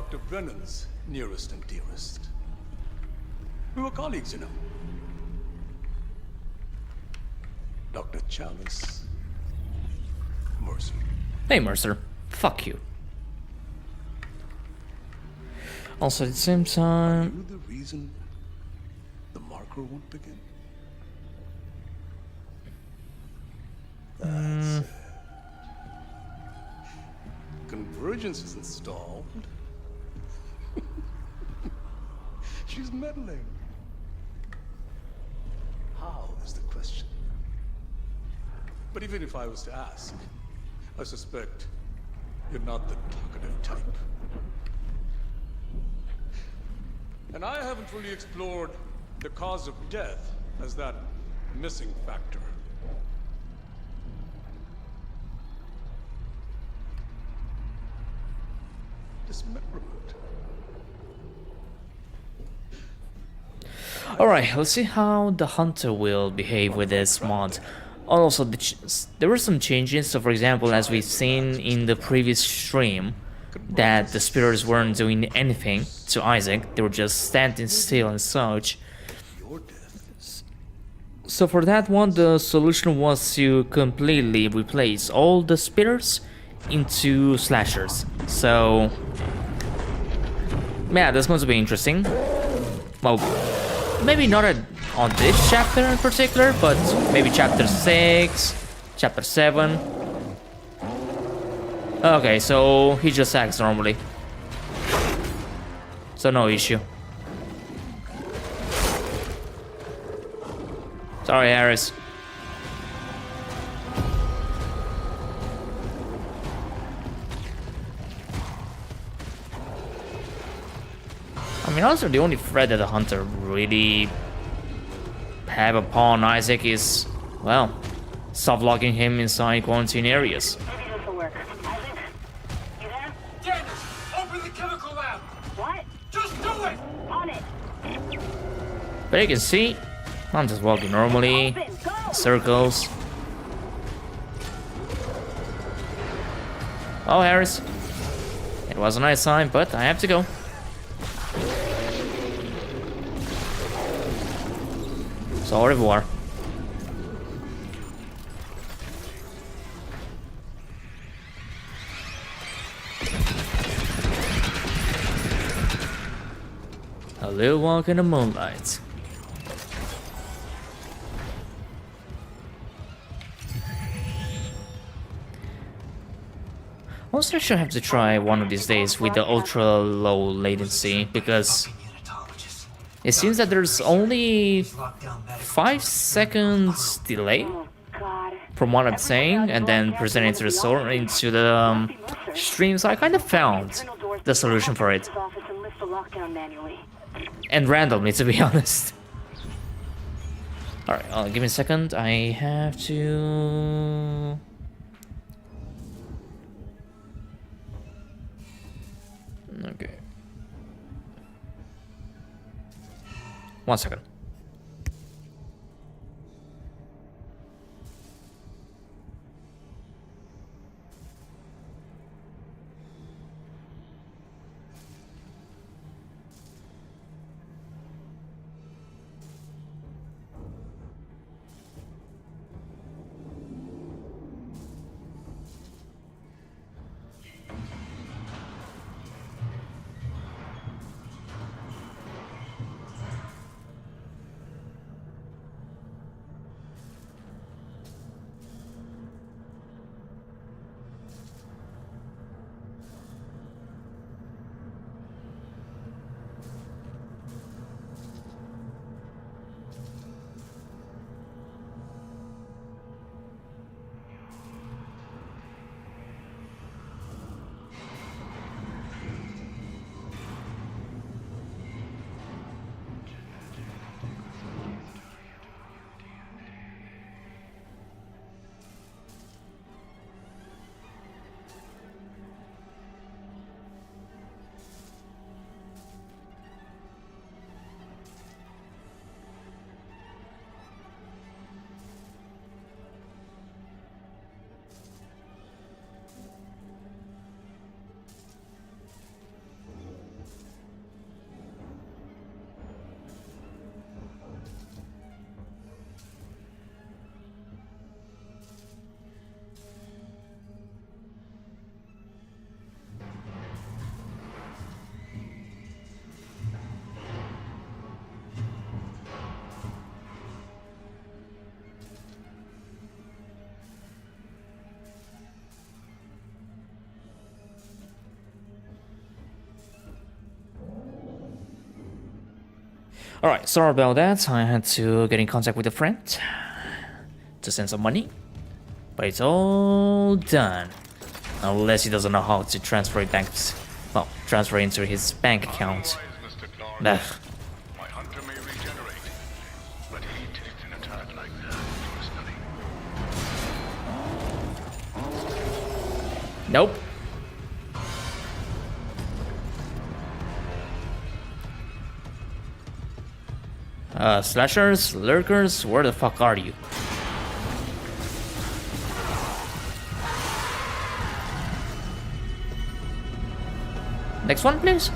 Dr. Brennan's nearest and dearest. We were colleagues, you know. Dr. Chalice. Mercer. Hey, Mercer. Fuck you. Also, at the same Are time... you the reason the marker won't begin? That's it. Convergence is installed. She's meddling. How is the question? But even if I was to ask, I suspect you're not the talkative type. And I haven't fully explored the cause of death as that missing factor. Dismemberment. Alright, let's see how the Hunter will behave with this mod. Also, there were some changes, so for example, as we've seen in the previous stream, that the spirits weren't doing anything to Isaac, they were just standing still and such. So for that one, the solution was to completely replace all the spirits into slashers. So yeah, that's going to be interesting. Well, maybe not on this chapter in particular, but maybe chapter 6, chapter 7. Okay, so he just acts normally. So no issue. Sorry, Harris. I mean, also the only threat that the Hunter really have upon Isaac is, well, soft-locking him inside quarantine areas. Maybe this will work. Isaac? You there? Daniel, open the chemical lab. What? Just do it. On it! But you can see, I'm just walking normally, Open! Go! circles. Oh, Harris. It was a nice time, but I have to go. So, au revoir. A little walk in the moonlight. Also, I should have to try one of these days with the ultra low latency, because Unitologist. it seems that there's only Locked down medical. 5 seconds delay Oh, God. from what I'm saying, and then presenting to the stream, so I kind of found the solution for it, Office and lift the lockdown manually. and randomly, to be honest. Alright, give me a second, I have to... Okay. 1 second. Alright, sorry about that. I had to get in contact with a friend to send some money. But it's all done. Unless he doesn't know how to transfer it back. Well, transfer into his bank account. Ugh. My hunter may regenerate, but he takes an attack like that personally. Nope. Slashers, lurkers, where the fuck are you? Next one, please.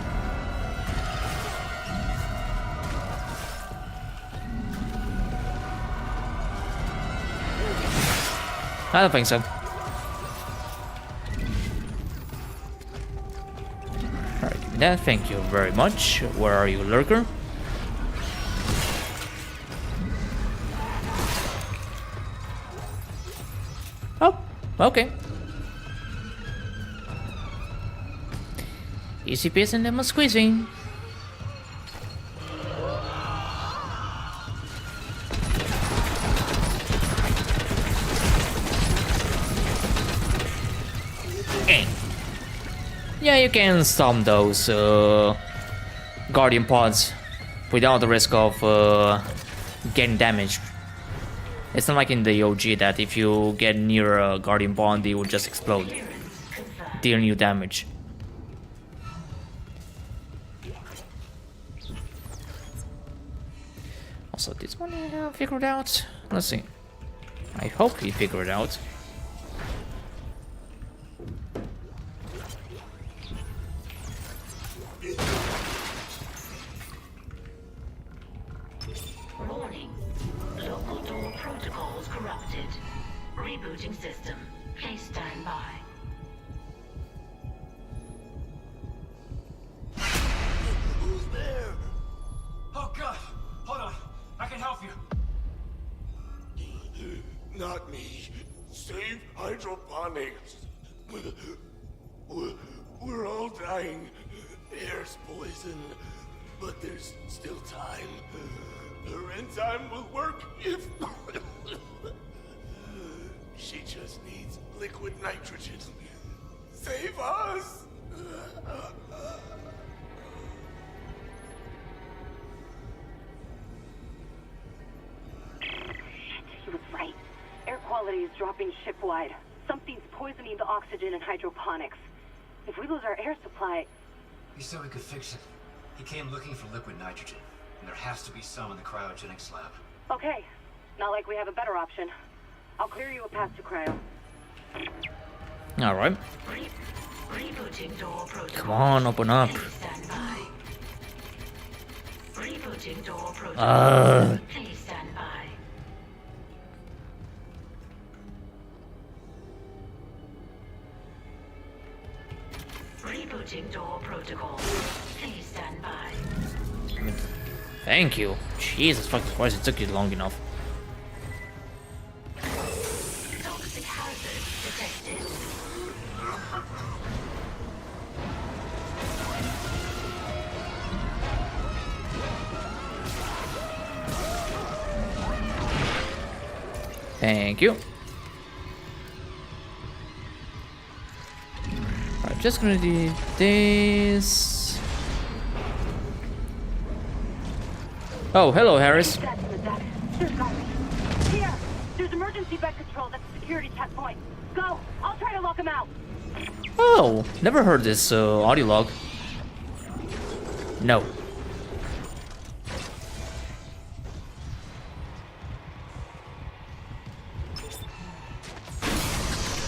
I don't think so. Alright, give me that. Thank you very much. Where are you, lurker? Oh, okay. Easy peasy and lemon squeezing. Okay. Yeah, you can stomp those guardian pods without the risk of getting damaged. It's not like in the OG that if you get near a guardian pod, it will just explode, dealing you damage. Also, this one I have figured out. Let's see. I hope he figured it out. Warning. Local door protocols corrupted. Rebooting system. Please stand by. Who's there? Oh God! Hold on. I can help you. Not me. Save hydroponics. We're all dying. Air's poison. But there's still time. Her enzyme will work if... She just needs liquid nitrogen. Save us! He was right. Air quality is dropping ship-wide. Something's poisoning the oxygen in hydroponics. If we lose our air supply... He said we could fix it. He came looking for liquid nitrogen, and there has to be some in the cryogenics lab. Okay. Not like we have a better option. I'll clear you a path to cryo. Alright. Rebooting door protocol. Come on, open up. Please stand by. Rebooting door protocol. Please stand by. Rebooting door protocol. Please stand by. Thank you. Jesus fucking Christ, it took you long enough. Toxic hazard detected. Thank you. I'm just gonna do this. Oh, hello, Harris. That's the deck. There's guys. Here! There's emergency bed controls at the security checkpoint. Go! I'll try to lock him out. Oh, never heard this audio log. No.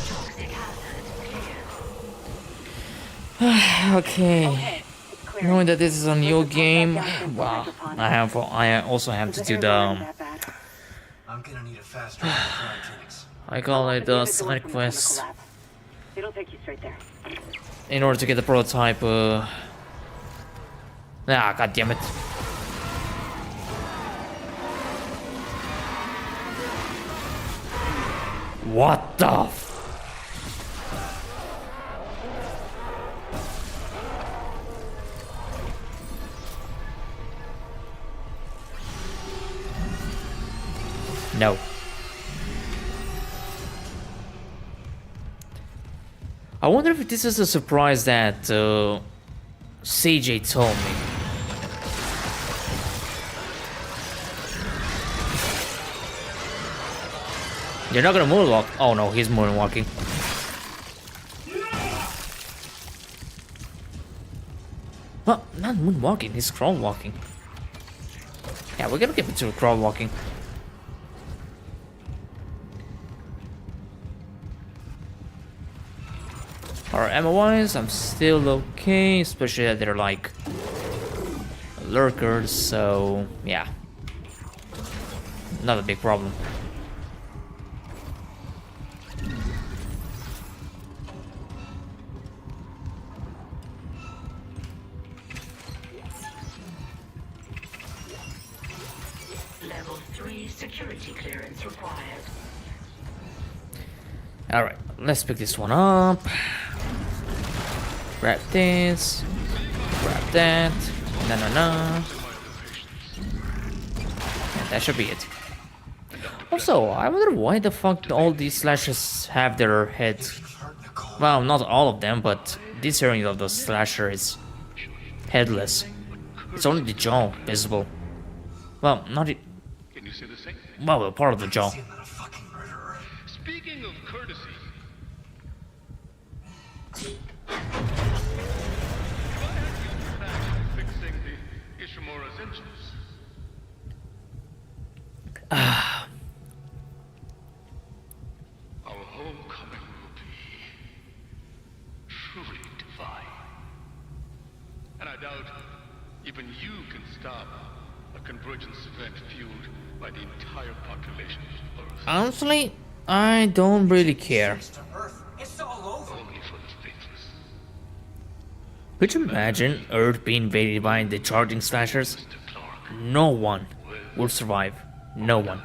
Toxic hazard clear. Okay. It's clear. Knowing that this is a new Let's game, pop that down wow. for hydroponics. I also have to The do air the wasn't that bad. I'm gonna need a fast track to cryogenics. I call it But leave the it to side one from the quest chemical lab. It'll take you straight there. in order to get the prototype. Ah, god damn it! What the? No. I wonder if this is a surprise that CJ told me. You're not gonna moonwalk. Oh no, he's moonwalking. Well, not moonwalking, he's crawl walking. Yeah, we're gonna give it to crawl walking. Alright, ammo-wise, I'm still okay, especially that they're like lurkers, so yeah. Not a big problem. Level 3 security clearance required. Alright, let's pick this one up. Grab this. Grab that. No. And that should be it. Also, I wonder why the fuck all these slashers have their heads. Well, not all of them, but this area of the slasher is headless. It's only the jaw visible. Well, not it. Can you say the same? Well, a part of the jaw. I'm not a fucking murderer. Speaking of courtesy, fixing the Ishimura's engines. Our homecoming will be truly divine. And I doubt even you can stop a convergence event fueled by the entire population of Earth. Honestly, I don't really care. It's to Earth. It's all over. Only for the faithless. Could you imagine Earth being invaded by the charging slashers? Mr. Clark, No one will survive. No one.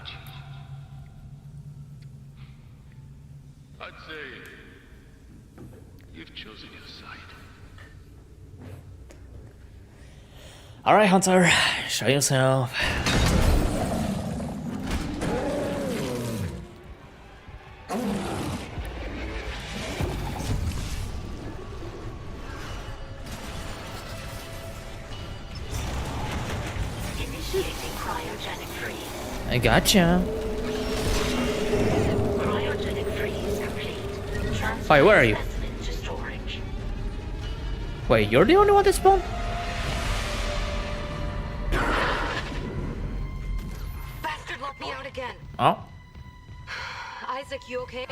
I'd say you've chosen your side. Alright, Hunter, show yourself. Initiating cryogenic freeze. I gotcha. Cryogenic freeze complete. Transfer Wait, where are you? specimen to storage. Wait, you're the only one that spawned? Bastard locked me out again. Oh, Isaac, you okay?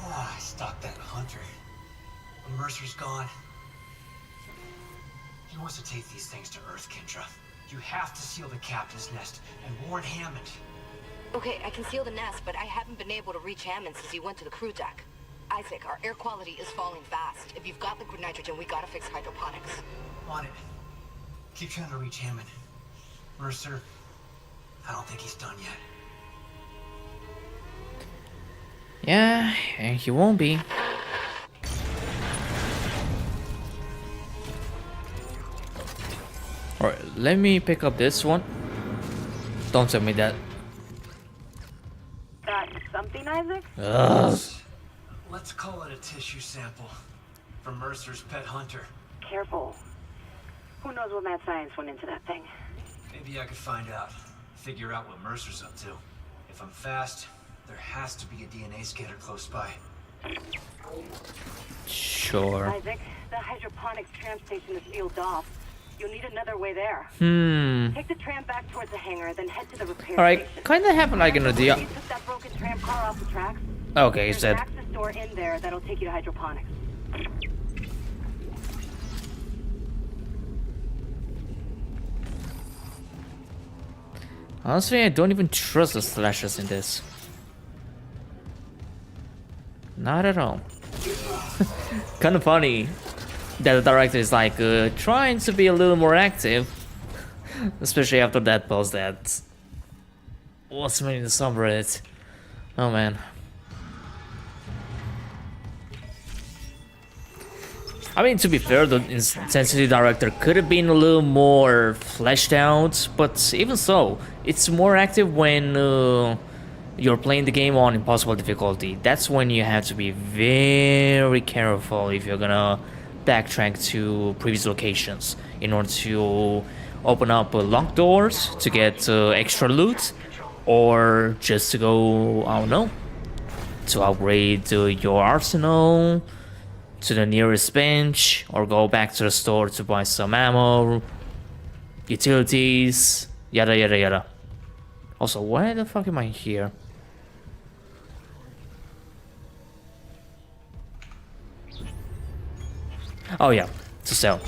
I stopped that hunter. But Mercer's gone. He wants to take these things to Earth, Kendra. You have to seal the captain's nest and warn Hammond. Okay, I can seal the nest, but I haven't been able to reach Hammond since he went to the crew deck. Isaac, our air quality is falling fast. If you've got liquid nitrogen, we gotta fix hydroponics. On it. Keep trying to reach Hammond. Mercer, I don't think he's done yet. yeah, and he won't be. Alright, let me pick up this one. Don't tell me that. Got something, Isaac? Ugh. Let's call it a tissue sample from Mercer's pet hunter. Careful. Who knows what mad science went into that thing? Maybe I could find out. Figure out what Mercer's up to. If I'm fast, there has to be a DNA scanner close by. Sure. Isaac, the hydroponics tram station is sealed off. You'll need another way there. Take the tram back towards the hangar, then head to the repair Alright, station. kinda have like an idea. You took that broken tram car off the tracks? Okay, he There's said. an access door in there that'll take you to hydroponics. Honestly, I don't even trust the slashers in this. Not at all. Kind of funny that the director is like trying to be a little more active, especially after that post that was made in the subreddit. Oh man. I mean, to be fair, the intensity director could have been a little more fleshed out, but even so, it's more active when you're playing the game on impossible difficulty. That's when you have to be very careful if you're gonna backtrack to previous locations in order to open up locked doors to get extra loot, or just to go, I don't know, to upgrade your arsenal to the nearest bench, or go back to the store to buy some ammo, utilities, yada yada yada. Also, why the fuck am I here? Oh yeah, to sell.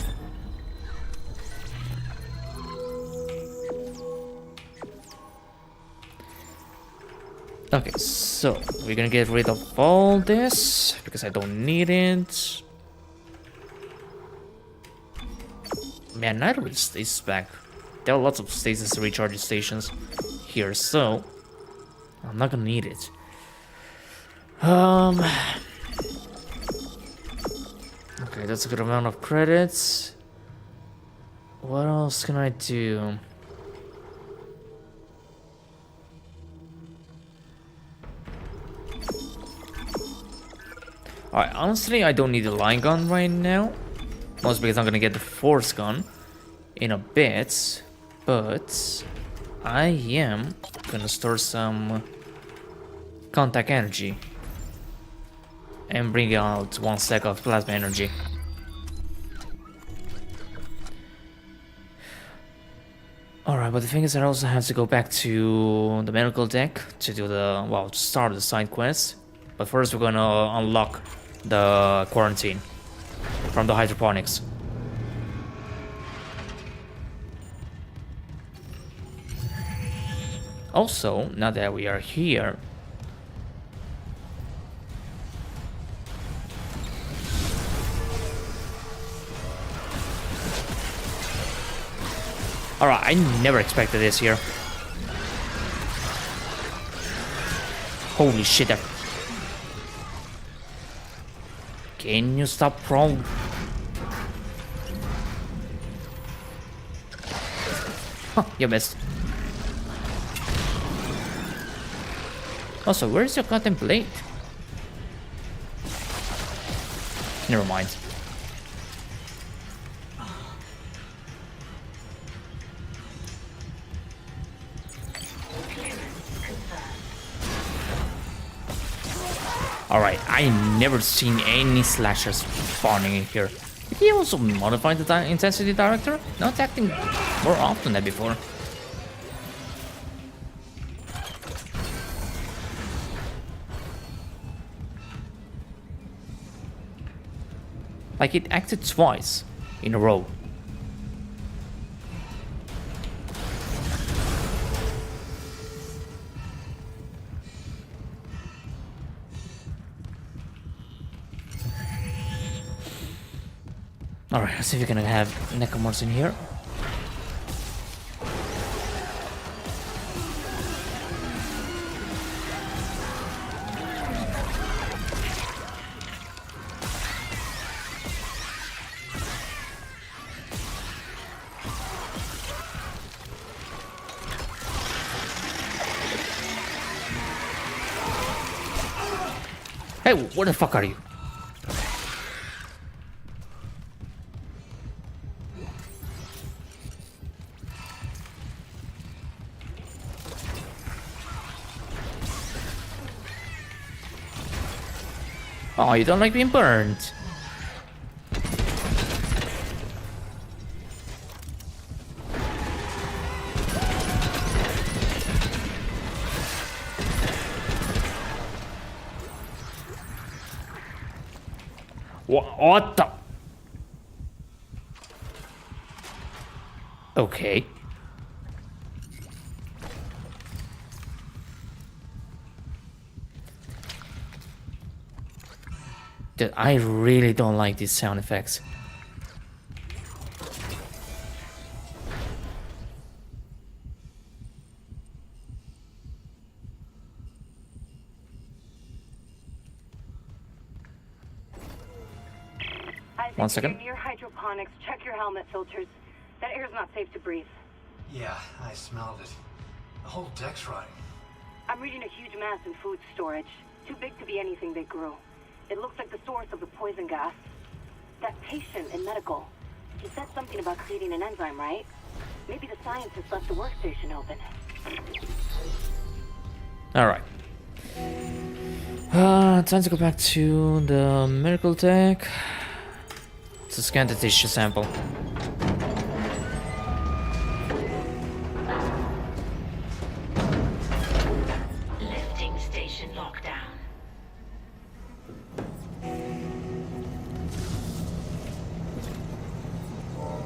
Okay, so we're gonna get rid of all this because I don't need it. Man, not really stasis back. There are lots of stasis recharging stations here, so I'm not gonna need it. Okay, that's a good amount of credits. What else can I do? Alright, honestly, I don't need the line gun right now. Mostly because I'm gonna get the force gun in a bit. But I am gonna store some contact energy and bring out 1 stack of plasma energy. Alright, but the thing is, I also have to go back to the medical deck to do the, well, to start the side quest. But first we're gonna unlock the quarantine from the hydroponics. Also, now that we are here, alright, I never expected this here. Holy shit, that... Can you stop prone? Huh, you missed. Also, where's your goddamn blade? Never mind. Alright, I never seen any slashers spawning in here. Did he also modify the intensity director? Not acting more often than before. Like, it acted twice in a row. Alright, let's see if we can have Necromorphs in here. Hey, where the fuck are you? Oh, you don't like being burned. What the? Okay. Dude, I really don't like these sound effects. Isaac, 1 if second. you're near hydroponics, check your helmet filters. That air's not safe to breathe. Yeah, I smelled it. The whole deck's rotting. I'm reading a huge mass in food storage. Too big to be anything they grew. It looks like the source of the poison gas. That patient in medical, he said something about creating an enzyme, right? Maybe the scientists left the workstation open. Alright. Time to go back to the medical deck to scan the tissue sample. Lifting station lockdown.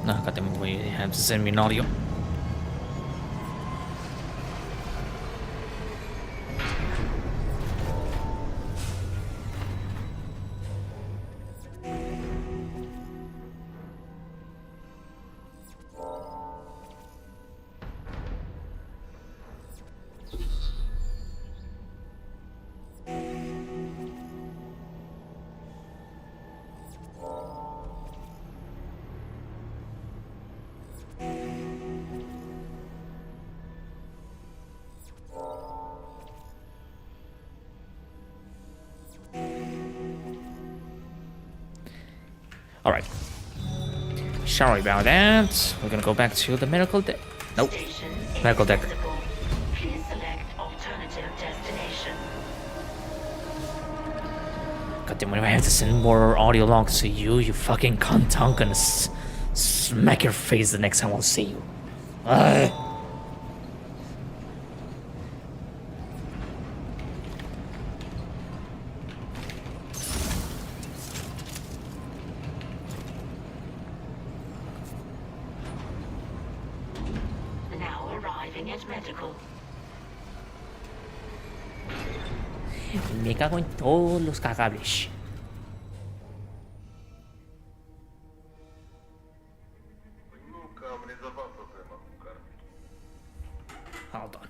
Nah, goddamn, we have to send me an audio. Alright. Sorry about that. We're gonna go back to the medical deck. Nope. Station Medical deck. inaccessible. Please select alternative destination. Goddamn, when I have to send more audio logs to you, you fucking cunt, I'm gonna smack your face the next time I'll see you. Now arriving at medical. Me cago en todos los cagables. Hold on.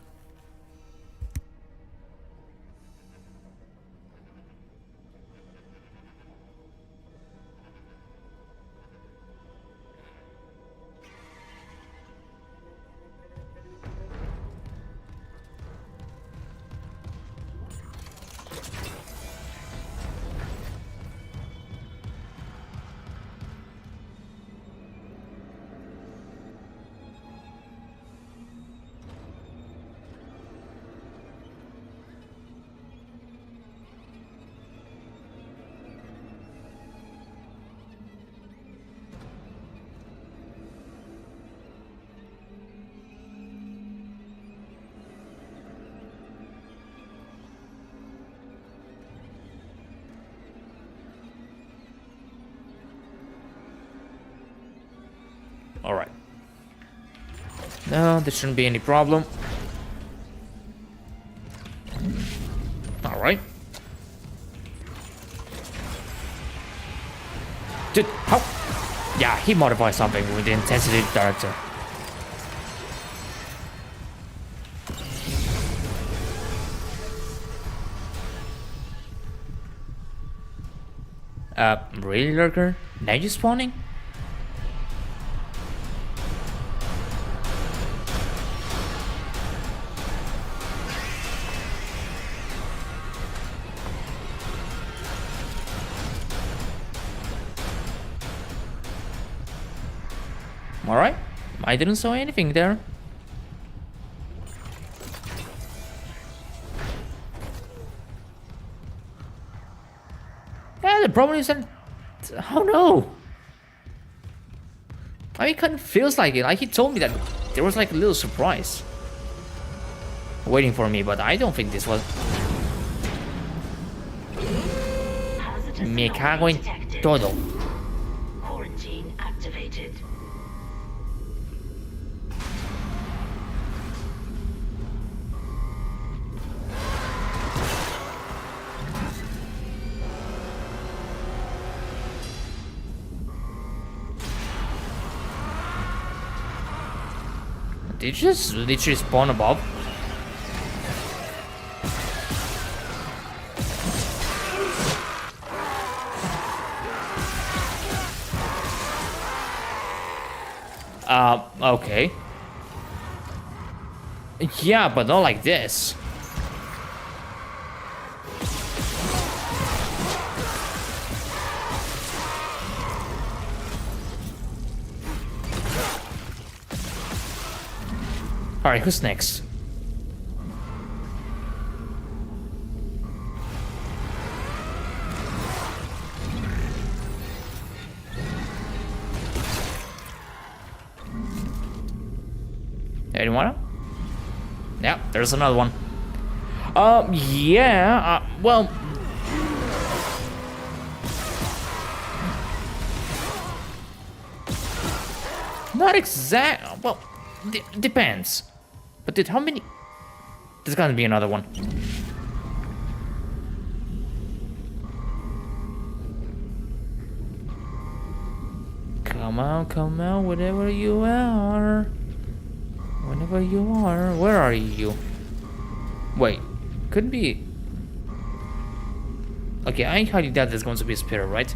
Alright. No, there shouldn't be any problem. Alright. Dude, how? Yeah, he modified something with the intensity director. Really, Lurker? Now you spawning? Alright, I didn't saw anything there. Yeah, the problem is that... Oh no! I mean, it kind of feels like it. Like he told me that there was like a little surprise waiting for me, but I don't think this was... Hazardous Me anomaly cago en detected. todo. Quarantine activated. Did you just literally spawn above? Okay. Yeah, but not like this. Alright, who's next? Anyone? Yeah, there's another one. Yeah, well... Not exact... Well, depends. But dude, how many... There's gonna be another one. Come on, wherever you are. Whenever you are. Where are you? Wait, could be... Okay, I highly doubt there's going to be a spirit, right?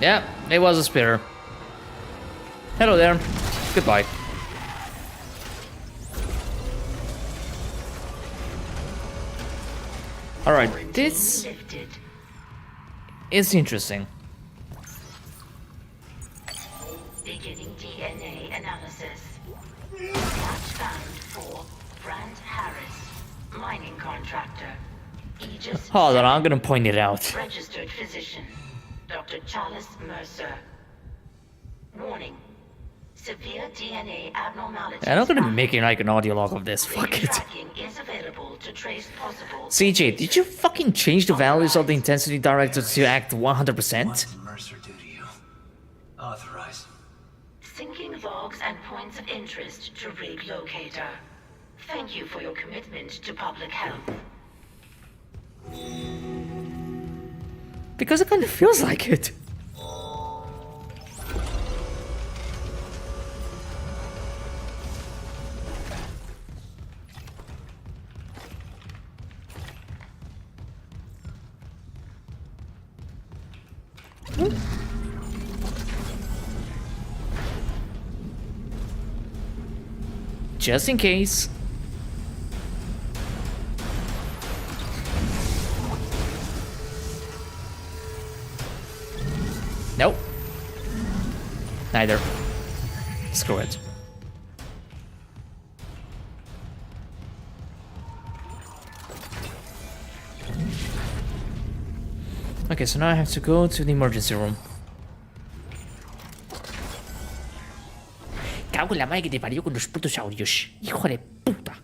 Yeah, it was a spitter. Hello there. Goodbye. Alright, this is interesting. Beginning DNA analysis. Match found for Brand Harris, mining contractor. Aegis Hold on, I'm gonna point it out. registered physician, Dr. Charles Mercer. Warning. Severe DNA abnormalities. I'm not gonna be making like an audio log of this. Fuck it. Tracking is available to trace possible. CJ, did you fucking change the values of the intensity director to act 100%? What did Mercer do to you? Authorize. Syncing logs and points of interest to rig locator. Thank you for your commitment to public health. Because it kind of feels like it. Just in case. Nope. Neither. Screw it. Okay, so now I have to go to the emergency room. Cago en la madre que te parió con los putos audios. Hijo de puta.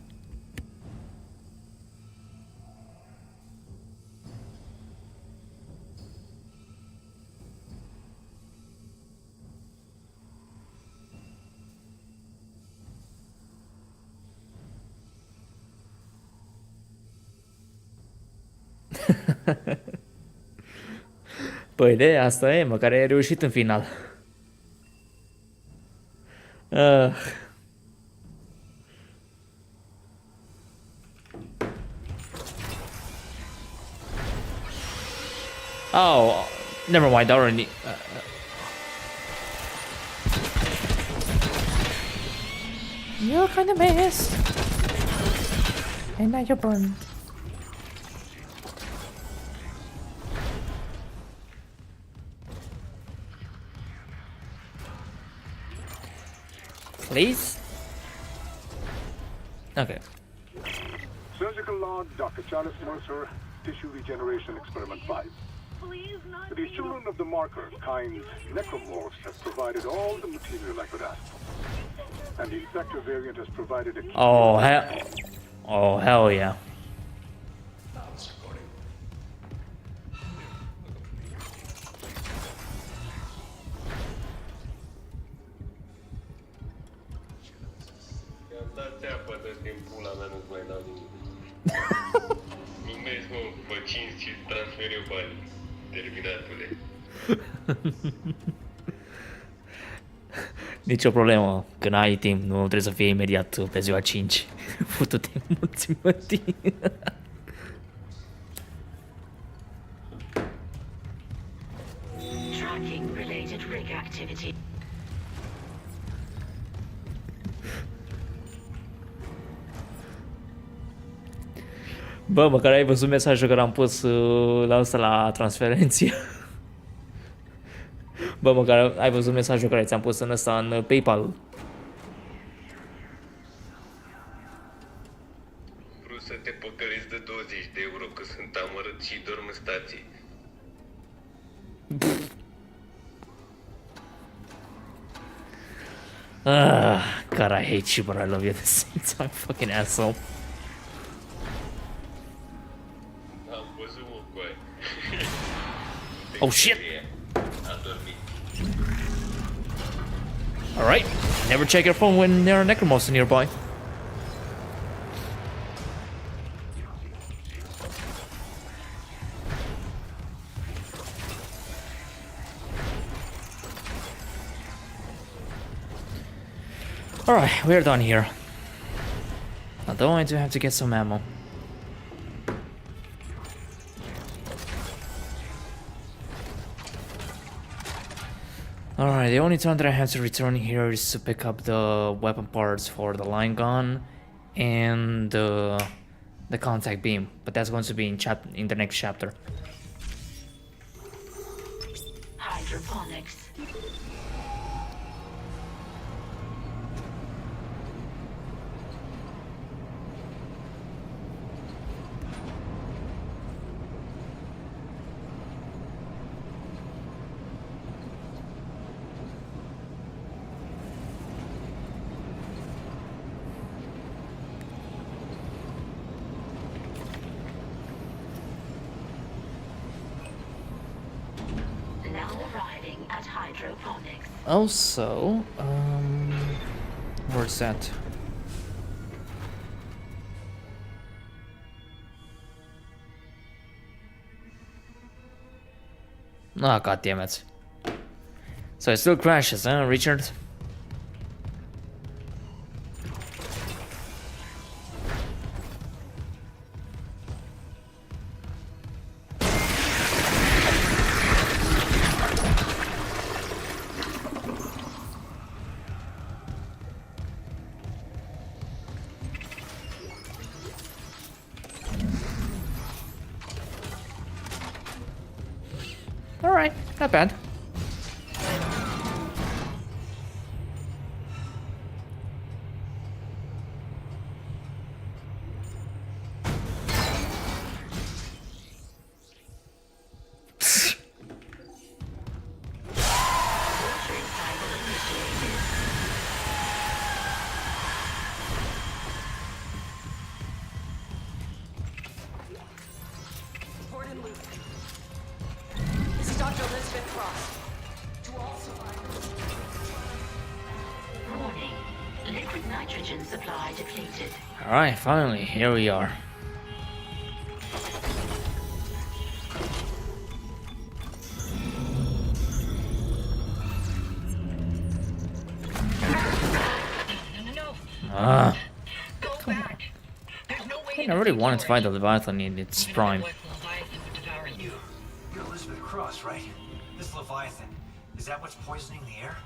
Păi asta e, măcar ai reușit în final. Oh, never mind, already. You're kinda missed. And now you're burned. Please? Okay. Surgical log, Dr. Charles Mercer, tissue regeneration experiment 5. The children of the marker, kind necromorphs, have provided all the material I could ask for. And the infector variant has provided a key. Oh hell yeah. Nici o problemă, când ai timp, nu trebuie să fie imediat pe ziua 5. Futu-te mulți mătii. Tracking related rig activity. Bă, măcar ai văzut mesajul care am pus la asta la transferenție. Bă, măcar ai văzut mesajul care ți-am pus în ăsta în PayPal. Vreau să te păcăliți de 20 de euro că sunt amărât și dorm în stație. God, I hate you, but I love you at the same time, fucking asshole. Am văzut o coaie. Oh shit! A dormit. Alright, never check your phone when there are necromonsters nearby. Alright, we're done here. Although I do have to get some ammo. Alright, the only time that I have to return here is to pick up the weapon parts for the line gun and the contact beam, but that's going to be in the next chapter. Hydroponics. Also, where's that? Ah, god damn it. So it still crashes, huh, Richard? Alright, not bad. Alright, finally, here we are. I really wanted to find the Leviathan in its prime. You're Elizabeth Cross, right? This Leviathan, is that what's poisoning the air?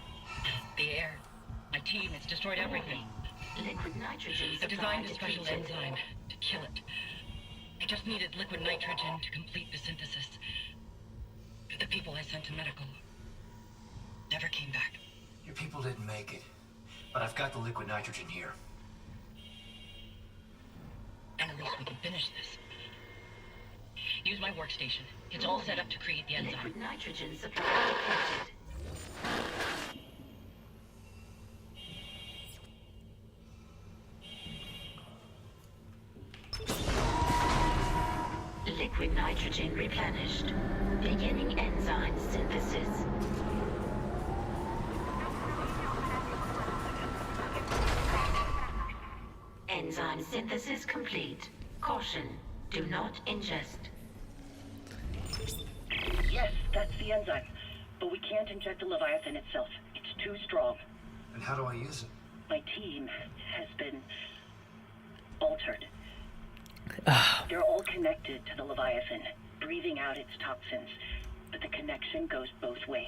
The air. My team has destroyed everything. Liquid nitrogen. I designed a special enzyme to kill it. I just needed liquid nitrogen to complete the synthesis. The people I sent to medical never came back. Your people didn't make it, but I've got the liquid nitrogen here. And at least we can finish this. Use my workstation. It's all set up to create the enzyme. Liquid nitrogen supply detected. Liquid nitrogen replenished. Beginning enzyme synthesis. Enzyme synthesis complete. Caution, do not ingest. Yes, that's the enzyme. But we can't inject the Leviathan itself. It's too strong. And how do I use it? My team has been altered. They're all connected to the Leviathan, breathing out its toxins, but the connection goes both ways.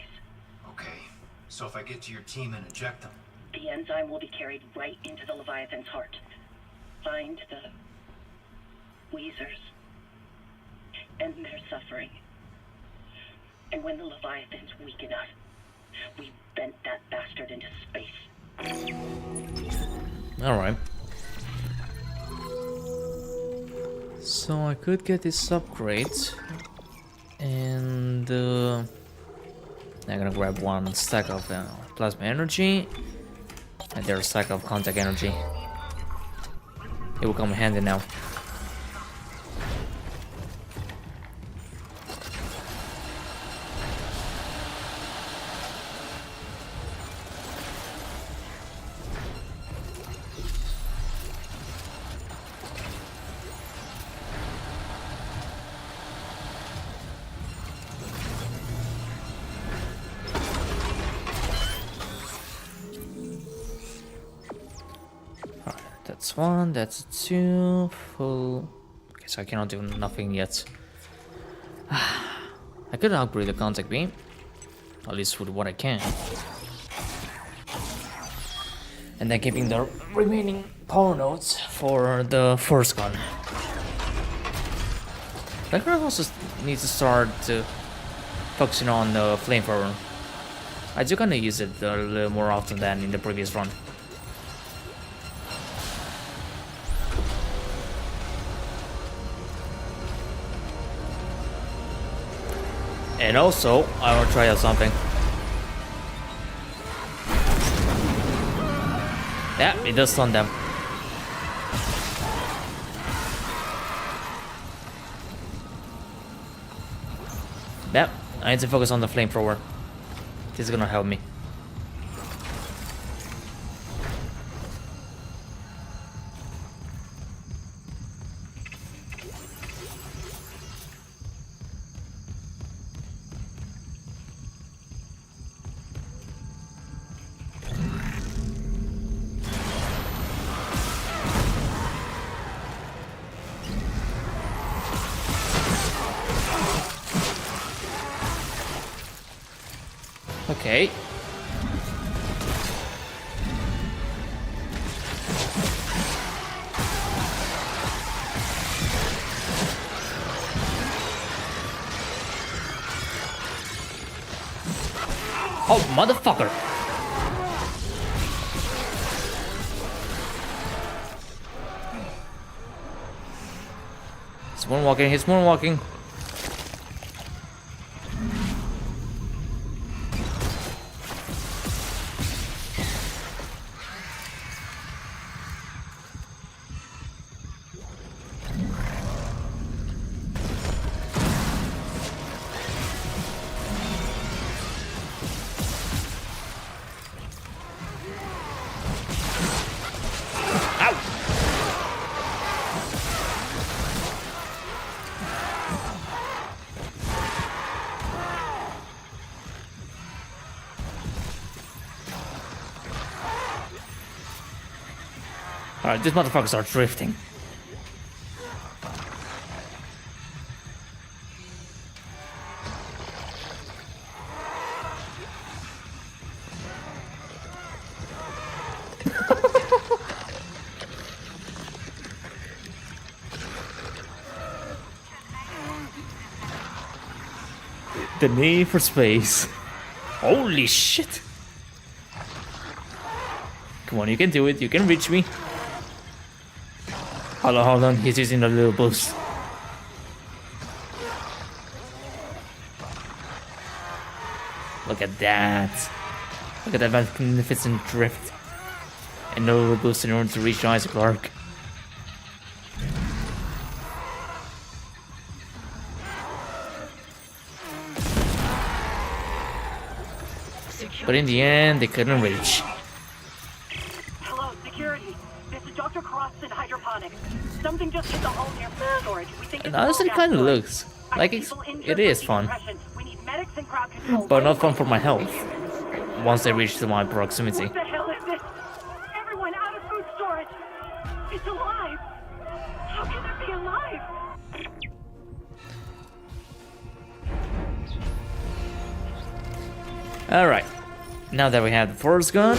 Okay, so if I get to your team and eject them... The enzyme will be carried right into the Leviathan's heart. Find the Weezers. End their suffering. And when the Leviathan's weak enough, we bent that bastard into space. Alright. So I could get this upgrade. And I'm gonna grab one stack of plasma energy. And there's a stack of contact energy. It will come handy now. That's one, that's two, full. Okay, so I cannot do nothing yet. I could upgrade the contact beam, at least with what I can. And then keeping the remaining power nodes for the first gun. I could also need to start focusing on the flamethrower. I do kinda use it a little more often than in the previous run. And also, I want to try out something. Yeah, it does stun them. Yep, I need to focus on the flamethrower. This is gonna help me. Okay. Oh, motherfucker. He's moonwalking, he's moonwalking. Alright, these motherfuckers are drifting. The need for space. Holy shit. Come on, you can do it. You can reach me. Hold on. He's using a little boost. Look at that. Look at that magnificent drift. And no little boost in order to reach Isaac Clarke. But in the end, they couldn't reach. Hello, security. This is Dr. Cross in hydroponics. Something just hit the hull near food storage. We think And honestly, it kind of looks like it is fun. We need medics and crowd control. But not fun for my health. Once they reach to my proximity. What the hell is It's alive! How can it be alive? Alright. Now that we have the force gun.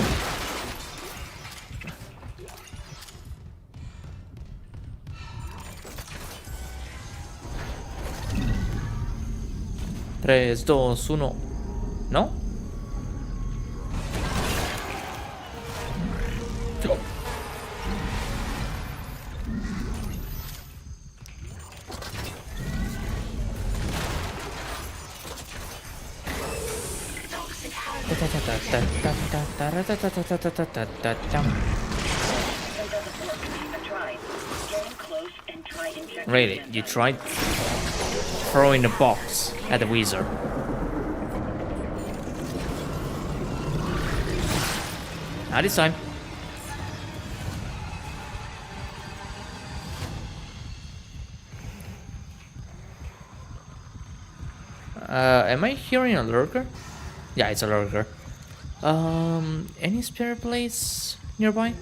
Tres, dos, uno. No? Go. Really? You tried throwing a box at the Weezer? Not this time. Am I hearing a lurker? Yeah, it's a lurker. Any spare plates nearby?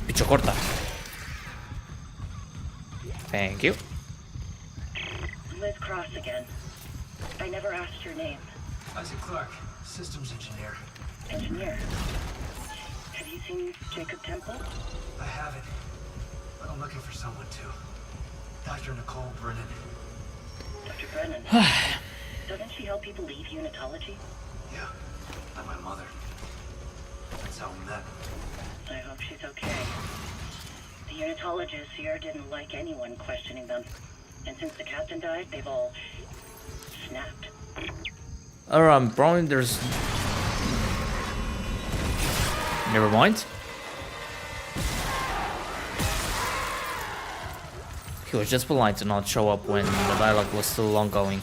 Picho corta. Thank you. Liz Cross again. I never asked your name. Isaac Clarke, systems engineer. Engineer. Have you seen Jacob Temple? I haven't, but I'm looking for someone too. Dr. Nicole Brennan. Dr. Brennan. Doesn't she help people leave unitology? Yeah, like my mother. That's how we met. I hope she's okay. The unitologists here didn't like anyone questioning them. And since the captain died, they've all snapped. Probably there's... Never mind. He was just polite to not show up when the dialogue was still ongoing.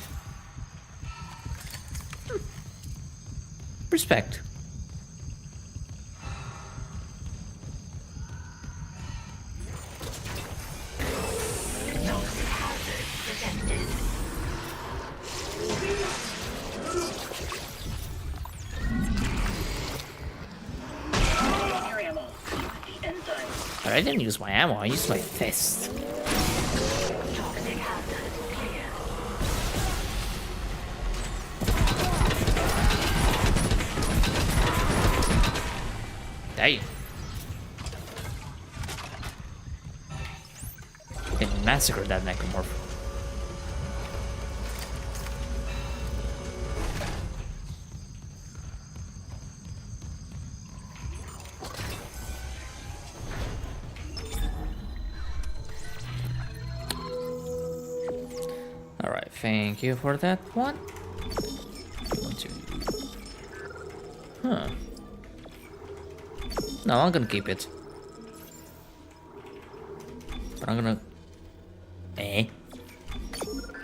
Respect. I didn't use my ammo, I used my fist. Damn. They massacred that necromorph. Alright, thank you for that one. Huh. No, I'm gonna keep it. But I'm gonna... I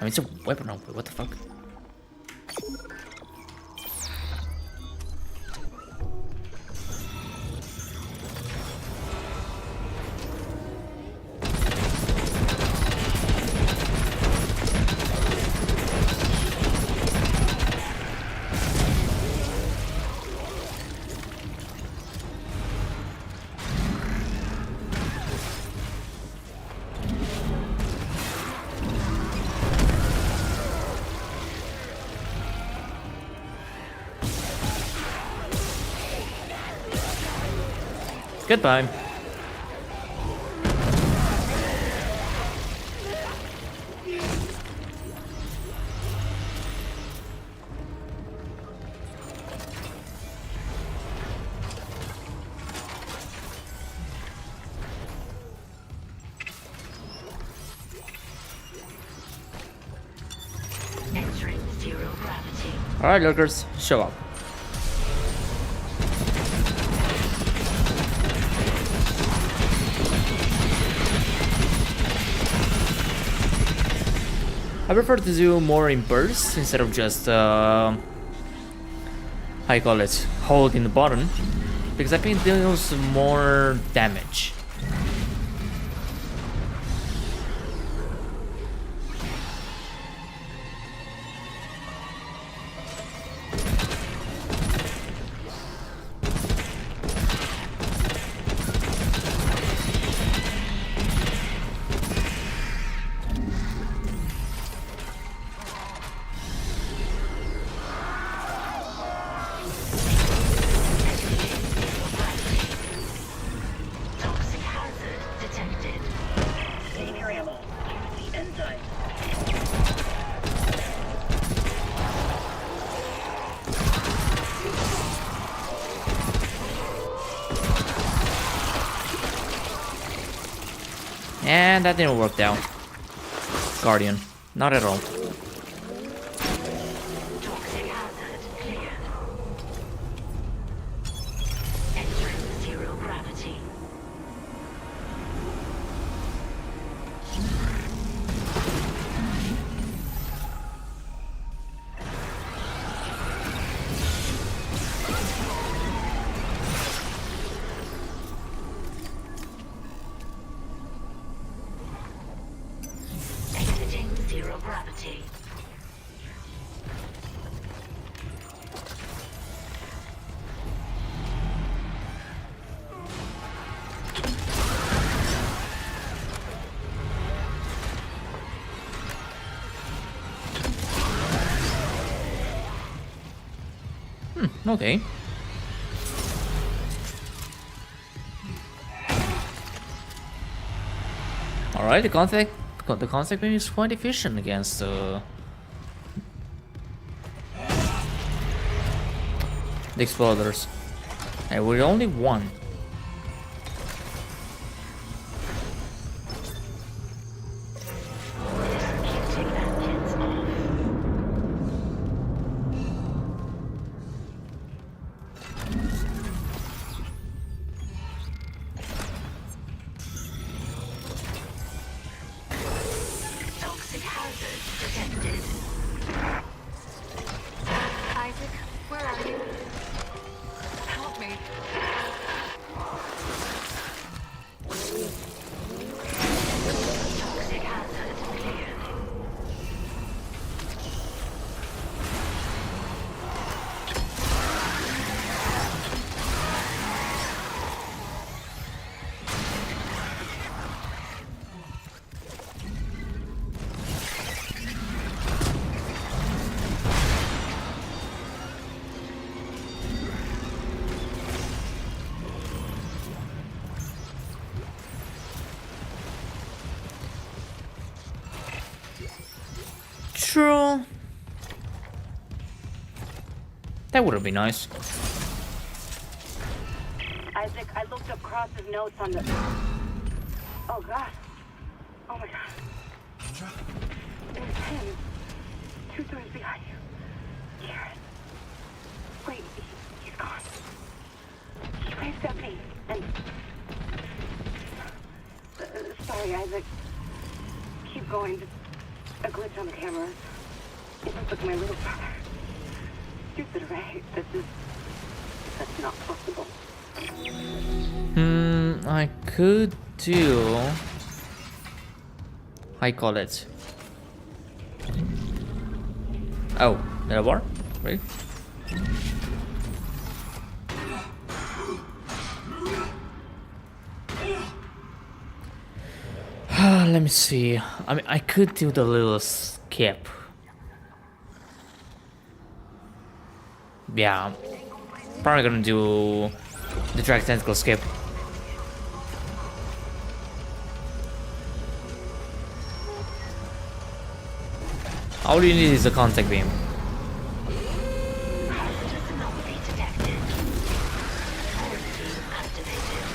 mean, it's a weapon output, what the fuck? Goodbye. Entering zero gravity. Alright, lurkers, show up. I prefer to do more in bursts instead of just, how you call it, holding the button, because I think it deals more damage. And that didn't work out. Guardian. Not at all. Toxic hazard cleared. Entering zero gravity. Exiting zero gravity. Okay. Alright, the contact beam is quite efficient against the exploders. And we're only one. Executing engines off. Toxic hazard detected. Isaac, where are you? Help me. Toxic hazard cleared. True. That would have been nice. Isaac, I looked up Cross's notes on the... Oh, God. Oh, my God. Kendra? It was him. 2 doors behind you. Karen. Wait, he's gone. He waved at me, and... sorry, Isaac. Keep going. Just a glitch on the cameras. It looks like my little brother. Stupid, right? That's not possible. I could do... I call it. Oh, there war? Right? Let me see. I mean, I could do the little skip. Yeah, probably gonna do the drag tentacle skip. All you need is a contact beam. Hazardous anomaly detected. Quarantine activated.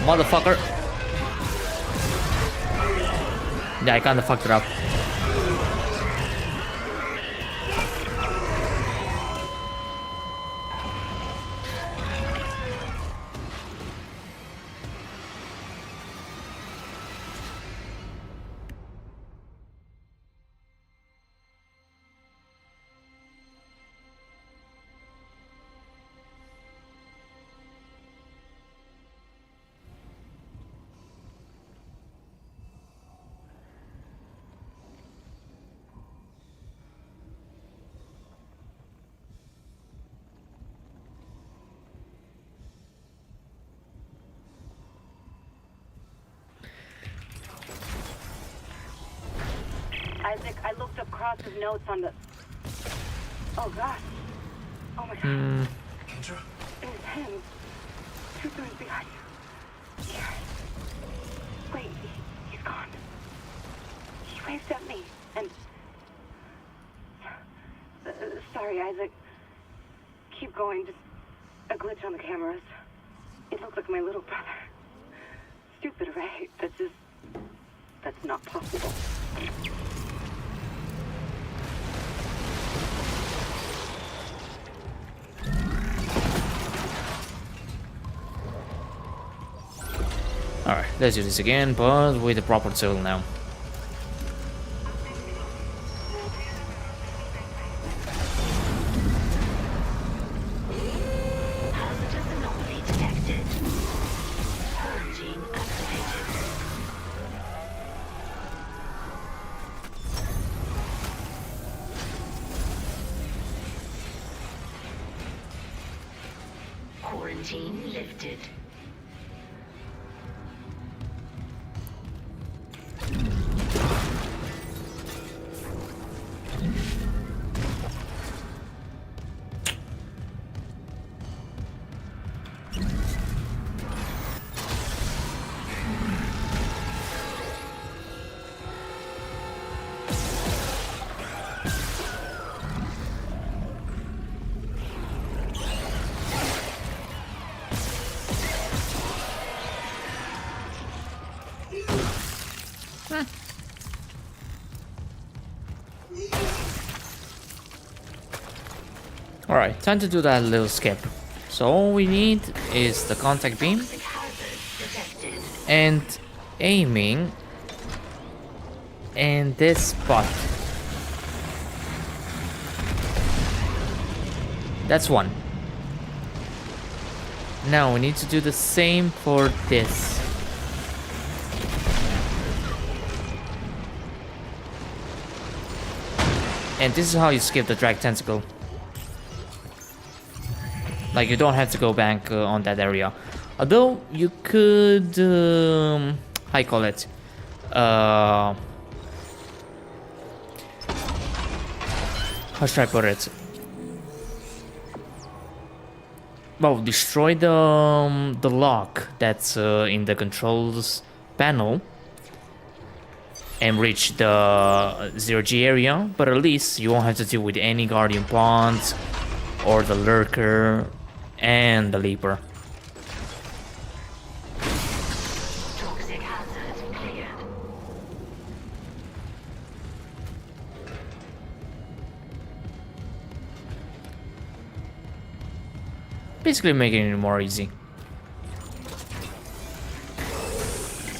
Motherfucker. Yeah, I kinda fucked it up. Isaac, I looked up Cross's notes on the... Oh, God. Oh, my God. Kendra? It was him. 2 doors behind you. Here. Wait, he's gone. He waved Isaac. Keep going, just a glitch on the cameras. It looks like my little brother. Stupid, right? That's not possible. Alright, let's do this again, but with the proper tool now. Hazardous anomaly detected. Quarantine activated. Quarantine lifted. Alright, time to do that little skip. So all we need is the contact beam and aiming and this spot. That's one. Now we need to do the same for this. And this is how you skip the drag tentacle. Like, you don't have to go back on that area. Although, you could... how you call it? How should I put it? Well, destroy the lock that's in the controls panel. And reach the 0G area. But at least you won't have to deal with any Guardian Ponds. Or the Lurker. And the Leaper. Toxic hazard cleared. Basically making it more easy.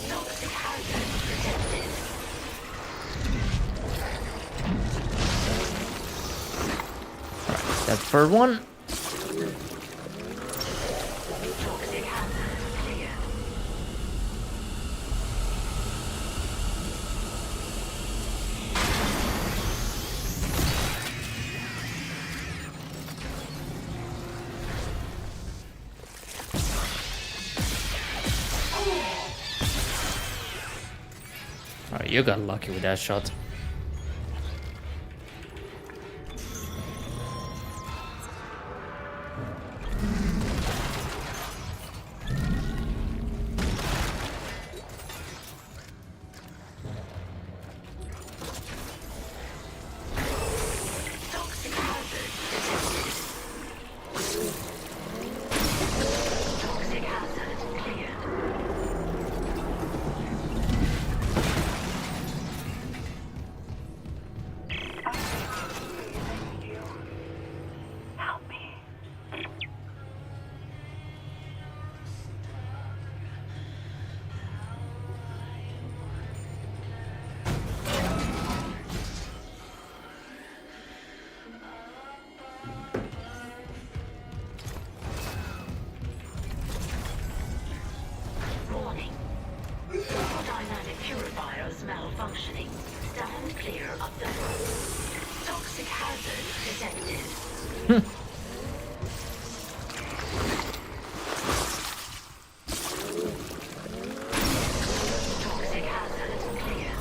Toxic hazard detected. Alright, that first one. Toxic hazard cleared. Alright, you got lucky with that shot. Toxic hazard detected. Toxic hazard cleared. Help me. Warning. Thermodynamic purifiers malfunctioning. Stand clear of the room. Toxic hazard detected. Toxic hazard cleared.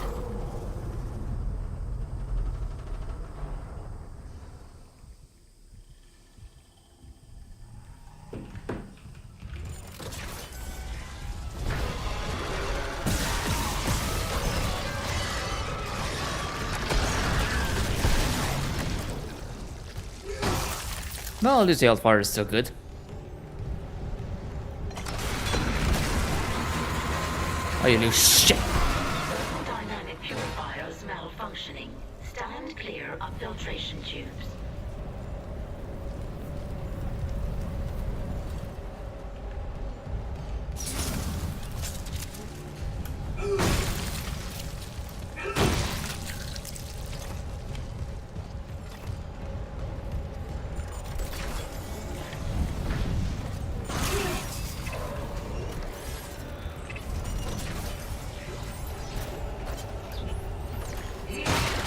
No, the Zealot Fire is still good. Oh, you little shit! Thermodynamic purifiers malfunctioning. Stand clear of filtration tubes.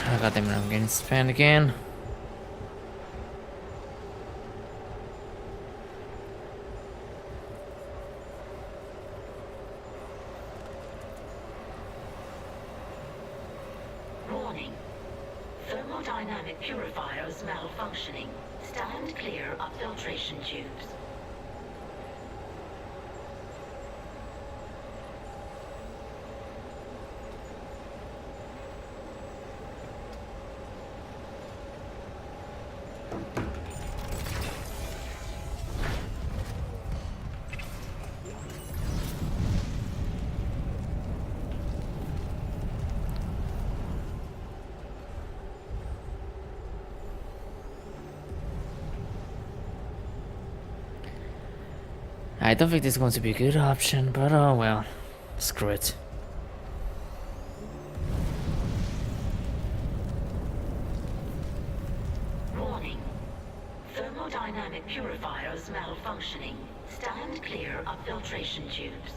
I got them, I'm getting spanned again. Warning. Thermodynamic purifiers malfunctioning. Stand clear of filtration tubes. I don't think this is going to be a good option, but oh well. Screw it. Warning. Thermodynamic purifiers malfunctioning. Stand clear of filtration tubes.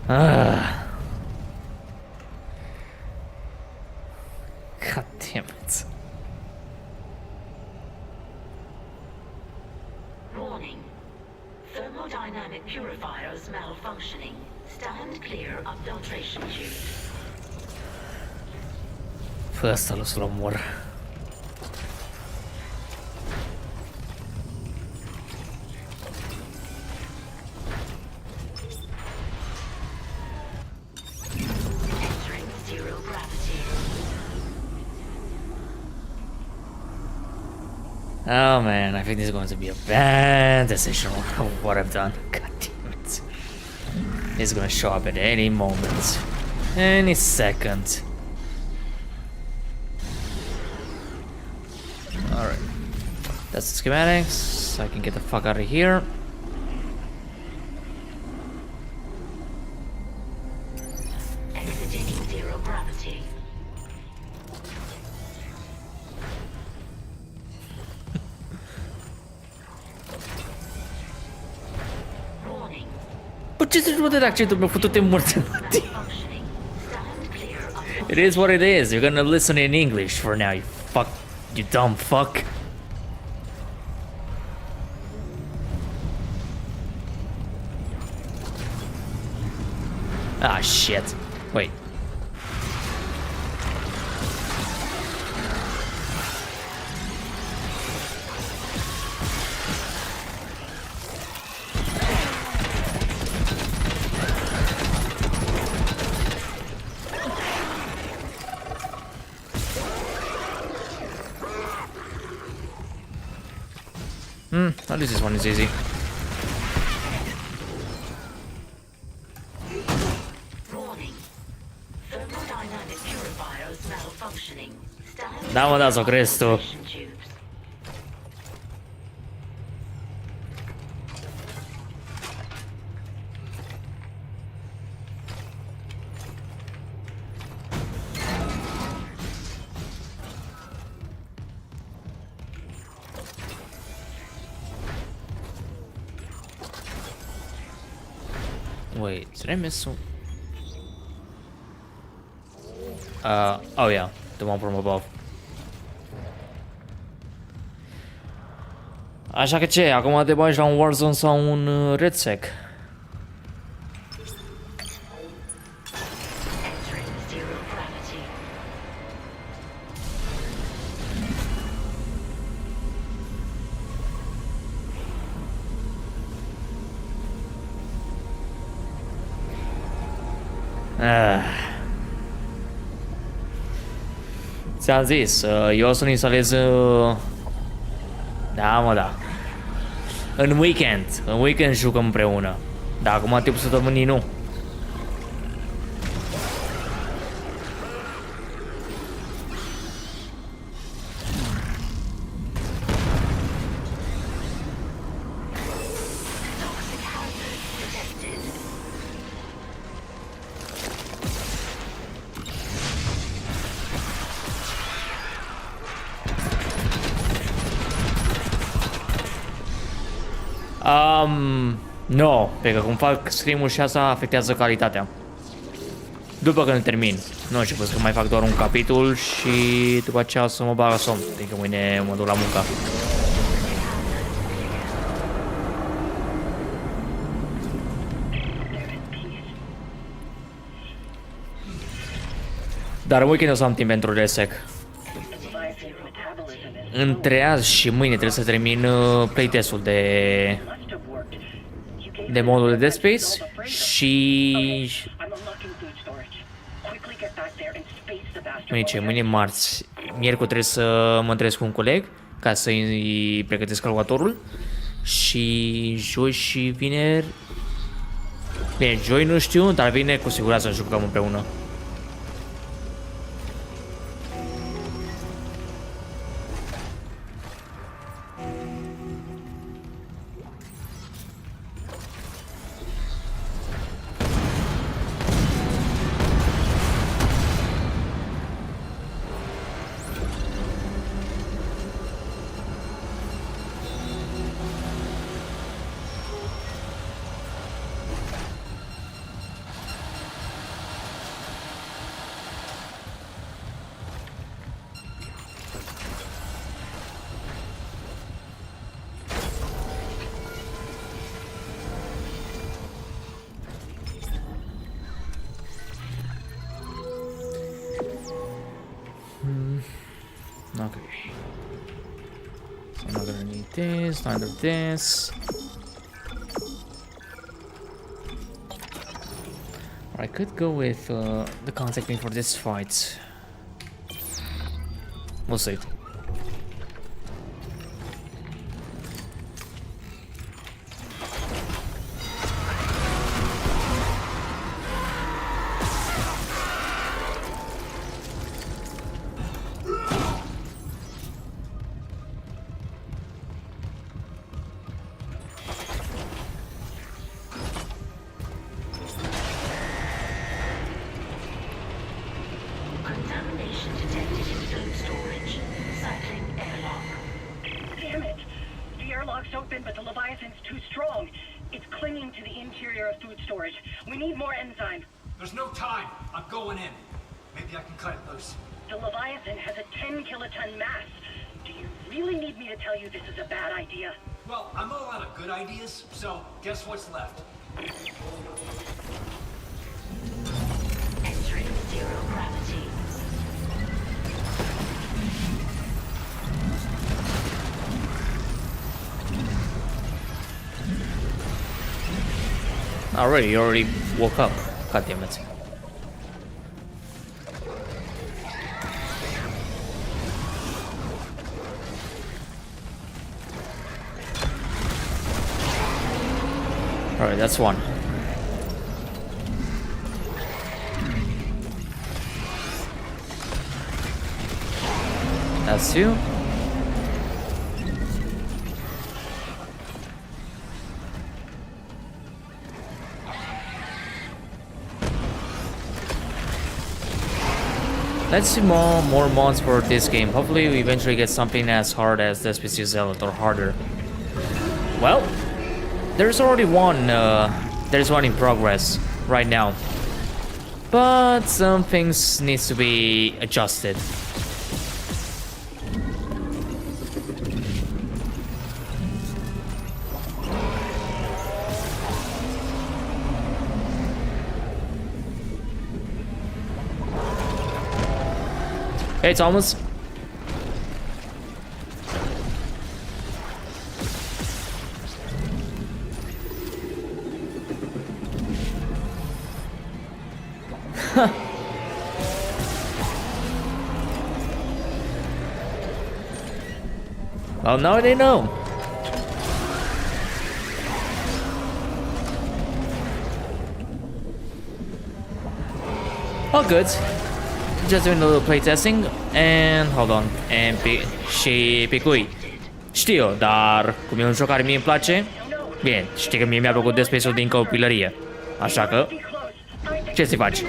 Ah. God damn it. Warning. Thermodynamic purifiers malfunctioning. Stand clear of filtration tubes. Fue hasta los lomor. Entering zero gravity. Oh man, I think this is going to be a bad decision of what I've done. God damn it. It's gonna show up at any moment. Any second. Alright. That's the schematics. I can get the fuck out of here. Exiting zero gravity. Warning. But just what it actually to me fottuto morto. Malfunctioning. Stand clear of It is what it is. You're gonna listen in English for now, you fuck. You dumb fuck. Ah, shit. Wait. At least this one is easy. warning. Thermodynamic purifiers malfunctioning. Stand Damo da so Cristo. filtration tubes. Wait, did I miss some? Oh yeah, the one from above. Așa că ce, acum te bagi la un Warzone sau un RedSec? Ți-am zis, eu o să-l instalez... Da, mă, da. În weekend jucăm împreună. Dar acum timpul săptămânii nu. No, pentru că cum fac stream-ul și asta afectează calitatea. După când îl termin. Nu știu, că mai fac doar un capitol și după aceea o să mă bag la somn. Adică mâine mă duc la muncă. Dar în weekend o să am timp pentru RedSec. Între azi și mâine trebuie să termin playtestul de modul de Dead Space și... Mâine marți. Miercuri trebuie să mă întâlnesc cu un coleg ca să-i pregătesc calculatorul. Și joi și vineri... Bine, joi nu știu, dar vineri cu siguranță jucăm împreună. Okay. So I'm not gonna need this, neither this. Or I could go with the contact me for this fight. We'll see. There's no time. I'm going in. Maybe I can cut it loose. The Leviathan has a 10 kiloton mass. Do you really need me to tell you this is a bad idea? Well, I'm all out of good ideas, so guess what's left? Entering zero gravity. You already woke up. God damn it. Alright, that's one. That's two. Let's see more mods for this game. Hopefully we eventually get something as hard as Stasis Zealot or harder. Well, there's already one. There's one in progress right now, but some things needs to be adjusted. Hey, Thomas. Well, now they know. All good. Just doing a little playtesting, and hold on. Și pe cui? Știu, dar cum e un joc care mie îmi place, bine, știi că mie mi-a plăcut Dead Space-ul din copilărie. Așa că, ce să faci?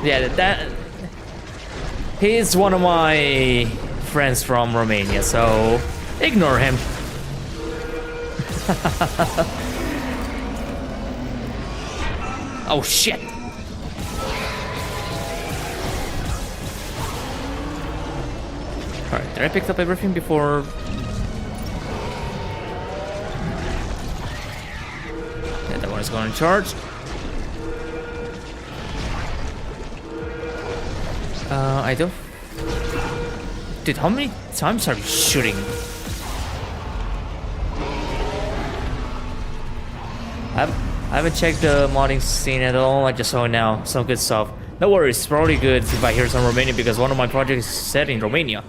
Yeah, he's one of my friends from Romania, so ignore him. Oh shit! Alright, did I pick up everything before? Yeah, that one is going to charge. I don't... Dude, how many times are you shooting? I haven't checked the modding scene at all, I just saw it now. Some good stuff. No worries, it's probably good if I hear some Romanian because one of my projects is set in Romania.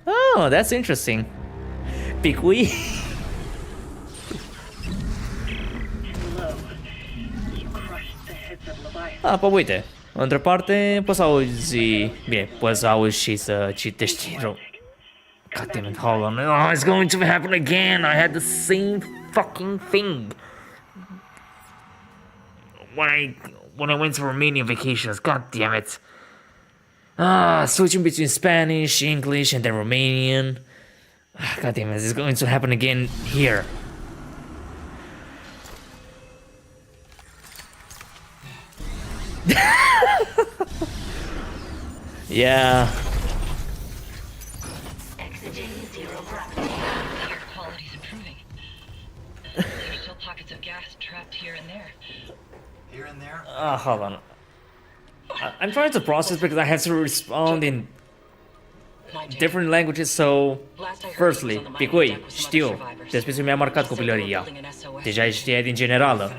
Oh, that's interesting. Picui. Ah, păi uite. Între parte, poți să auzi... Bine, poți să auzi și să citești rău. God damn it, hold on. Oh, it's going to happen again. I had the same fucking thing. When I went to Romanian vacations, god damn it. Switching between Spanish, English, and then Romanian. God damn it, it's going to happen again here. Yeah. Exiting zero gravity. Air quality's improving. There's still pockets of gas trapped here and there. Here and there? Hold on. I'm trying to process because I have to respond in different languages, so... Firstly, Picui, știu, despre mi-a marcat copilăria. Deja știa din generală.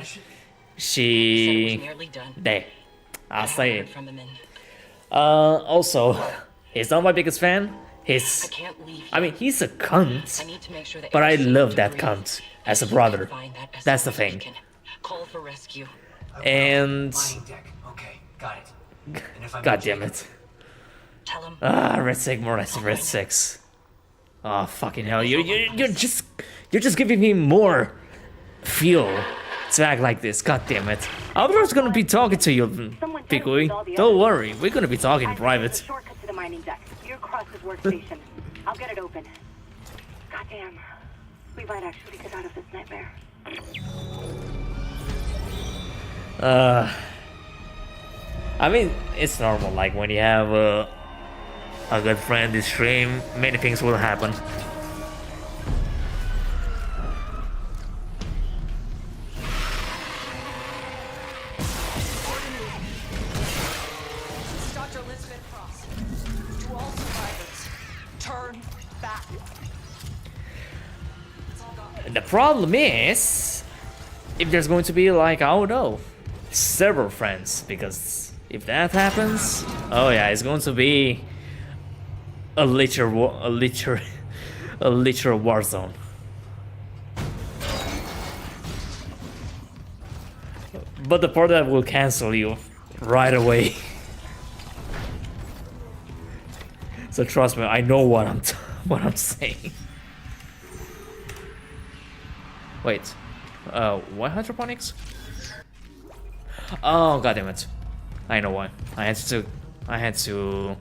Și... De. Asta e. Also, he's not my biggest fan. I mean, he's a cunt, but I love that cunt as a brother. That's the thing. And... Okay, got it. God damn it. Red 6, more like Red 6. Oh, fucking hell, you're just giving me more fuel to act like this, god damn it. I'm just gonna be talking to you, Picui. Don't worry, we're gonna be talking in private. Shortcut to the mining deck. You're across his workstation. I'll get it open. Goddamn. We might actually get out of this nightmare. I mean, it's normal, like when you have a good friend in stream, many things will happen. The problem is, if there's going to be like, I don't know, several friends, because if that happens, oh yeah, it's going to be a literal war zone. But the part that will cancel you right away. So trust me, I know what I'm saying. Wait, why hydroponics? Oh, god damn it! I know why. I had to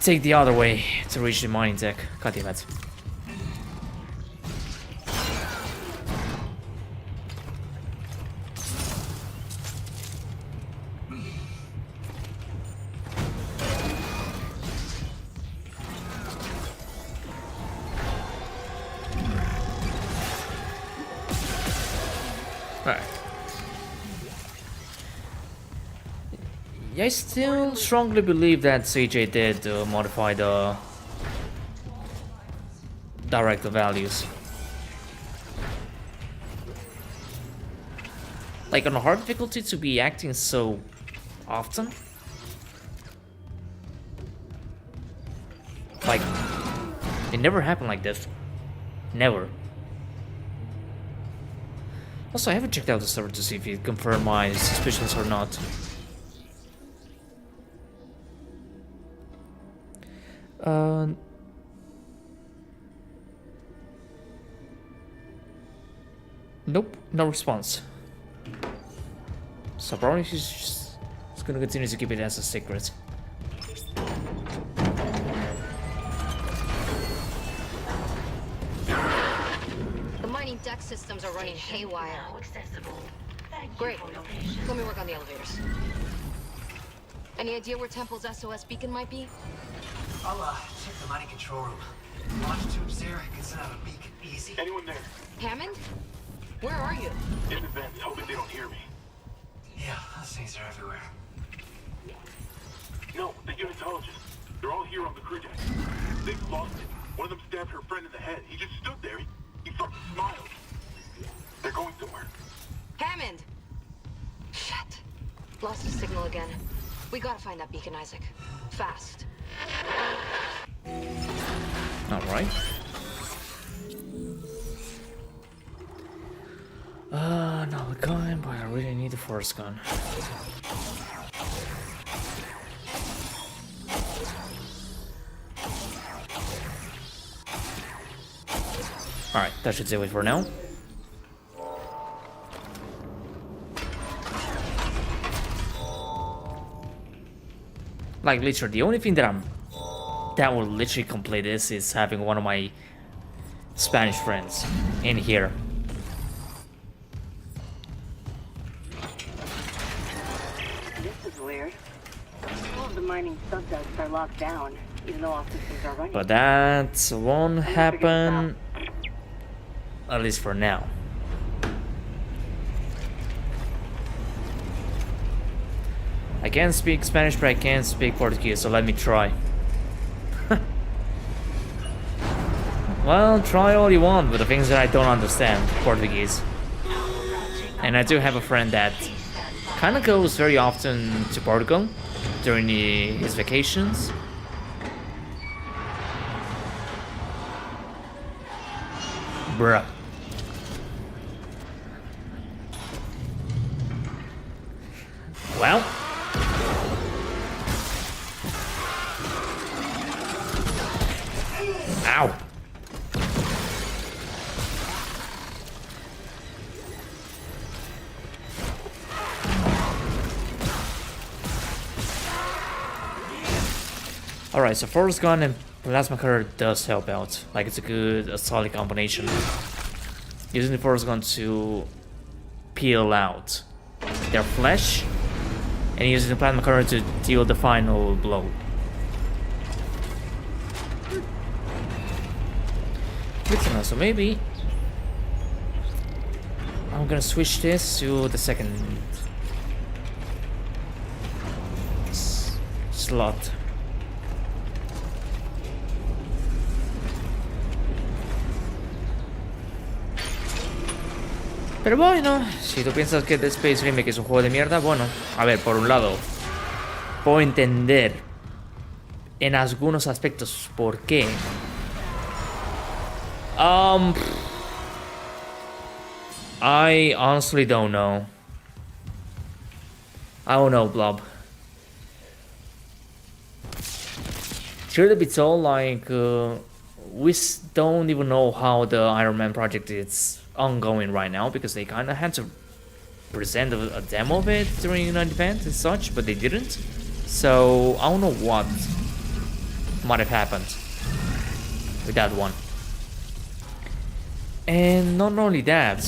take the other way to reach the mining deck. God damn it! Alright. Yeah, I still strongly believe that CJ did modify the director values. Like on a hard difficulty to be acting so often. Like, it never happened like this. Never. Also, I haven't checked out the server to see if it confirmed my suspicions or not. Nope, no response. So probably she's just gonna continue to keep it as a secret. The mining deck systems are running haywire. Great. Let me work on the elevators. Any idea where Temple's SOS beacon might be? I'll check the mining control room. Launch tubes there, can send out a beacon easy. Anyone there? Hammond? Where are you? In the vents, hoping they don't hear me. Yeah, those things are everywhere. No, the unitologists. They're all here on the crew deck. They've lost it. One of them stabbed her friend in the head. He just stood there. He fucking smiled. They're going somewhere. Hammond! Shit. Lost the signal again. We gotta find that beacon, Isaac. Fast. Alright. No, the gun, but I really need the force gun. Alright, that should do it for now. Like, literally, the only thing that will literally complete this is having one of my Spanish friends in here. This is weird. All of the mining subducts are locked down, even though all systems are running. But that won't happen, at least for now. I can't speak Spanish, but I can speak Portuguese, so let me try. Well, try all you want with the things that I don't understand Portuguese. And I do have a friend that kind of goes very often to Portugal during his vacations. Bruh. Well. Ow. Alright, so force gun and plasma cutter does help out. Like, it's a solid combination. Using the force gun to peel out their flesh, and using the plasma cutter to deal the final blow. Good to know. So maybe I'm gonna switch this to the second slot. Pero bueno, si tú piensas que The Space Remake es un juego de mierda, bueno, a ver, por un lado, puedo entender en algunos aspectos por qué. I honestly don't know. I don't know, Blob. Truth to be told, like, we don't even know how the Iron Man project is ongoing right now, because they kind of had to present a demo of it during an event and such, but they didn't. So I don't know what might have happened with that one. And not only that,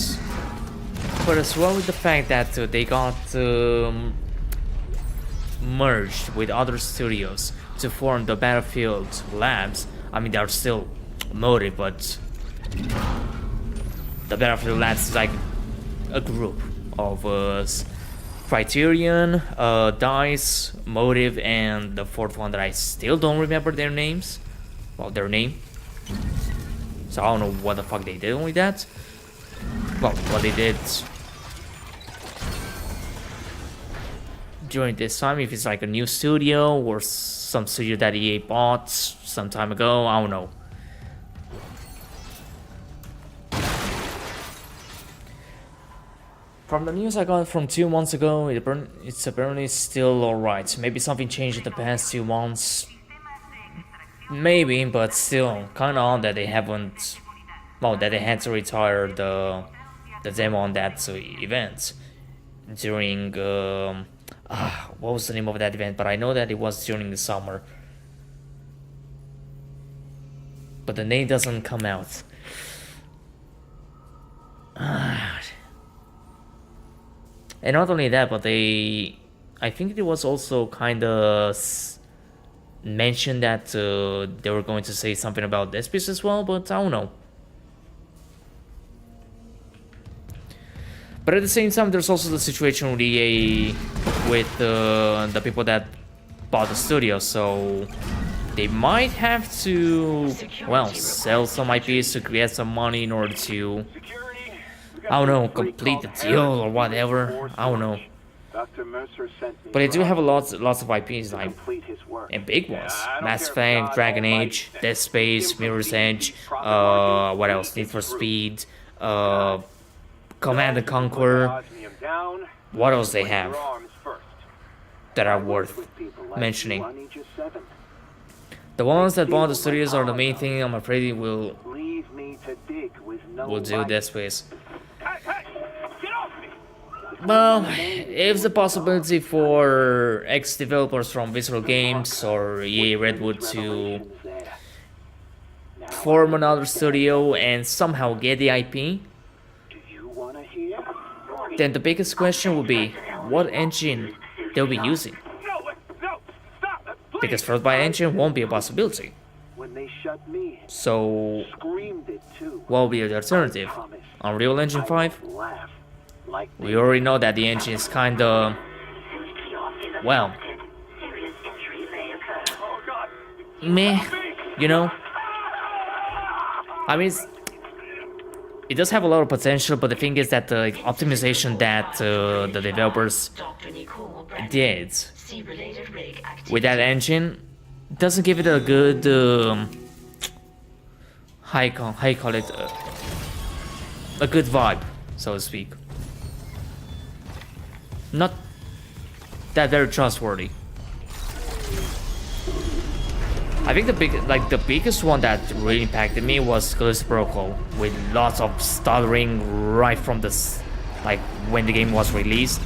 but as well with the fact that they got merged with other studios to form the Battlefield Labs. I mean, they're still motive, but the Battlefield Labs is like a group of Criterion, DICE, Motive, and the fourth one that I still don't remember their names. Well, their name. So I don't know what the fuck they did with that. Well, what they did during this time, if it's like a new studio or some studio that EA bought some time ago, I don't know. From the news I got from 2 months ago, it's apparently still alright. Maybe something changed in the past 2 months. Maybe, but still, kinda odd that they haven't... Well, that they had to retire the demo on that event. During... what was the name of that event? But I know that it was during the summer. But the name doesn't come out. And not only that, but I think it was also kind of mentioned that they were going to say something about this piece as well, but I don't know. But at the same time, there's also the situation with EA, with the people that bought the studio, so they might have to, well, sell some IPs to get some money in order to, I don't know, complete the deal or whatever. I don't know. But they do have lots of IPs, like, and big ones. Mass Effect, Dragon Age, Dead Space, Mirror's Edge, what else? Need for Speed, Command & Conquer. What else they have that are worth mentioning? The ones that bought the studios are the main thing. I'm afraid we'll do Dead Space. Well, if the possibility for ex-developers from Visceral Games or EA Redwood to form another studio and somehow get the IP, then the biggest question will be what engine they'll be using. Because Frostbite engine won't be a possibility. So, what will be the alternative? Unreal Engine 5? We already know that the engine is kinda, well, meh, you know? I mean, it does have a lot of potential, but the thing is that the optimization that the developers did with that engine doesn't give it a good, how you call it, a good vibe, so to speak. Not that very trustworthy. I think the biggest one that really impacted me was Callisto Protocol, with lots of stuttering right from like when the game was released,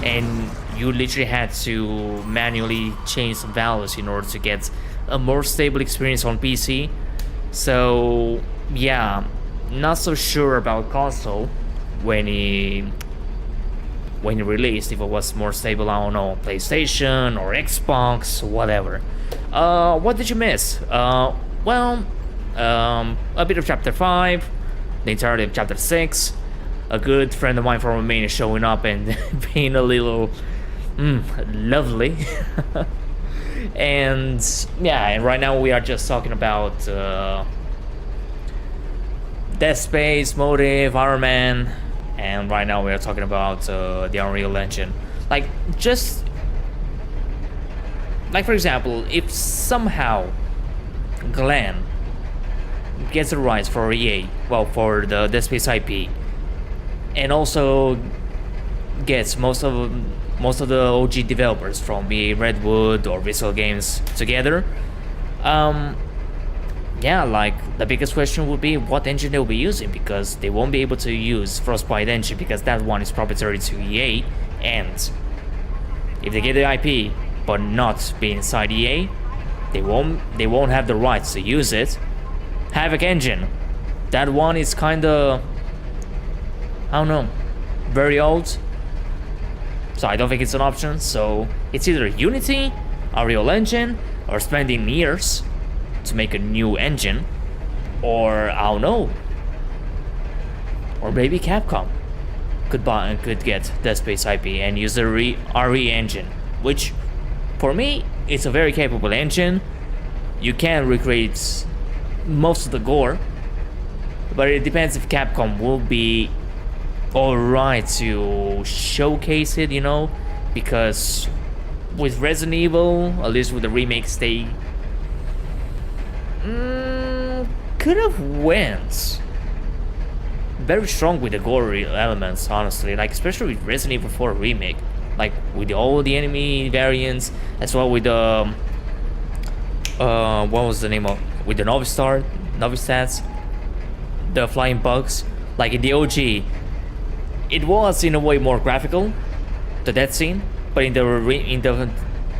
and you literally had to manually change some values in order to get a more stable experience on PC. So yeah, not so sure about console when it released, if it was more stable, I don't know, PlayStation or Xbox, whatever. What did you miss? Well, a bit of Chapter 5, the entirety of Chapter 6, a good friend of mine from Romania showing up and being a little lovely. And yeah, and right now we are just talking about Dead Space, Motive, Iron Man, and right now we are talking about the Unreal Engine. Like, just like, for example, if somehow Glenn gets the rights for EA, well, for the Dead Space IP, and also gets most of the OG developers from EA Redwood or Visceral Games together, yeah, like, the biggest question would be what engine they'll be using, because they won't be able to use Frostbite engine because that one is proprietary to EA, and if they get the IP but not be inside EA, they won't have the rights to use it. Havoc engine, that one is kinda, I don't know, very old, so I don't think it's an option. So it's either Unity, Unreal Engine, or spending years to make a new engine, or I don't know, or maybe Capcom. could get Dead Space IP and use the RE engine, which for me it's a very capable engine. You can recreate most of the gore, but it depends if Capcom will be alright to showcase it, you know, because with Resident Evil, at least with the remakes, they could have went very strong with the gory elements, honestly, like especially with Resident Evil 4 remake, like with all the enemy variants, as well with the what was the name of, with the Novice stats, the flying bugs. Like in the OG, it was in a way more graphical, the death scene, but in the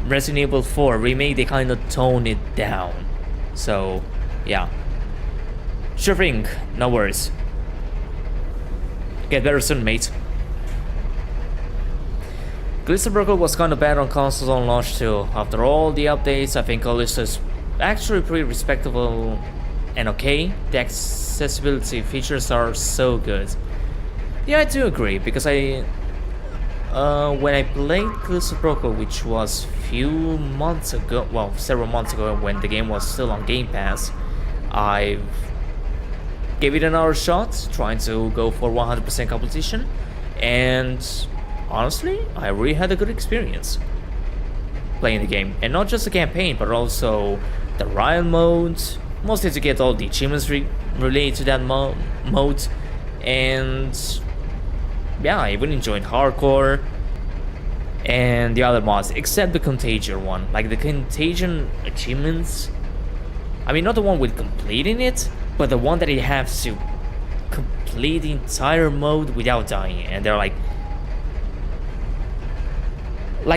Resident Evil 4 remake, they kind of toned it down. So yeah, sure thing, no worries. Get better soon, mate. Callisto Protocol was kinda bad on consoles on launch too. After all the updates, I think Callisto's actually pretty respectable and okay. The accessibility features are so good. Yeah, I do agree, because when I played Callisto Protocol, which was few months ago, well, several months ago when the game was still on Game Pass, I gave it another shot, trying to go for 100% completion, and honestly, I really had a good experience playing the game. And not just the campaign, but also the Riot mode, mostly to get all the achievements related to that mode. And yeah, I even enjoyed Hardcore and the other mods, except the Contagion one. Like the Contagion achievements, I mean, not the one with completing it, but the one that you have to complete the entire mode without dying. And they're like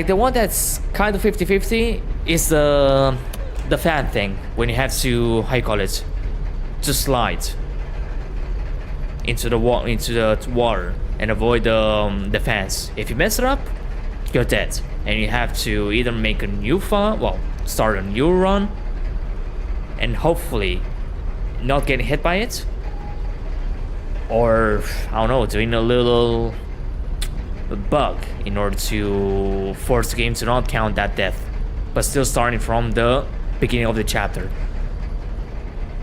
the one that's kind of 50-50 is the fan thing, when you have to, how you call it, to slide into the water and avoid the fans. If you mess it up, you're dead, and you have to either make a new start a new run, and hopefully not getting hit by it, or I don't know, doing a little bug in order to force the game to not count that death, but still starting from the beginning of the chapter.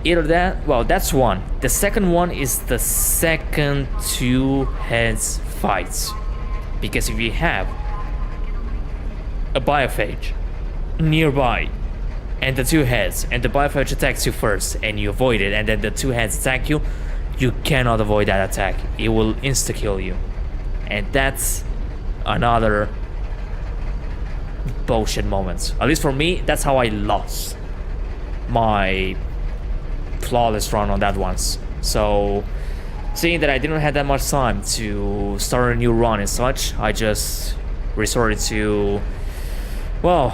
Either that, well, that's one. The second one is the second two heads fights, because if you have a biophage nearby and the two heads, and the biophage attacks you first and you avoid it, and then the two heads attack you, you cannot avoid that attack. It will insta kill you, and that's another bullshit moment. At least for me, that's how I lost my flawless run on that once. So seeing that I didn't have that much time to start a new run and such, I just resorted to, well,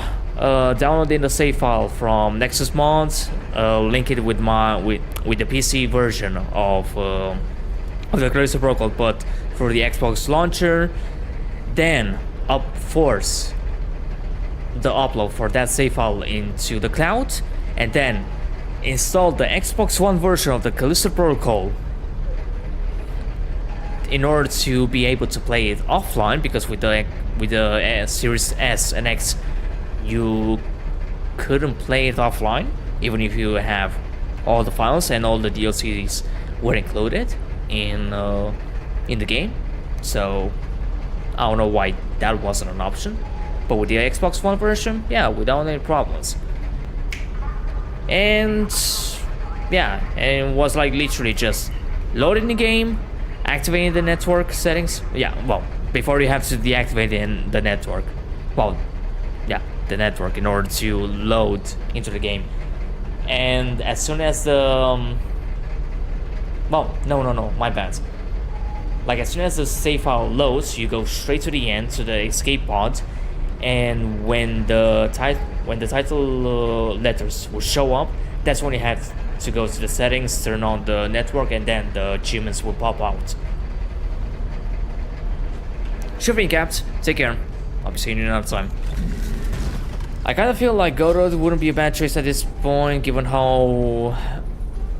downloading the save file from Nexus Mods, link it with the PC version of the Callisto Protocol, but for the Xbox launcher, then force the upload for that save file into the cloud, and then install the Xbox One version of the Callisto Protocol in order to be able to play it offline, because with the Series S and X you couldn't play it offline, even if you have all the files and all the DLCs were included in the game. So I don't know why that wasn't an option, but with the Xbox One version, yeah, without any problems. And yeah, and it was like literally just loading the game, activating the network settings. Yeah, well, before you have to deactivate the network. Well, yeah, the network in order to load into the game. And as soon as the well, no, my bad. Like as soon as the save file loads, you go straight to the end, to the escape pod, and when the title letters will show up, that's when you have to go to the settings, turn on the network, and then the achievements will pop out. Sure thing, Caps. Take care. I'll be seeing you another time. I kind of feel like Godot wouldn't be a bad choice at this point, given how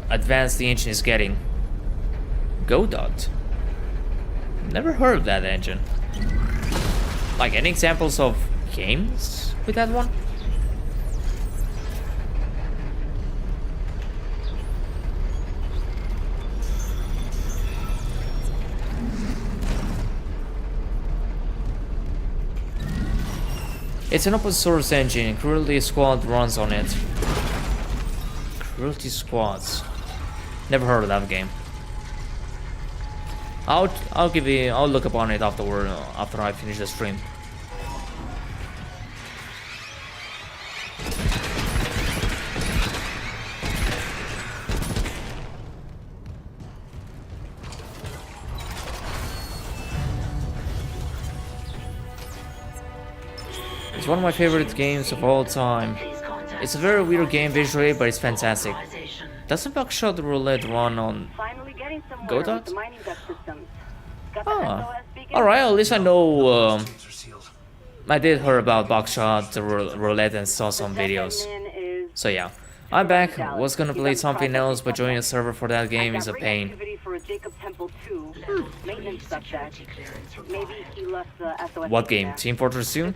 advanced the engine is getting. Godot? Never heard of that engine. Like, any examples of games with that one? It's an open source engine. Cruelty Squad runs on it. Cruelty Squads. Never heard of that game. I'll look upon it afterward after I finish the stream. It's one of my favorite games of all time. It's a very weird game visually, but it's fantastic. Doesn't Buckshot Roulette run on Godot? Oh, alright, at least I know. I did hear about Buckshot Roulette and saw some videos. So yeah, I'm back. Was gonna play something else, but joining a server for that game is a pain. What game? Team Fortress 2?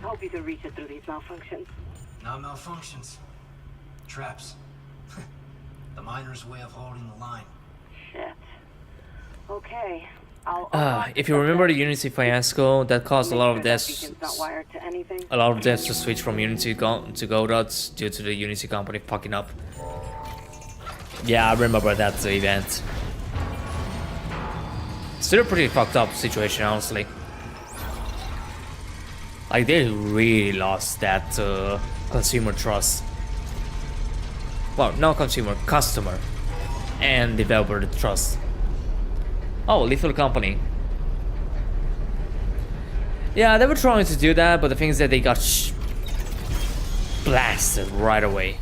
Not malfunctions. Traps. The miner's way of holding the line. Shit. Okay. If you remember the Unity fiasco, that caused a lot of deaths. A lot of deaths to switch from Unity to Godot due to the Unity company fucking up. Yeah, I remember that event. Still a pretty fucked up situation, honestly. Like, they really lost that consumer trust. Well, not consumer, customer and developer trust. Oh, Lethal Company. Yeah, they were trying to do that, but the thing is that they got blasted right away.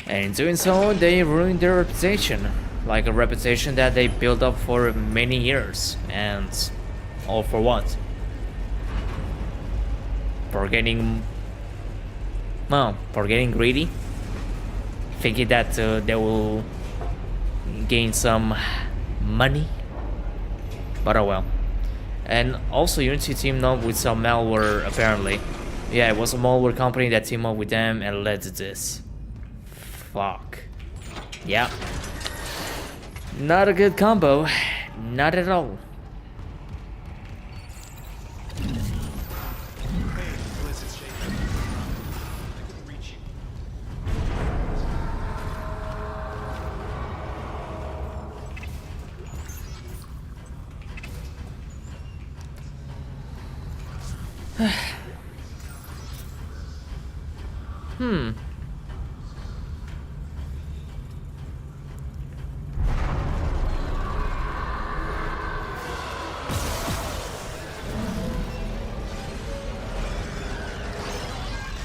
And in doing so, they ruined their reputation. Like a reputation that they built up for many years. And all for what? For getting... well, for getting greedy. Thinking that they will gain some money. But oh well. And also Unity teamed up with some malware apparently. Yeah, it was a malware company that teamed up with them and led to this. Fuck. Yeah. Not a good combo. Not at all.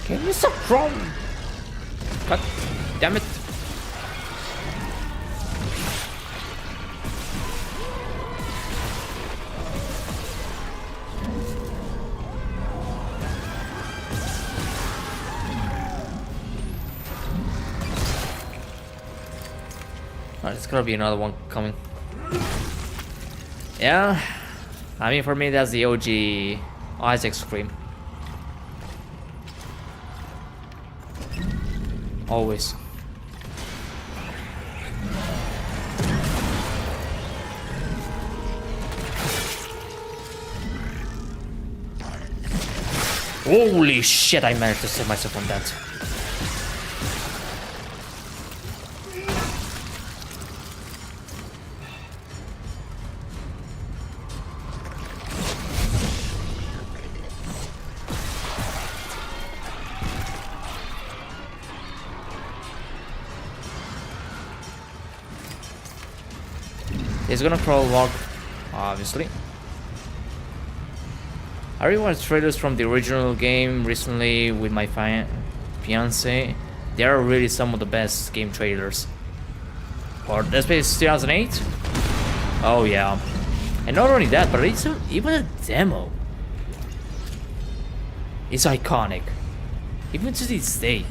Can you stop from? God damn it. Alright, there's gonna be another one coming. Yeah, I mean for me that's the OG Isaac Scream. Always. Holy shit, I managed to save myself from that. He's gonna crawl walk, obviously. I rewatched trailers from the original game recently with my fiance. They are really some of the best game trailers. For Dead Space 2008? Oh yeah. And not only that, but it's even a demo. is iconic, even to this day.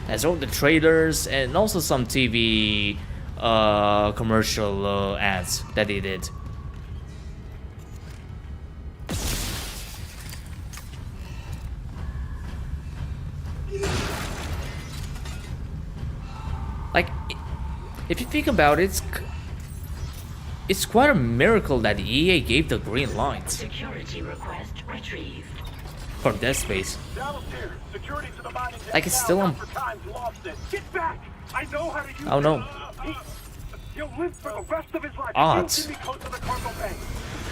As all the trailers and also some TV commercial ads that they did. Like, if you think about it, it's quite a miracle that EA gave the green light. Security request retrieved. From Dead Space. Like, it's still on. Get back! I know how to use Oh no. He'll live for the rest of his life. Odds. Code to the cargo bay.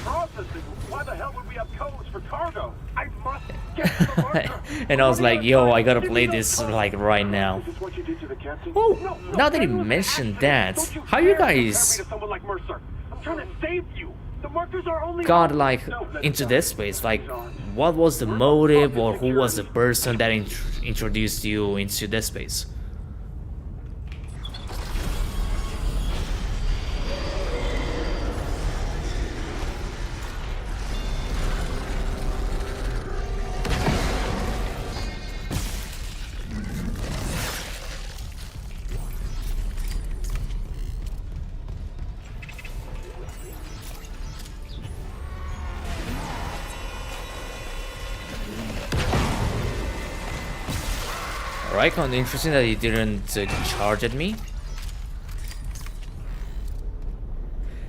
Processing. Why the hell would we have codes for cargo? I must get to the marker. And I was like, yo, I gotta play this like right now. Is this what you did to the captain? Oh, now that you mentioned that, how you guys I'm trying to save you. The markers are only got like into Dead Space? Like, what was the motive, or who was the person that introduced you into Dead Space? Alright, kind of interesting that he didn't charge at me.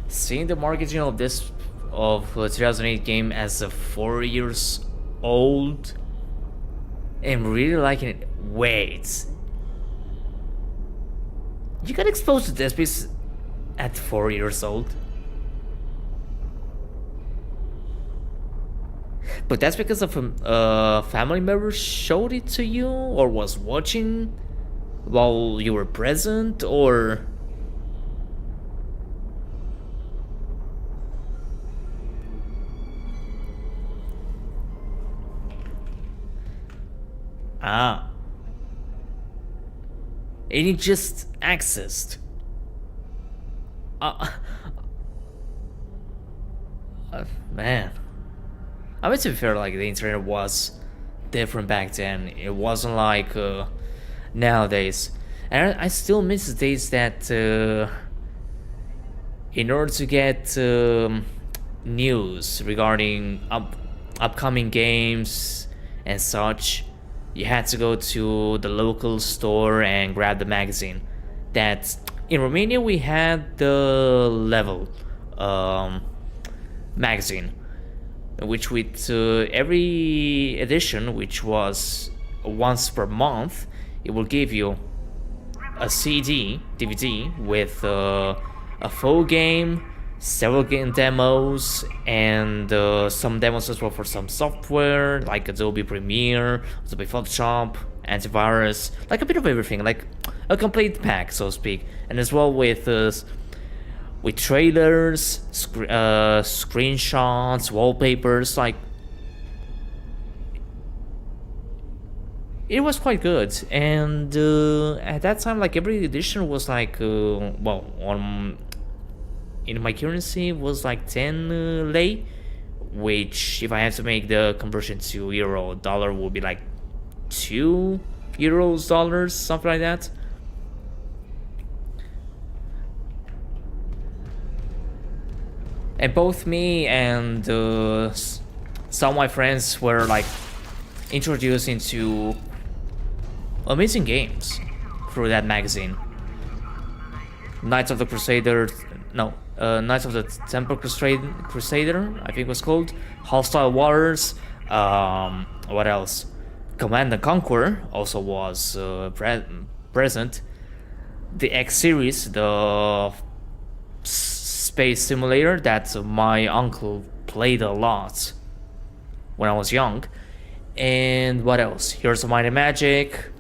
Seeing the marketing of this 2008 game as a 4 years old and really liking it. Wait, you got exposed to Dead Space at 4 years old? But that's because of a family member showed it to you, or was watching while you were present, or... Ah. And it just accessed. Man. I mean, to be fair, like, the internet was different back then. It wasn't like nowadays. And I still miss the days that in order to get news regarding upcoming games and such, you had to go to the local store and grab the magazine. That in Romania we had the Level magazine, which with every edition, which was once per month, it will give you a CD, DVD with a full game, several game demos, and some demos as well for some software like Adobe Premiere, Adobe Photoshop, antivirus, like a bit of everything, like a complete pack, so to speak. And as well with trailers, screenshots, wallpapers, like it was quite good. And at that time, like, every edition was like well, in my currency was like 10 lei, which if I had to make the conversion to euro dollar would be like 2 euros dollars, something like that. And both me and some of my friends were like introduced into amazing games through that magazine. Knights of the Temple Crusader, I think it was called. Hostile Waters. What else? Command and Conquer also was present. The X series, the space simulator that my uncle played a lot when I was young. And what else? Heroes of Might and Magic.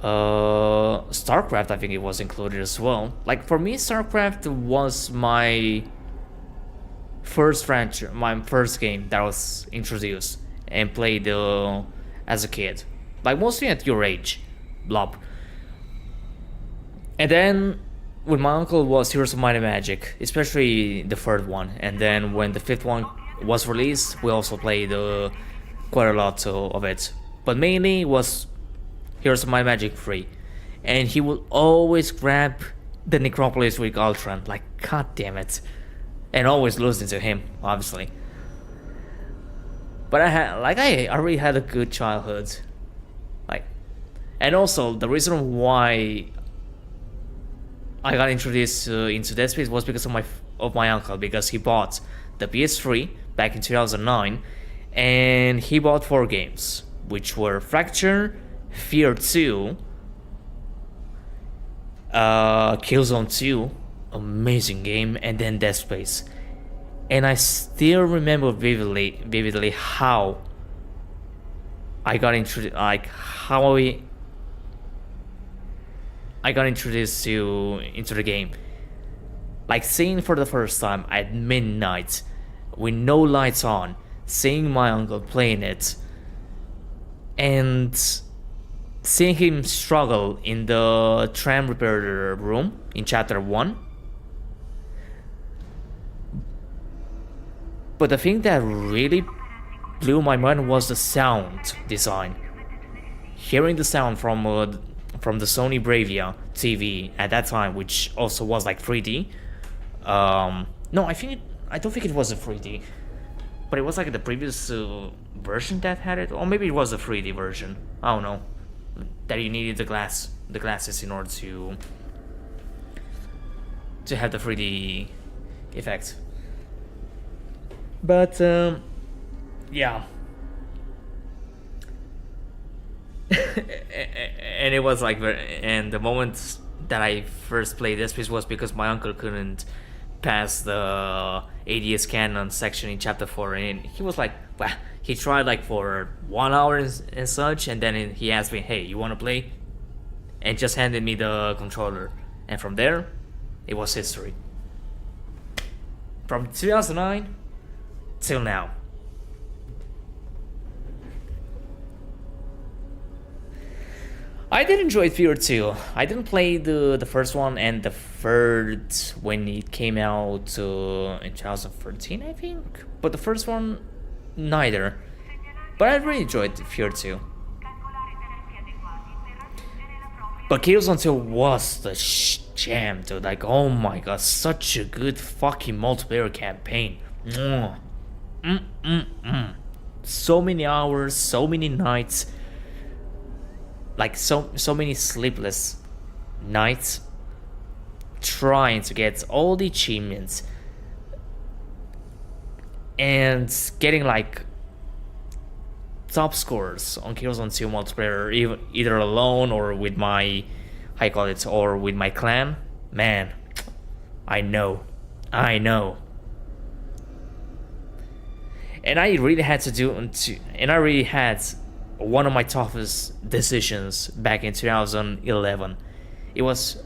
StarCraft, I think it was included as well. Like, for me, StarCraft was my first franchise, my first game that was introduced and played as a kid, like mostly at your age, blob. And then with my uncle was Heroes of Might and Magic, especially the third one. And then when the fifth one was released, we also played quite a lot of it, but mainly was Here's My Magic 3, and he would always grab the Necropolis with Ultron, like god damn it, and always losing to him, obviously. But I already had a good childhood, like, and also the reason why I got introduced into Dead Space was because of my uncle, because he bought the PS3 back in 2009, and he bought 4 games, which were Fracture, Fear 2, Killzone 2, amazing game, and then Dead Space. And I still remember vividly how I got introduced, like how I got introduced into the game. Like seeing for the first time at midnight with no lights on, seeing my uncle playing it, and seeing him struggle in the tram repair room in chapter 1. But the thing that really blew my mind was the sound design. Hearing the sound from the Sony Bravia TV at that time, which also was like 3D. No, I don't think it was a 3D, but it was like the previous version that had it, or maybe it was a 3D version. I don't know. That you needed the glasses in order to have the 3D effect. But yeah. And it was like, and the moment that I first played this piece was because my uncle couldn't pass the ADS canon section in chapter 4, and he was like, well, he tried like for 1 hour and such, and then he asked me, hey, you want to play? And just handed me the controller, and from there it was history. From 2009 till now. I did enjoy Fear 2. I didn't play the first one and the third when it came out in 2013, I think. But the first one, neither. But I really enjoyed Fear 2. But Killzone 2 was the jam, dude. Like, oh my god, such a good fucking multiplayer campaign. So many hours, so many nights. Like so many sleepless nights trying to get all the achievements and getting like top scores on Killzone 2 multiplayer, either alone or with my, how you call it, or with my clan. Man, I know. And I really had one of my toughest decisions back in 2011. It was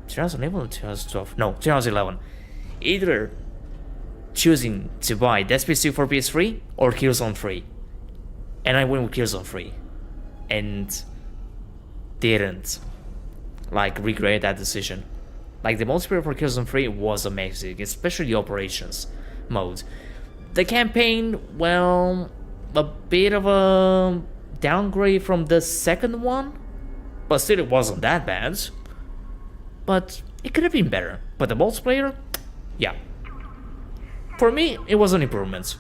2011 or 2012? No, 2011. Either choosing to buy Dead Space 2 for PS3 or Killzone 3. And I went with Killzone 3. And didn't like regret that decision. Like the multiplayer for Killzone 3 was amazing, especially the operations mode. The campaign, well, a bit of a downgrade from the second one, but still it wasn't that bad. But it could have been better. But the multiplayer, yeah. For me, it was an improvement.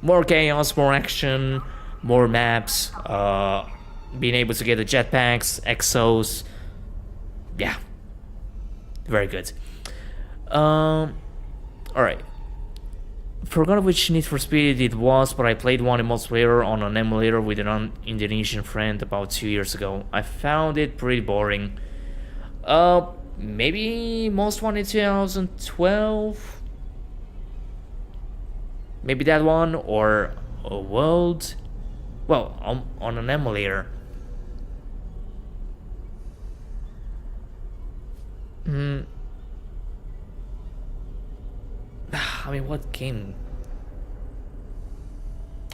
More chaos, more action, more maps, being able to get the jetpacks, exos. Yeah. Very good. Alright. Forgot which Need for Speed it was, but I played one in multiplayer on an emulator with an Indonesian friend about 2 years ago. I found it pretty boring. Maybe Most Wanted 2012? Maybe that one, or a World? Well, on an emulator. I mean, what game?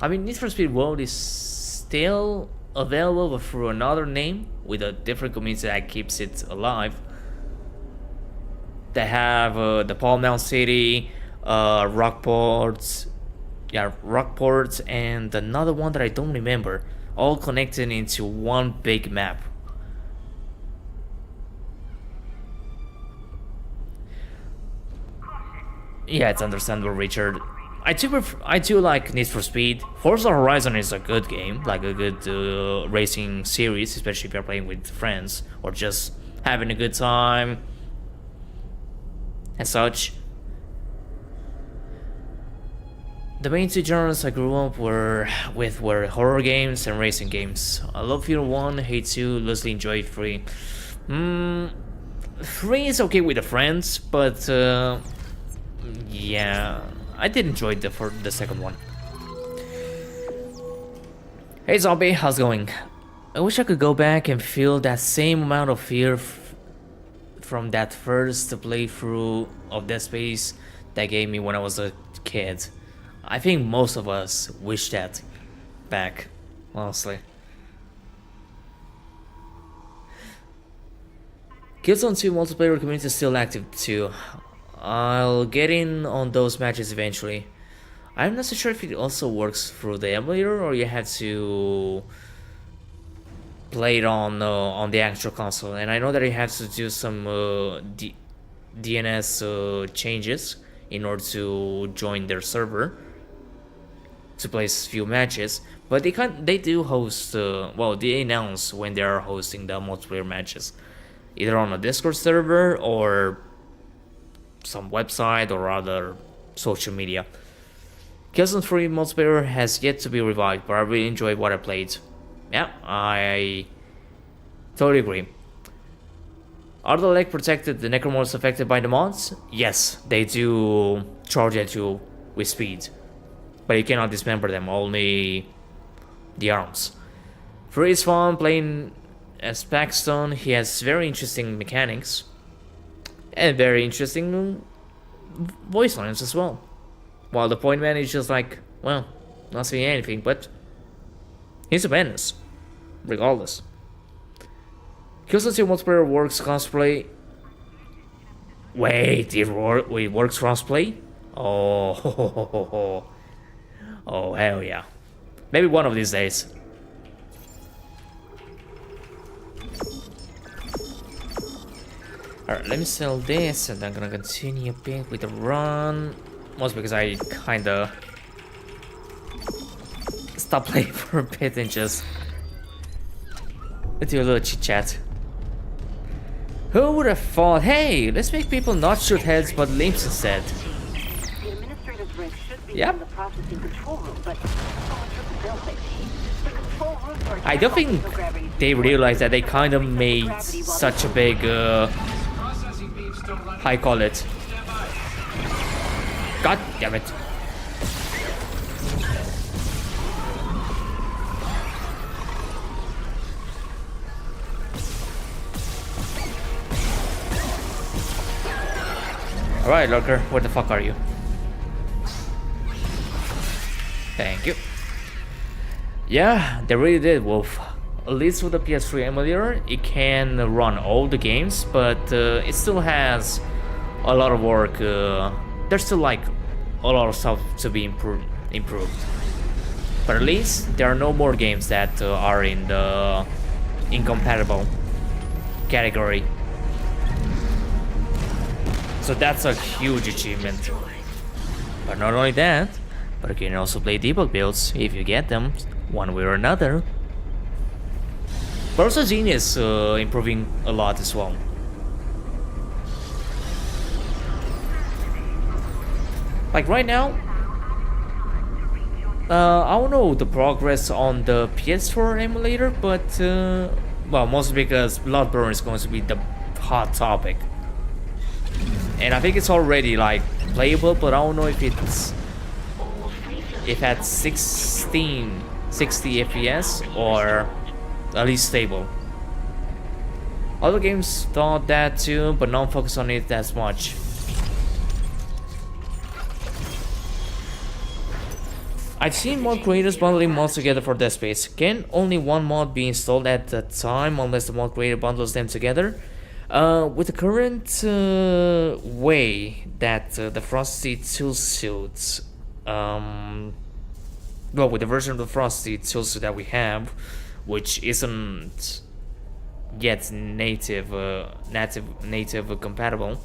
I mean, Need for Speed World is still available, but through another name with a different community that keeps it alive. They have the Palm Down City, Rockport, yeah, Rockport and another one that I don't remember, all connected into one big map. Yeah, it's understandable, Richard. I do like Need for Speed. Forza Horizon is a good game, like a good racing series, especially if you're playing with friends or just having a good time and such. The main two genres I grew up were horror games and racing games. I love Fear 1, hate 2, loosely enjoy 3. 3 is okay with the friends, but yeah, I did enjoy the second one. Hey Zombie, how's it going? I wish I could go back and feel that same amount of fear from that first playthrough of Dead Space that gave me when I was a kid. I think most of us wish that back, honestly. Killzone 2 multiplayer community is still active too. I'll get in on those matches eventually. I'm not so sure if it also works through the emulator or you have to play it on the actual console. And I know that you have to do some DNS changes in order to join their server to play a few matches, but they do host they announce when they are hosting the multiplayer matches, either on a Discord server or some website or other social media. Killzone 3 multiplayer has yet to be revived, but I really enjoyed what I played. Yeah, I totally agree. Are the leg protected, the necromorphs affected by the mods? Yes, they do charge at you with speed, but you cannot dismember them, only the arms. 3 is fun, playing as Paxton. He has very interesting mechanics and very interesting voice lines as well. While the point man is just like, well, not saying anything, but he's a menace, regardless. Killzone 2 multiplayer works crossplay. Wait, it works crossplay? Oh, oh, hell yeah. Maybe one of these days. Alright, let me sell this and I'm gonna continue a bit with the run. Mostly because I kinda stopped playing for a bit and just do a little chit chat. Who would have thought, hey, let's make people not shoot heads but limbs instead. The administrative rig should be Yep. in the processing control room, but going through the building. The control rooms are I don't think they realized that they kind of made such a big, how you call it? God damn it. Alright, Lurker, where the fuck are you? Thank you. Yeah, they really did, Wolf. At least with the PS3 emulator, it can run all the games, but it still has a lot of work. There's still like a lot of stuff to be improved. But at least there are no more games that are in the incompatible category. So that's a huge achievement. But not only that, but you can also play debug builds if you get them one way or another. But also Genius improving a lot as well. Like right now, I don't know the progress on the PS4 emulator, but well, mostly because Bloodborne is going to be the hot topic. And I think it's already like playable, but I don't know if at 60 FPS or at least stable. Other games thought that too, but don't focus on it as much. I've seen mod creators bundling mods together for Dead Space. Can only one mod be installed at a time unless the mod creator bundles them together? With the current way that the Frosty tool suits well, with the version of the Frosty tools that we have, which isn't yet native compatible.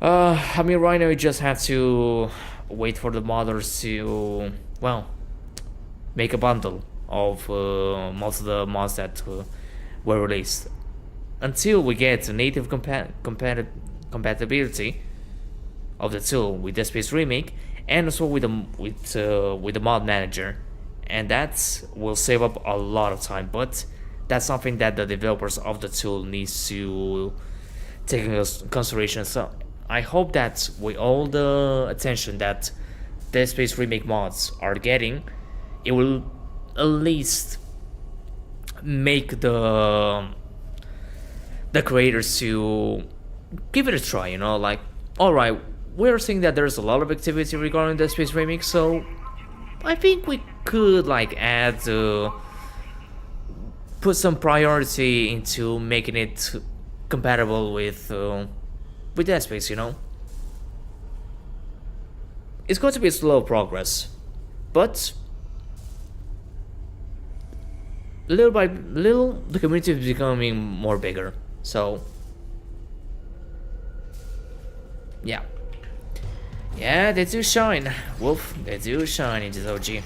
I mean, right now we just have to wait for the modders to, well, make a bundle of most of the mods that were released. Until we get native compatibility of the tool with Dead Space Remake, and also with the mod manager, and that will save up a lot of time. But that's something that the developers of the tool needs to take into consideration. So I hope that with all the attention that Dead Space Remake mods are getting, it will at least make the creators to give it a try, you know, like, alright, we're seeing that there's a lot of activity regarding Dead Space Remake, so I think we could like add put some priority into making it compatible with Dead Space, you know. It's going to be slow progress, but little by little the community is becoming more bigger. So yeah, they do shine, Wolf. They do shine in this OG.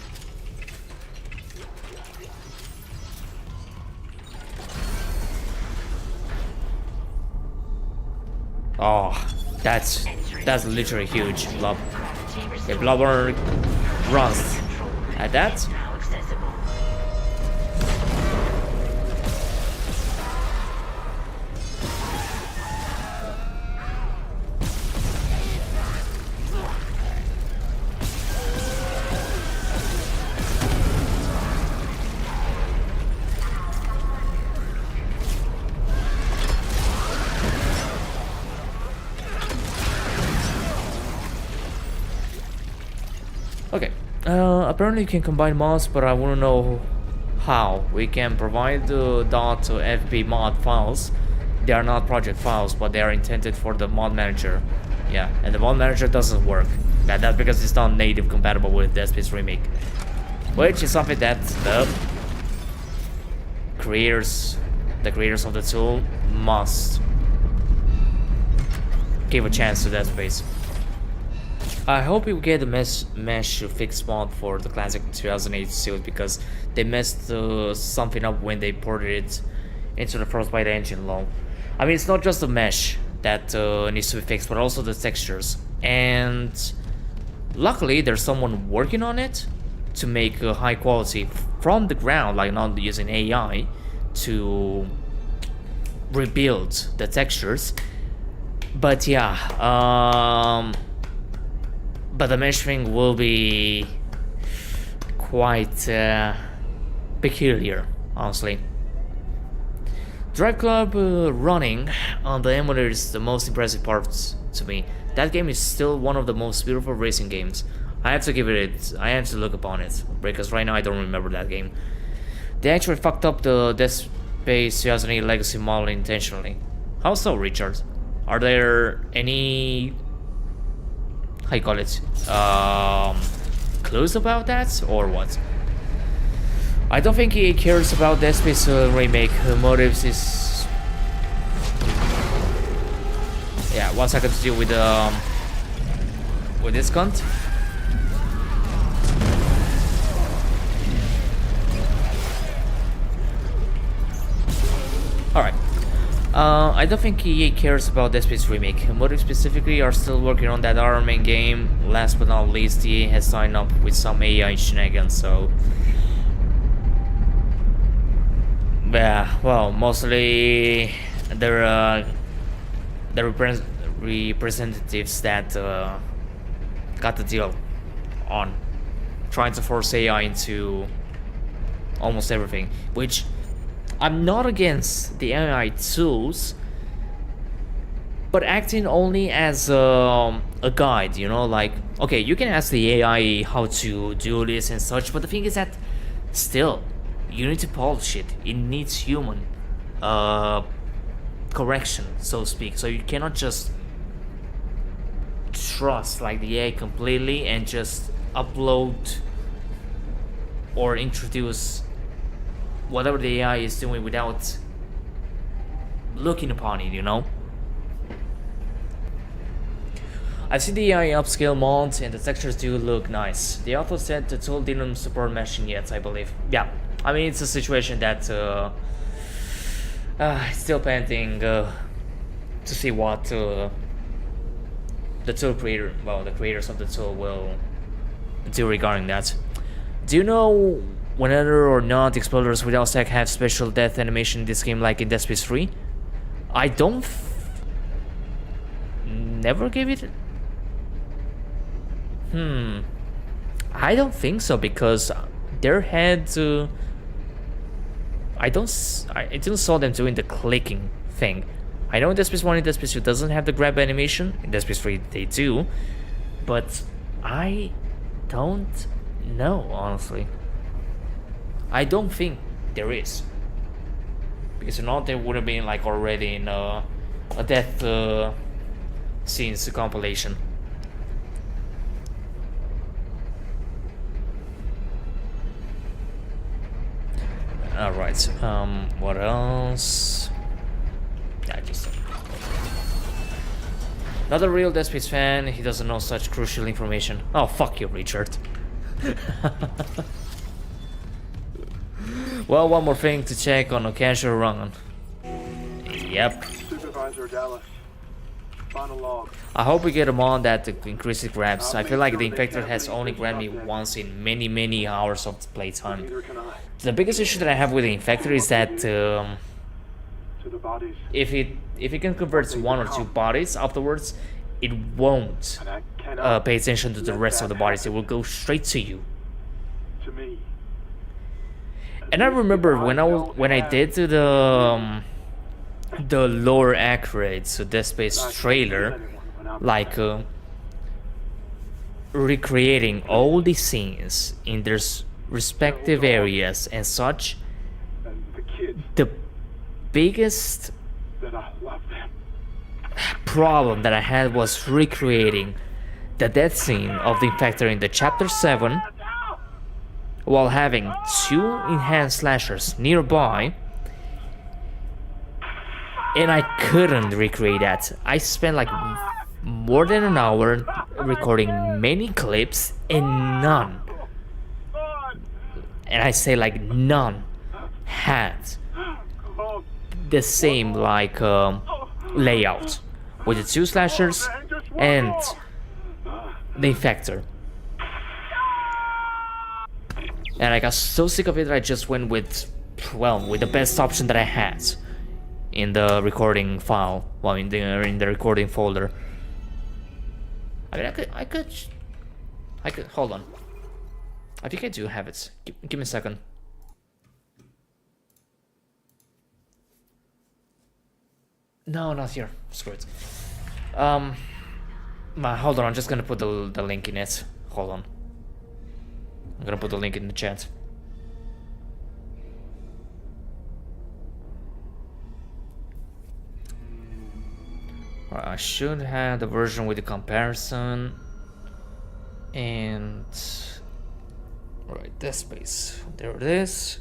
Oh, that's literally huge. Blob. The blubber runs at that. Okay, apparently you can combine mods, but I want to know how. We can provide the .fb mod files. They are not project files, but they are intended for the mod manager. Yeah, and the mod manager doesn't work. That's because it's not native compatible with Dead Space Remake, which is something that the creators of the tool must give a chance to Dead Space. I hope we get the mesh fix mod for the classic 2008 suit, because they messed something up when they ported it into the Frostbite engine low. I mean, it's not just the mesh that needs to be fixed, but also the textures. And luckily, there's someone working on it to make high quality from the ground, like not using AI to rebuild the textures. But yeah, but the mesh thing will be quite peculiar, honestly. Drive Club running on the emulator is the most impressive part to me. That game is still one of the most beautiful racing games. I have to look upon it, because right now I don't remember that game. They actually fucked up the Dead Space 2008 Legacy model intentionally. How so, Richard? Are there any, how you call it, clues about that, or what? I don't think he cares about Dead Space Remake. Motives is... Yeah, 1 second to deal with this cunt. Alright. I don't think EA cares about Dead Space Remake. Motive specifically are still working on that Iron Man game. Last but not least, EA has signed up with some AI shenanigans, so... Yeah, well, mostly the representatives that got the deal on trying to force AI into almost everything, which I'm not against the AI tools, but acting only as a guide, you know, like, okay, you can ask the AI how to do this and such, but the thing is that still, you need to polish it. It needs human correction, so to speak. So you cannot just trust like the AI completely and just upload or introduce whatever the AI is doing without looking upon it, you know? I've seen the AI upscale mod and the textures do look nice. The author said the tool didn't support meshing yet, I believe. Yeah, I mean, it's a situation that still pending to see what the tool creator, well, the creators of the tool will do regarding that. Do you know whether or not exploders without stack have special death animation in this game like in Dead Space 3? I don't... never gave it... I don't think so, because their head... I didn't saw them doing the clicking thing. I know in Dead Space 1 and Dead Space 2 doesn't have the grab animation. In Dead Space 3 they do. But I don't know, honestly. I don't think there is. Because if not, they would have been like already in a death scenes compilation. Alright, what else? Yeah, just not a real Dead Space fan, he doesn't know such crucial information. Oh, fuck you, Richard. Well, one more thing to check on a casual run. Yep. Supervisor Dallas. Final log. I hope we get a mod that increases grabs. I feel like the Infector has only grabbed me once in many hours of playtime. The biggest issue that I have with the Infector is that if it can convert 1 or 2 bodies afterwards, it won't pay attention to the rest of the bodies. It will go straight to you. And I remember when I did the lower accurate so Dead Space trailer, like recreating all the scenes in their respective areas and such. The biggest problem that I had was recreating the death scene of the Infector in the Chapter 7 while having 2 enhanced slashers nearby, and I couldn't recreate that. I spent like more than an hour recording many clips and none, and I say like none, had the same like layout with the 2 slashers and the Infector. And I got so sick of it that I just went with, well, with the best option that I had in the recording file, well, in the recording folder. I mean, I could, hold on. I think I do have it. Give me a second. No, not here. Screw it. Hold on, I'm just gonna put the link in it. Hold on. I'm gonna put the link in the chat. I should have the version with the comparison. And right, Dead Space. There it is.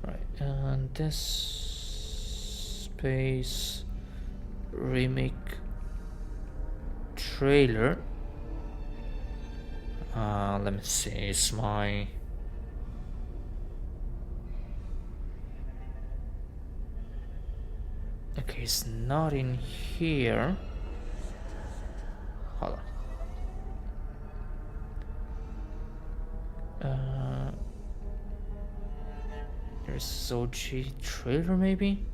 Right, and this Space remake trailer. Let me see, it's my... Okay, it's not in here. Hold on. There's OG trailer maybe?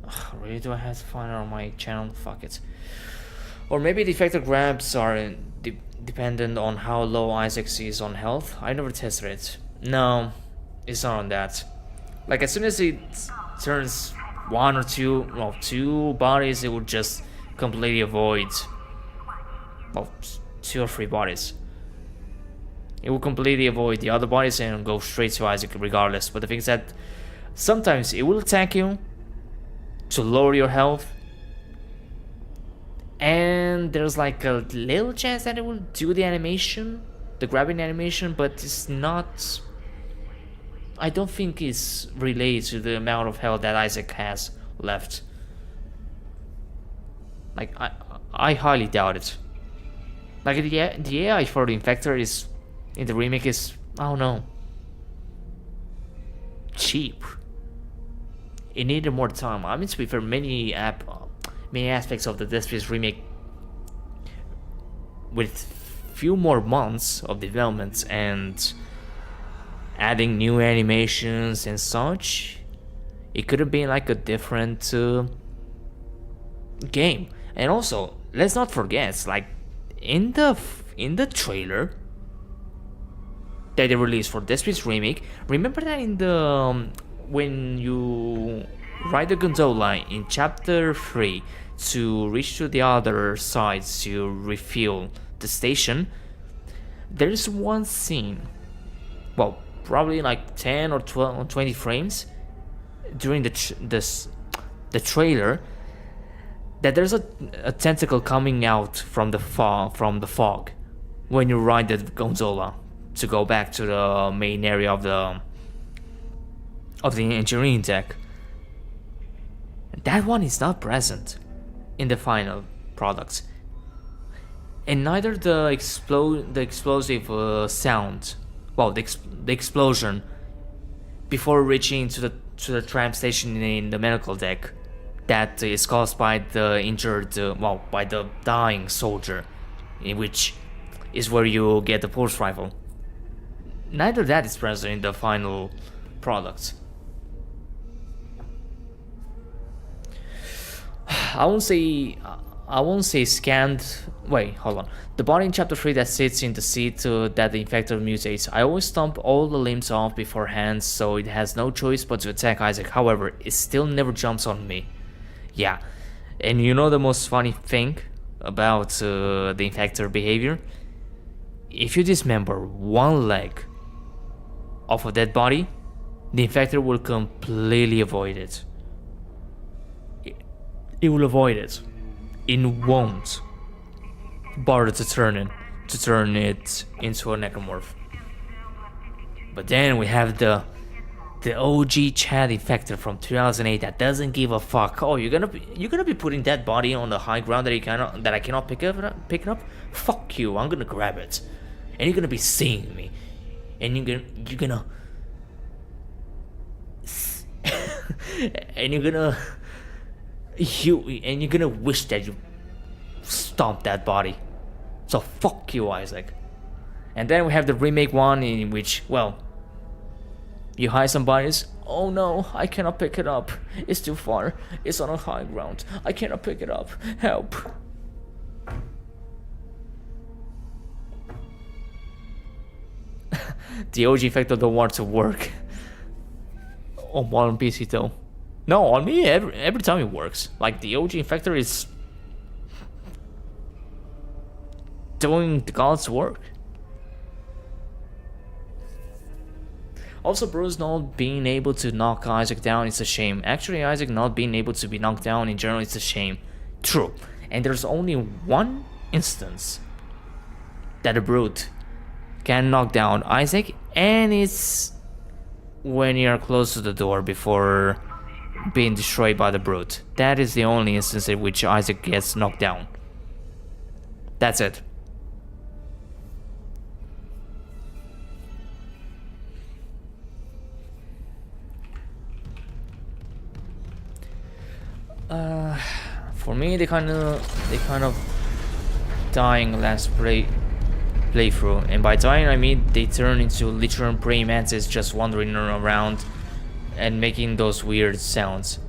Ugh, really, do I have to find it on my channel? Fuck it. Or maybe the Infector grabs are dependent on how low Isaac is on health. I never tested it. No, it's not on that. Like, as soon as it turns 1 or 2, well, 2 bodies, it will just completely avoid, well, 2 or 3 bodies. It will completely avoid the other bodies and go straight to Isaac regardless. But the thing is that sometimes it will attack you to lower your health, and there's like a little chance that it will do the animation, the grabbing animation, but it's not. I don't think it's related to the amount of health that Isaac has left. Like I highly doubt it. Like the AI for the Infector is in the remake is, I don't know, cheap. It needed more time. I mean, to be fair, many aspects of the Dead Space remake with few more months of development and adding new animations and such, it could have been like a different game. And also, let's not forget, like in the trailer that they released for Dead Space remake, remember that in the when you ride the gondola in chapter 3 to reach to the other side to refuel the station, there's one scene, well, probably like 10 or 12 or 20 frames during the trailer, that there's a tentacle coming out from the fog when you ride the gondola to go back to the main area of the engineering deck. That one is not present in the final products, and neither the explosive sound, well, the explosion before reaching to the tram station in the medical deck, that is caused by the injured, by the dying soldier, in which is where you get the pulse rifle. Neither that is present in the final products. I won't say scanned. Wait, hold on. The body in chapter 3 that sits in the seat that the Infector mutates, I always stomp all the limbs off beforehand, so it has no choice but to attack Isaac. However, it still never jumps on me. Yeah, and you know the most funny thing about the Infector behavior? If you dismember one leg of a dead body, the Infector will completely avoid it. It will avoid it. It won't bother to turn it into a necromorph. But then we have the OG Chad Infector from 2008 that doesn't give a fuck. Oh, you're gonna be putting that body on the high ground that I cannot pick it up. Fuck you! I'm gonna grab it, and you're gonna be seeing me, and you're gonna and you're gonna wish that you stomped that body. So fuck you, Isaac. And then we have the remake one in which, well, you hide some bodies. Oh no, I cannot pick it up. It's too far. It's on a high ground. I cannot pick it up. Help. The OG Infector don't want to work on modern PC though. No, on me every time it works. Like the OG Infector is doing the God's work. Also, Bruce not being able to knock Isaac down is a shame. Actually, Isaac not being able to be knocked down in general is a shame. True. And there's only one instance that a brute can knock down Isaac, and it's when you're close to the door before being destroyed by the brute. That is the only instance in which Isaac gets knocked down. That's it. For me, they kind of dying last playthrough, and by dying I mean they turn into literal praying mantis just wandering around and making those weird sounds.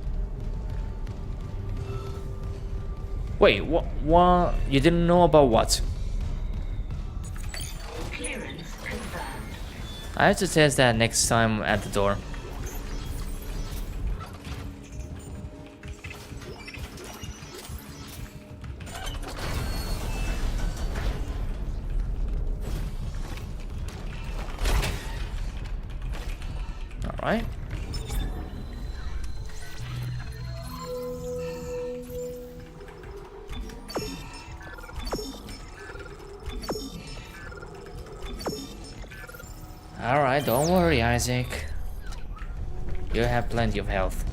Wait, what? You didn't know about what? Clearance confirmed. I have to test that next time at the door. Alright. Alright, don't worry, Isaac. You have plenty of health.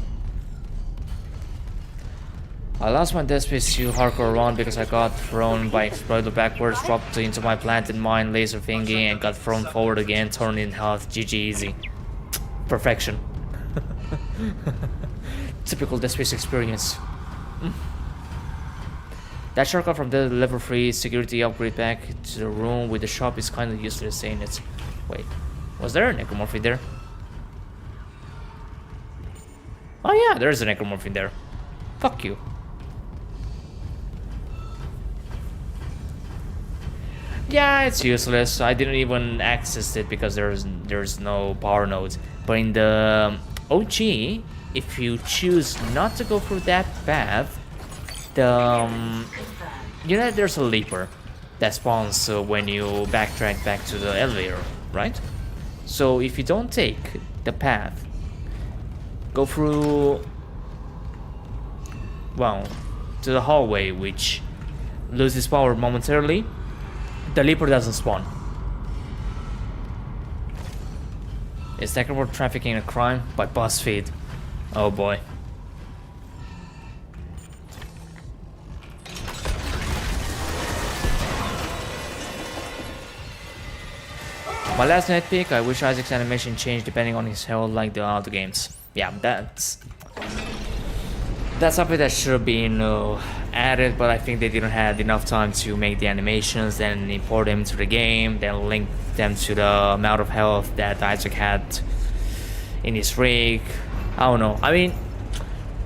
I lost my Space 2 hardcore run because I got thrown by exploder backwards, dropped into my planted mine laser thingy, and got thrown forward again, turned in health. GG easy. Perfection. Typical Dead Space experience. That shortcut from the level 3 security upgrade back to the room with the shop is kinda useless, saying it. Wait, was there a necromorph there? Oh yeah, there's a necromorph there. Fuck you. Yeah, it's useless. I didn't even access it because there's no power nodes. But in the OG, if you choose not to go through that path, you know there's a leaper that spawns when you backtrack back to the elevator, right? So if you don't take the path, go through, well, to the hallway, which loses power momentarily, the leaper doesn't spawn. Is necromorph trafficking a crime? By BuzzFeed. Oh boy. My last nitpick, I wish Isaac's animation changed depending on his health like the other games. Yeah, that's something that should have been added, but I think they didn't have enough time to make the animations, then import them to the game, then link them to the amount of health that Isaac had in his rig. I don't know. I mean,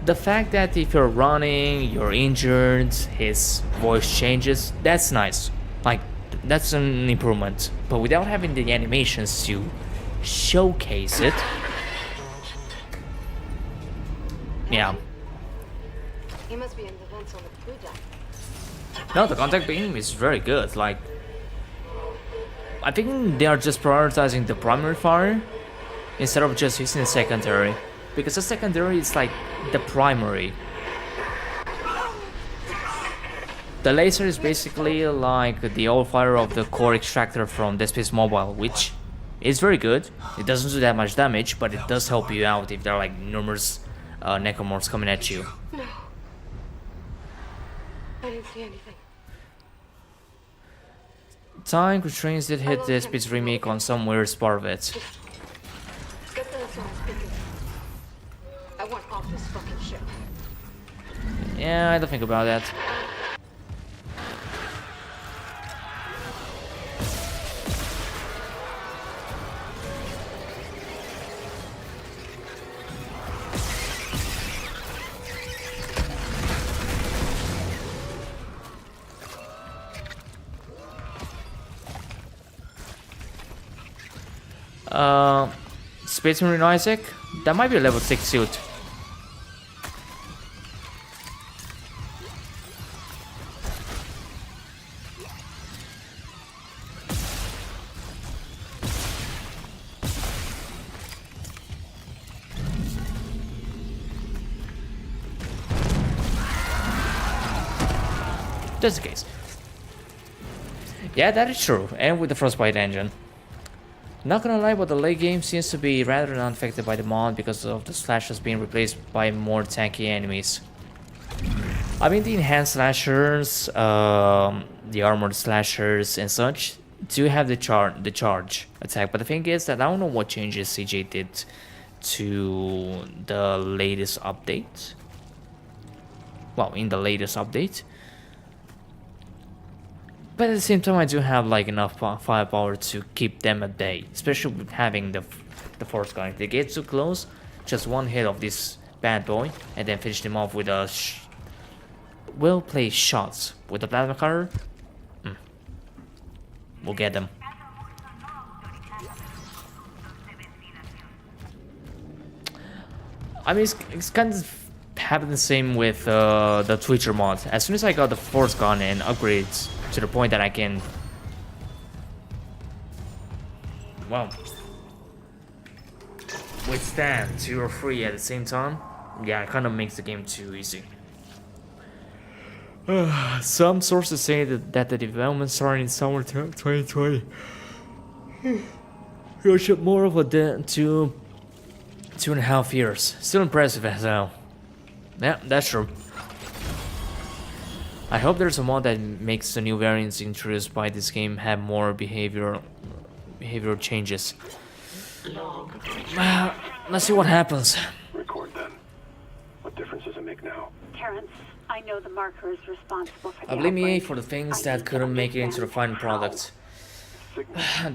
the fact that if you're running, you're injured, his voice changes, that's nice. Like, that's an improvement. But without having the animations to showcase it, yeah. He must be in the vents on the crew deck. No, the contact beam is very good. Like, I think they are just prioritizing the primary fire instead of just using the secondary, because the secondary is like the primary. The laser is basically like the old fire of the core extractor from Dead Space Mobile, which is very good. It doesn't do that much damage, but it does help you out if there are like numerous necromorphs coming at you. No. I didn't see anything. Time constraints did hit Dead Space Remake on some weird part of it. Get the SOS speaker. I want off this fucking ship. Yeah, I don't think about that. Space Marine Isaac? That might be a level 6 suit. Just the case. Yeah, that is true, and with the Frostbite engine. Not gonna lie, but the late game seems to be rather unaffected by the mod because of the slashers being replaced by more tanky enemies. I mean, the enhanced slashers, the armored slashers and such do have the charge attack, but the thing is that I don't know what changes CJ did to the latest update. Well, in the latest update. But at the same time, I do have like enough firepower to keep them at bay, especially with having the force gun. If they get too close, just one hit of this bad boy, and then finish them off with a well-placed shots with the plasma cutter. We'll get them. I mean, it's kind of happened the same with the Twitcher mod. As soon as I got the force gun and upgrades to the point that I can, well, withstand 2 or 3 at the same time, yeah, it kind of makes the game too easy. Some sources say that the development started in summer 2020. Russia more of a 2.5 years. Still impressive as hell. Yeah, that's true. I hope there's a mod that makes the new variants introduced by this game have more behavioral changes. Let's see what happens. Record then. What difference does it make now? Terrence, I know the marker is responsible for the I blame EA outbreak. for the things that couldn't make it into the final product.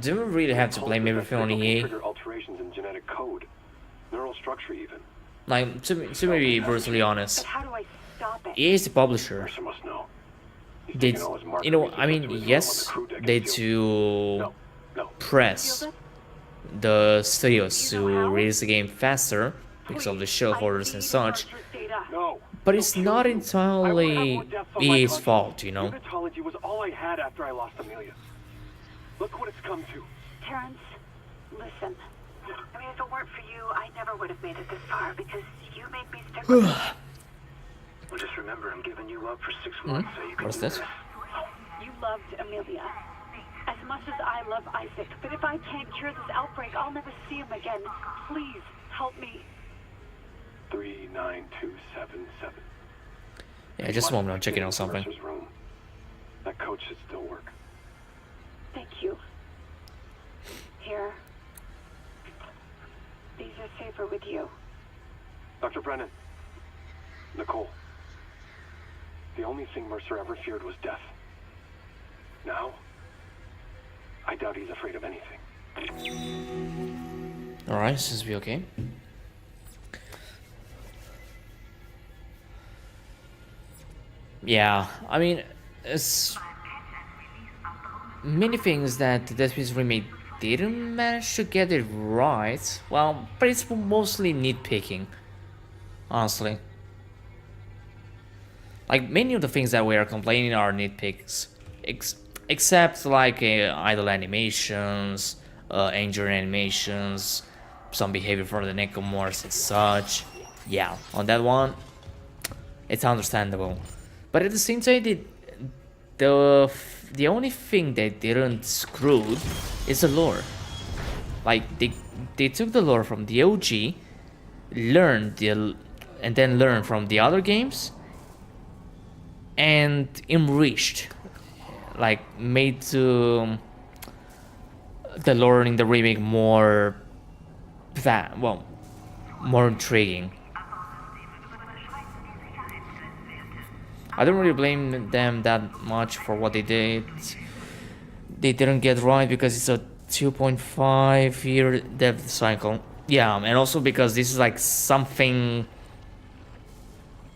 Do we really have to blame everything on EA? Trigger alterations in genetic code, neural structure even. Like, to be brutally honest, But how do I stop it? EA is the publisher. Mercer must know. He's They, taken all his marker you know, research I mean, to his room yes, on the crew deck they and sealed. do No. press the studios to release the game faster because of the shareholders and such, No. but it's not entirely EA's fault, you know? Unitology was all I had after I lost Amelia. Look what it's come to. Terrence, listen. I mean, if it weren't for you, I never would have made it this far because you made me stick with it. Well, just remember, I'm giving you up for 6 months so you can What's do this? You loved Amelia as much as I love Isaac. But if I can't cure this outbreak, I'll never see him again. Please help me. 39277. Yeah, just a moment, I'm checking on something. Mercer's room. That code should still work. Thank you. Here. These are safer with you. Dr. Brennan. Nicole. The only thing Mercer ever feared was death. Now, I doubt he's afraid of anything. Alright, seems to be okay. Yeah, I mean, it's many things that the Dead Space Remake didn't manage to get it right. Well, but it's mostly nitpicking, honestly. Like, many of the things that we are complaining are nitpicks, except like idle animations, injury animations, some behavior for the necromorphs and such. Yeah, on that one, it's understandable. But at the same time, the only thing they didn't screw is the lore. Like, they took the lore from the OG, and then learned from the other games, and enriched, like made the lore in the remake more more intriguing. I don't really blame them that much for what they did. They didn't get right because it's a 2.5 year dev cycle. Yeah, and also because this is like something,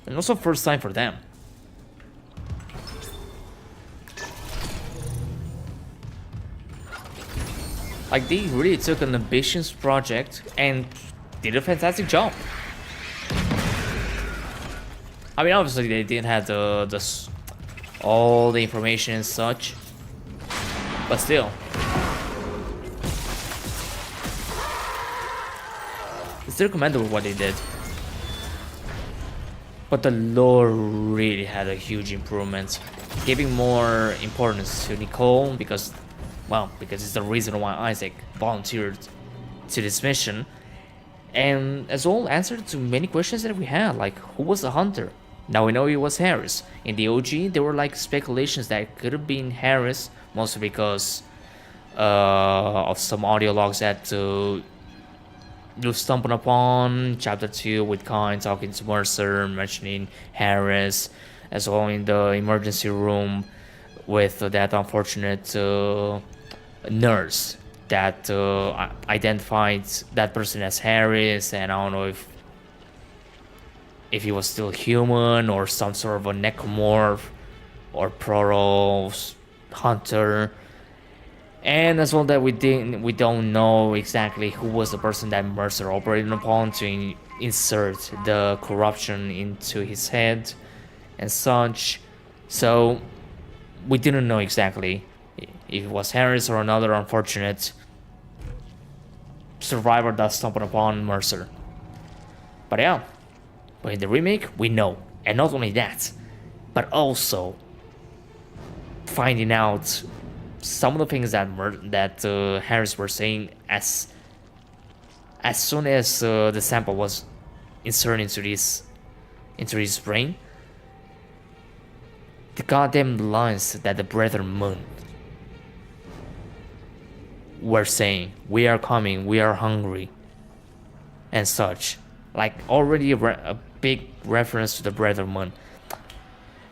and also first time for them. Like, they really took an ambitious project and did a fantastic job. I mean, obviously they didn't have all the information and such, but still, it's still commendable what they did. But the lore really had a huge improvement, giving more importance to Nicole because it's the reason why Isaac volunteered to this mission, and as well answered to many questions that we had, like who was the hunter. Now we know it was Harris. In the OG, there were like speculations that it could have been Harris, mostly because of some audio logs that you stumbled upon. Chapter 2 with Kine talking to Mercer, mentioning Harris, as well in the emergency room with that unfortunate nurse that identified that person as Harris, and I don't know if he was still human or some sort of a necromorph or proto hunter. And as well that we don't know exactly who was the person that Mercer operated upon to insert the corruption into his head and such. So we didn't know exactly if it was Harris or another unfortunate survivor that stumbled upon Mercer. But yeah, but in the remake, we know. And not only that, but also finding out some of the things that Harris were saying as soon as the sample was inserted into his brain, the goddamn lines that the Brethren Moon were saying, "We are coming, we are hungry," and such, like already a big reference to the Brethren Moon.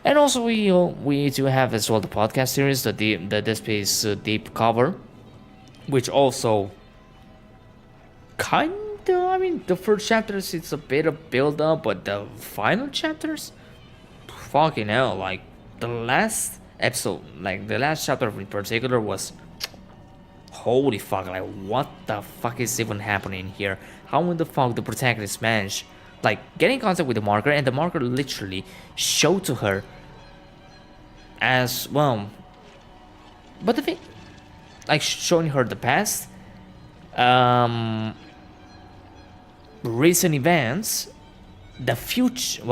And also we do have as well the podcast series, the Dead Space Deep cover, which also kinda, I mean, the first chapters it's a bit of build up, but the final chapters, fucking hell, like the last episode, like the last chapter in particular was, holy fuck, like what the fuck is even happening here? How in the fuck the protagonist managed, like, getting in contact with the marker, and the marker literally showed to her as well. But the thing, like, showing her the past, recent events, the future,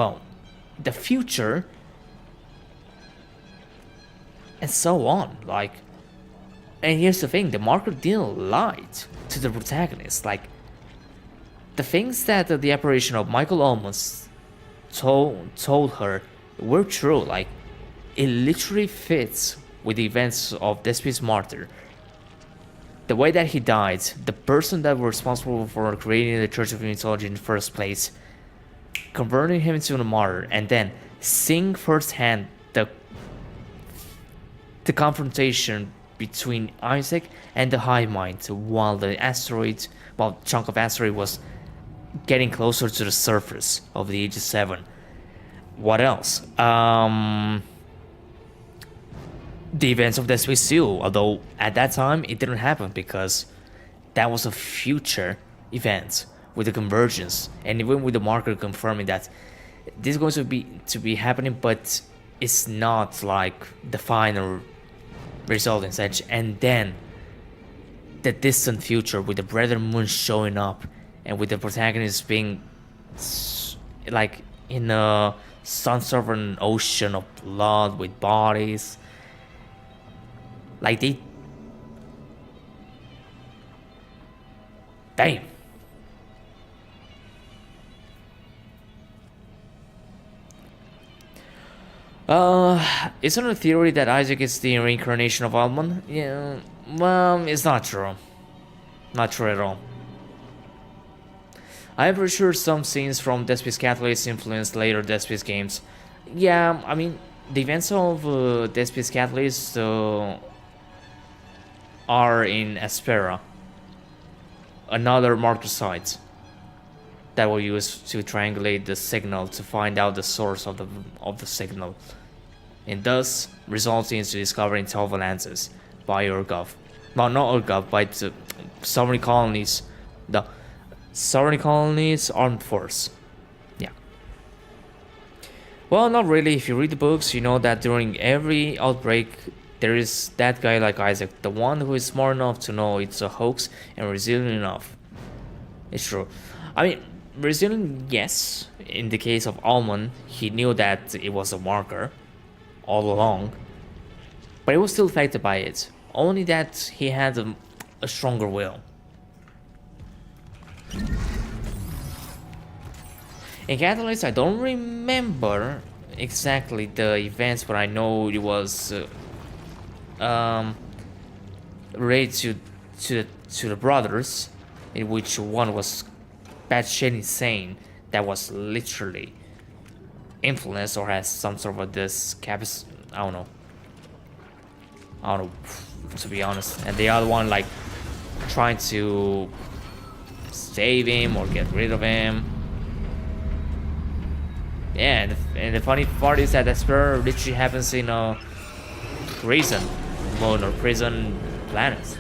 and so on. Like, and here's the thing: the marker didn't lie to the protagonist. Like, the things that the apparition of Michael almost told her were true. Like, it literally fits with the events of Dead Space Martyr. The way that he died, the person that was responsible for creating the Church of Unitology in the first place, converting him into a martyr, and then seeing firsthand the confrontation between Isaac and the Hive Mind while the chunk of asteroid was getting closer to the surface of the Aegis 7. What else? The events of Dead Space 2, although at that time it didn't happen because that was a future event with the convergence, and even with the marker confirming that this is going to be happening, but it's not like the final result and such. And then the distant future with the Brethren Moon showing up, and with the protagonist being like in some sort of an ocean of blood with bodies. Like, damn. Isn't it a theory that Isaac is the reincarnation of Almond? Yeah, well, it's not true. Not true at all. I'm pretty sure some scenes from Dead Space Catalyst influenced later Dead Space games. Yeah, I mean, the events of Dead Space Catalyst are in Aspera, another marker site that will use to triangulate the signal to find out the source of the signal, and thus resulting into discovering 12 Atlantis by Urgov. No, not Urgov, by the Sovereign Colonies, the Sovereign Colonies Armed Force. Yeah. Well, not really. If you read the books, you know that during every outbreak, there is that guy like Isaac, the one who is smart enough to know it's a hoax and resilient enough. It's true. I mean, resilient, yes. In the case of Almond, he knew that it was a marker all along, but he was still affected by it. Only that he had a stronger will. In Catalyst, I don't remember exactly the events, but I know it was related to the brothers, in which one was batshit insane, that was literally influenced or has some sort of this I don't know, to be honest. And the other one, like, trying to save him or get rid of him. Yeah, and the funny part is that Aspera literally happens in a prison mode or prison planet.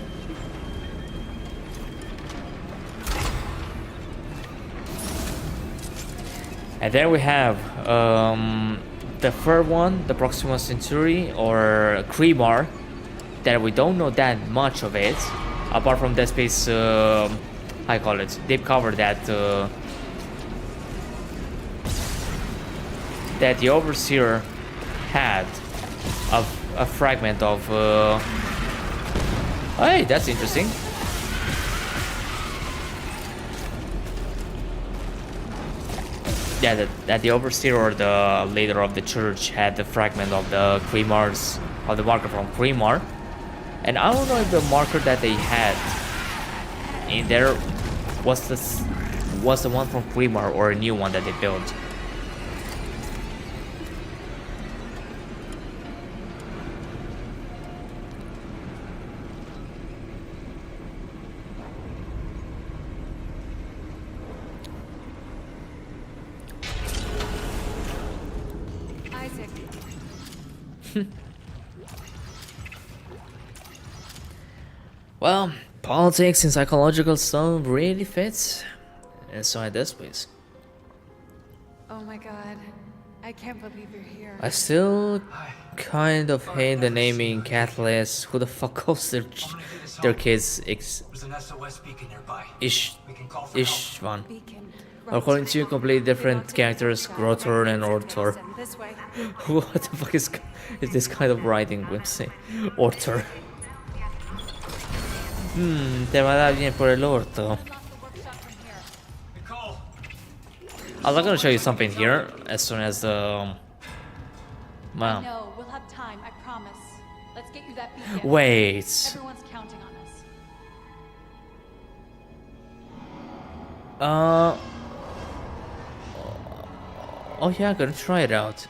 And then we have the third one, the Proxima Centauri or Kremar, that we don't know that much of it, apart from Dead Space, I call it, deep cover that the Overseer had a fragment of Hey, that's interesting. Yeah, that the overseer or the leader of the church had the fragment of the Kremars, of the marker from Kremar. And I don't know if the marker that they had in there was the one from Kremar or a new one that they built. Well, politics and psychological stuff really fits inside this place. Oh my god. I can't believe you're here. I still kind of hate the naming Catalyst. Who the fuck calls their kids Ishvan? According to completely different characters, Grotor and Ortor. What the fuck is this kind of writing whimsy? Ortor. Te va a dar bien por el orto. I'm not gonna show you something here as soon as the. Well. No, we'll have time, I promise. Let's get you that beacon. Wait. Everyone's counting on us. Oh yeah, I'm gonna try it out.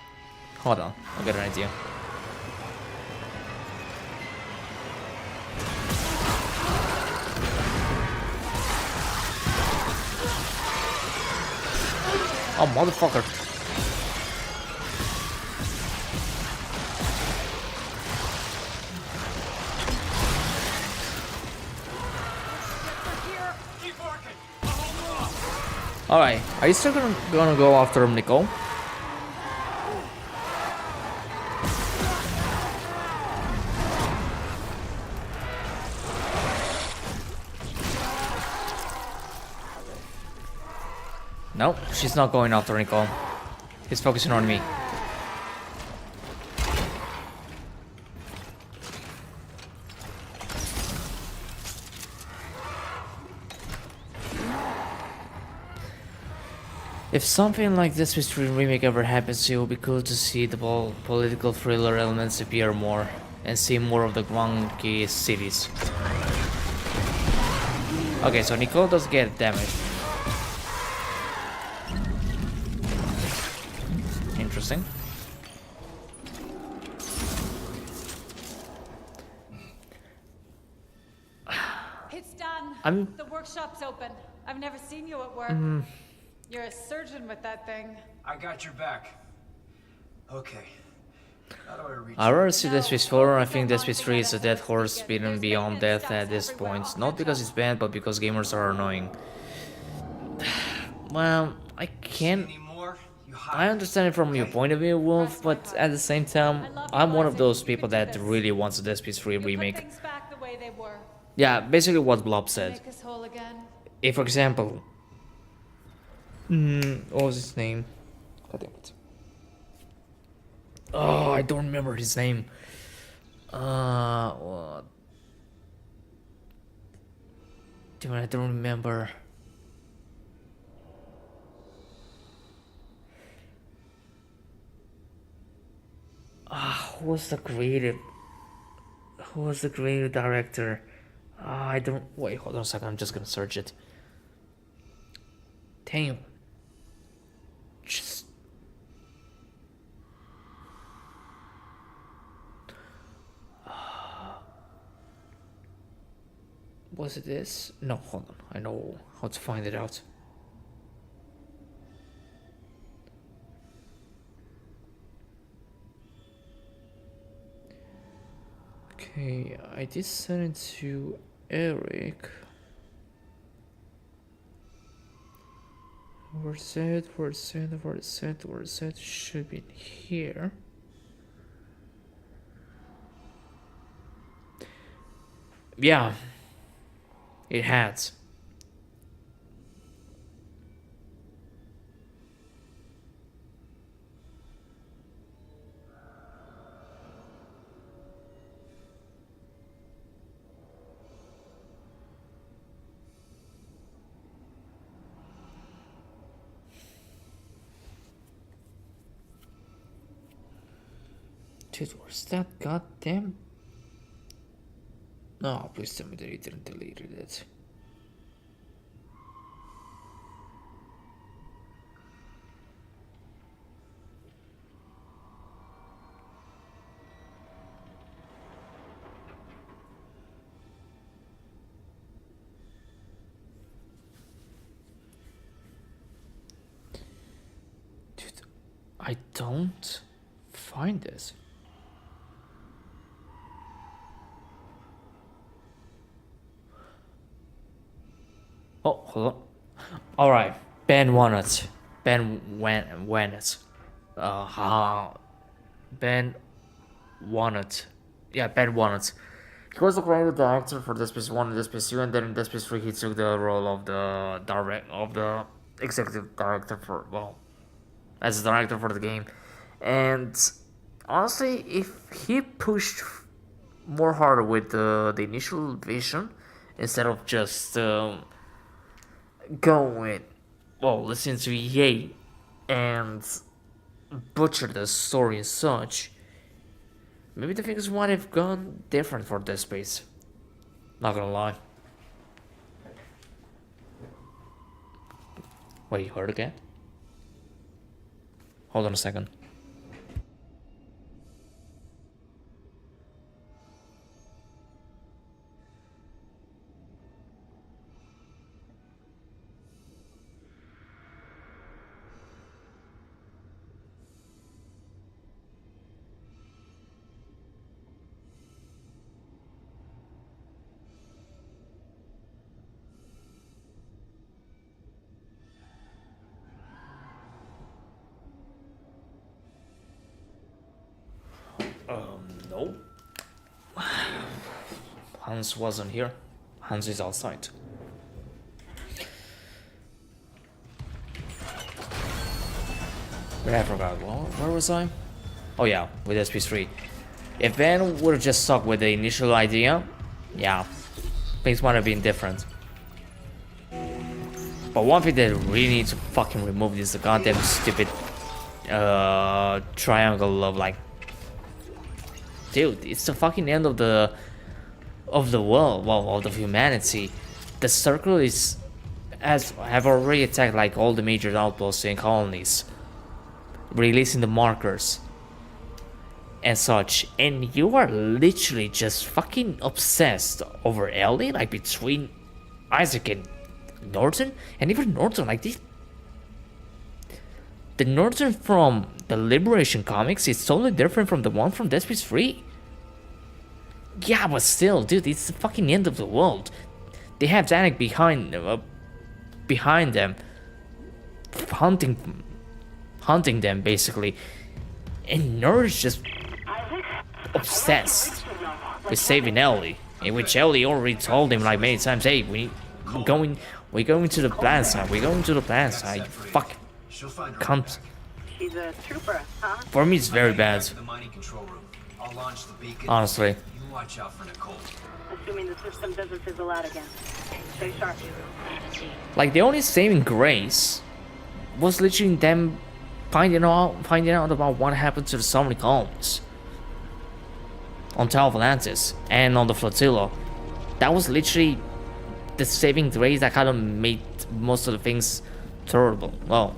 Hold on, I got an idea. Oh, motherfucker. Alright, are you still gonna go after him, Nicole? No, she's not going after Nicole. He's focusing on me. If something like this between Remake ever happens, it will be cool to see the political thriller elements appear more and see more of the wonky cities. Okay, so Nicole does get damaged. Interesting. It's done. The workshop's open. I've never seen you at work. You're a surgeon with that thing. I got your back. Okay. How do I reach I'd rather see Dead Space 4. I think Dead Space 3 is a dead horse beaten beyond death at this point. Not because it's bad, but because gamers are annoying. Well, I can't. I understand it from your point of view, Wolf, but at the same time, I'm one of those people that really wants a Dead Space 3 remake. Yeah, basically what Blob said. If, for example, what was his name? God damn it. Oh, I don't remember his name. What? Damn it, I don't remember. Who was the creative? Who was the creative director? I don't. Wait, hold on a second. I'm just gonna search it. Damn. Just. Was it this? No, hold on. I know how to find it out. Okay, I did send it to Eric. Where's it? Should be here. Yeah, it has. Dude, where's that goddamn... No, please tell me that he didn't delete it. Dude, I don't find this. Oh, hold on. Alright, Ben wanted. Ben wanted. Ben wanted. Yeah, Ben wanted. He was the creative director for Dead Space 1 and Dead Space 2, and then in Dead Space 3 he took the role of the executive director for, well, as a director for the game. And honestly, if he pushed more harder with the initial vision, instead of just going, well, listen to EA and butcher the story and such, maybe the things might have gone different for Dead Space. Not gonna lie. Wait, you heard again? Hold on a second. No. Hans wasn't here. Hans is outside. But I forgot. Well, where was I? Oh yeah, with SP3. If Ben would have just stuck with the initial idea, yeah, things might have been different. But one thing that really needs to fucking remove is the goddamn stupid triangle of like, dude, it's the fucking end of the world, well, of humanity. The circle have already attacked like all the major outposts and colonies, releasing the markers and such, and you are literally just fucking obsessed over Ellie, like between Isaac and Norton, and even Norton, like the Norton from the Liberation comics is totally different from the one from Dead Space 3. Yeah, but still, dude, it's the fucking end of the world. They have Danik behind them, hunting them basically, and Nerd's just obsessed with saving Ellie, in which Ellie already told him like many times, "Hey, we're going to the plan side. We're going to the plan side. Fuck, cunt." She's a trooper, huh? For me, it's very bad. Honestly. Watch out for Nicole. Assuming the system doesn't fizzle out again. Stay sharp. Like the only saving grace was literally them finding out about what happened to the Somni colonies on Tower of Atlantis and on the flotilla. That was literally the saving grace that kind of made most of the things tolerable. Well.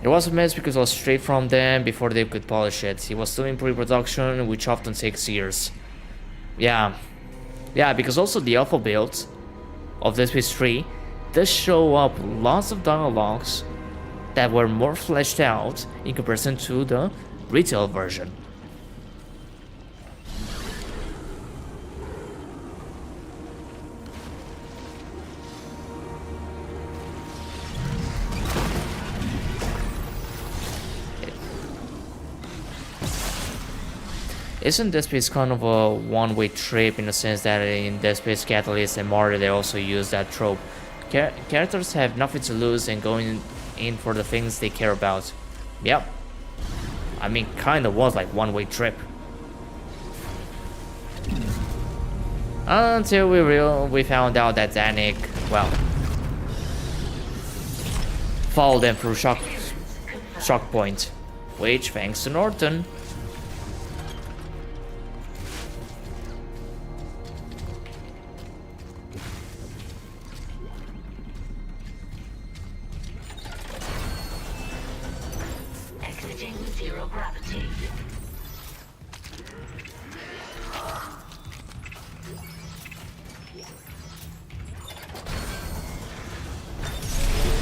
It was a mess because it was straight from them before they could polish it. It was still in pre-production, which often takes years. Yeah, because also the alpha build of Dead Space 3 does show up lots of dialogues that were more fleshed out in comparison to the retail version. Isn't Dead Space kind of a one-way trip in the sense that in Dead Space Catalyst and Mario they also use that trope? Characters have nothing to lose and going in for the things they care about. Yep. I mean, kind of was like one-way trip. Until we found out that Danik well, follow them through shock point, which thanks to Norton. Exiting zero gravity.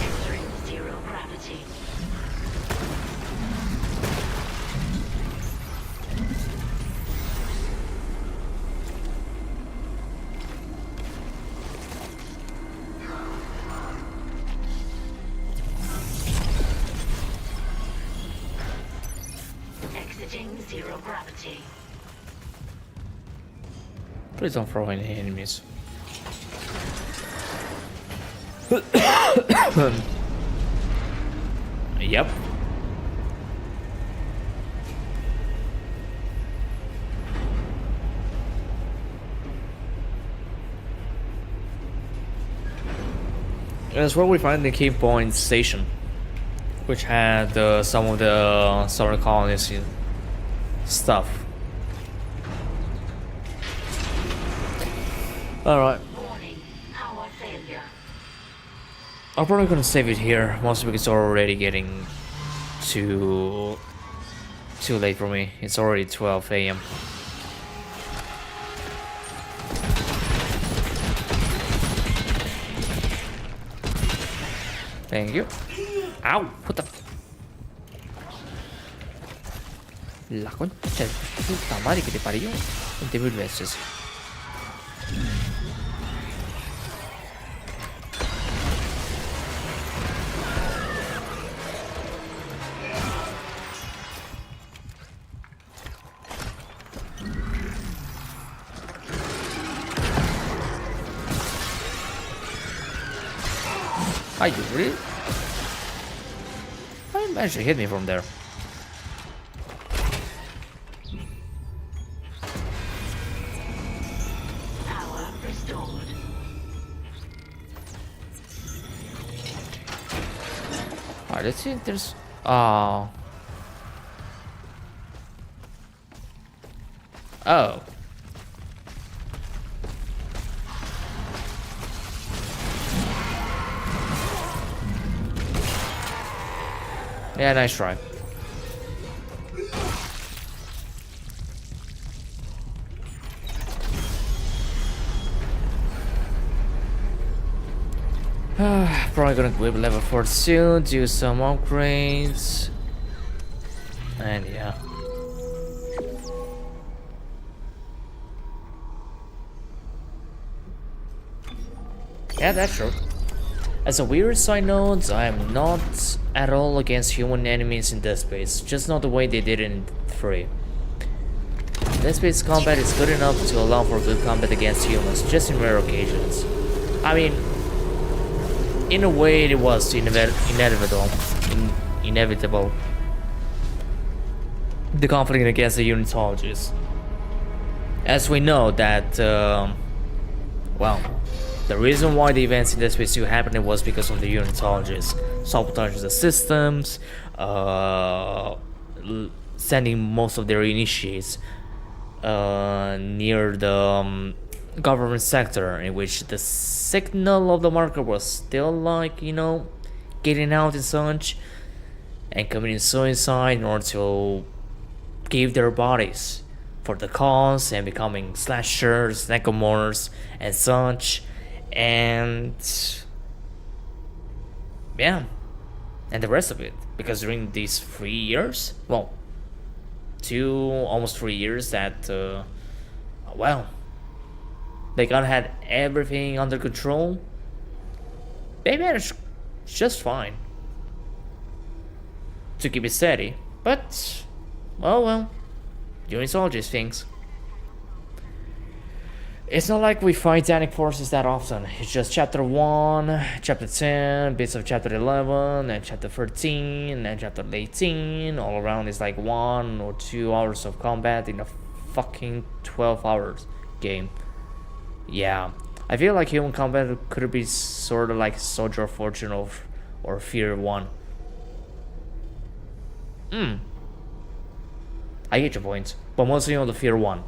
Entering zero gravity. Exiting zero gravity. Please don't throw any enemies. Yep. That's where we find the Key Point station, which had some of the solar colonies stuff. Alright. Warning, power failure. I'm probably gonna save it here, mostly because it's already getting too late for me. It's already 12 a.m. Thank you. Ow! What the? La concha de puta madre que te parió 20.000 veces. Are you really? Why did you manage to hit me from there? Power restored. Alright, let's see if there's... Oh. Oh. Yeah, nice try. Probably gonna whip level 4 soon, do some upgrades. And yeah. Yeah, that's true. As a weird side note, I am not at all against human enemies in Dead Space, just not the way they did it in 3. Dead Space combat is good enough to allow for good combat against humans, just in rare occasions. I mean, in a way it was inevitable. The conflict against the unitologists. As we know that, well, the reason why the events in Dead Space 2 happened was because of the unitologists sabotaging the systems, sending most of their initiates near the government sector, in which the signal of the marker was still like, you know, getting out and such, and committing suicide in order to give their bodies for the cause and becoming slashers, necromorphs, and such. And yeah, and the rest of it, because during these 3 years, well, almost 3 years, that well, they kind of had everything under control. They managed just fine to keep it steady, but well, unitologist things. It's not like we fight Titanic forces that often. It's just chapter 1, chapter 10, bits of chapter 11, and chapter 13, and chapter 18. All around is like 1 or 2 hours of combat in a fucking 12 hours game. Yeah. I feel like human combat could be sort of like Soldier of Fortune or Fear 1. I get your point, but mostly on the Fear 1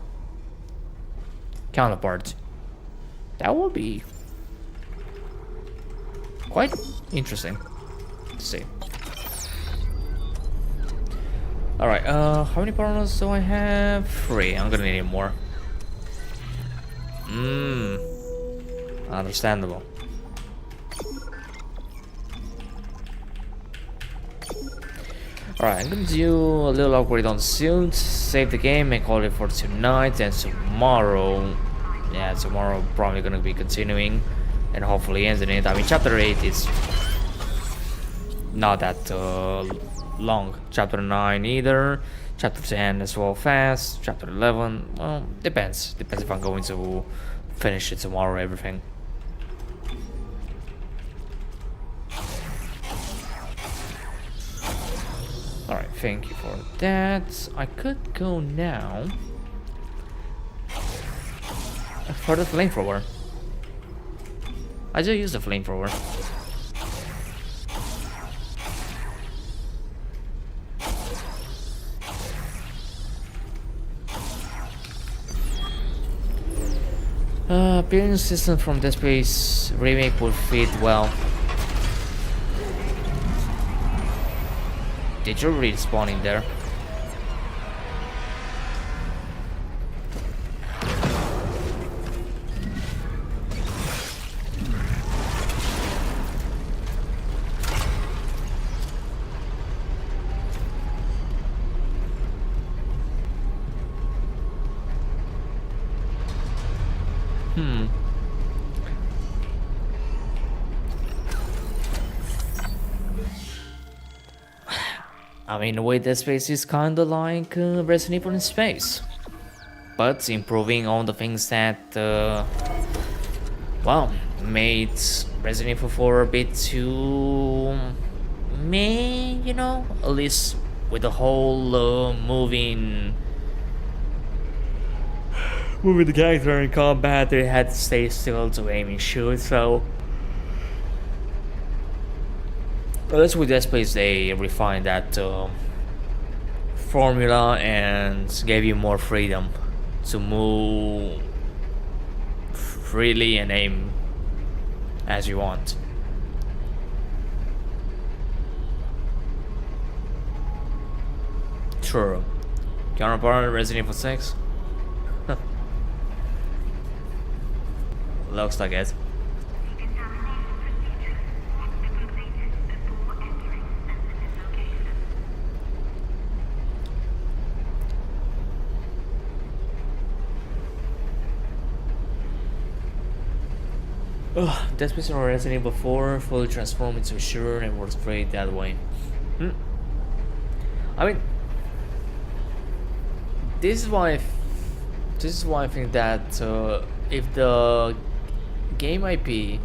counterpart. That would be quite interesting to see. Alright, how many partners do I have? 3. I'm gonna need more. Understandable. Alright, I'm gonna do a little upgrade on the suit, save the game, and call it for tonight. And tomorrow, yeah, tomorrow probably gonna be continuing and hopefully ending it. I mean, chapter 8 is not that long. Chapter 9 either. Chapter 10 as well fast. Chapter 11, well, depends if I'm going to finish it tomorrow, everything. Alright, thank you for that. I could go now for the flamethrower. I do use the flamethrower. Building system from Dead Space Remake would fit well. Did you respawn in there? I mean, the way Dead Space is kinda like Resident Evil in space, but improving on the things that, well, made Resident Evil 4 a bit too meh, you know? At least with the whole moving the character in combat, they had to stay still to aim and shoot, so that's with Dead Space they refined that formula and gave you more freedom to move freely and aim as you want. True. Counterpart Resident Evil 6? Looks like it. Dead Space or Resident Evil 4 fully transformed into a shooter and works great that way. I mean, this is why I think that if the game IP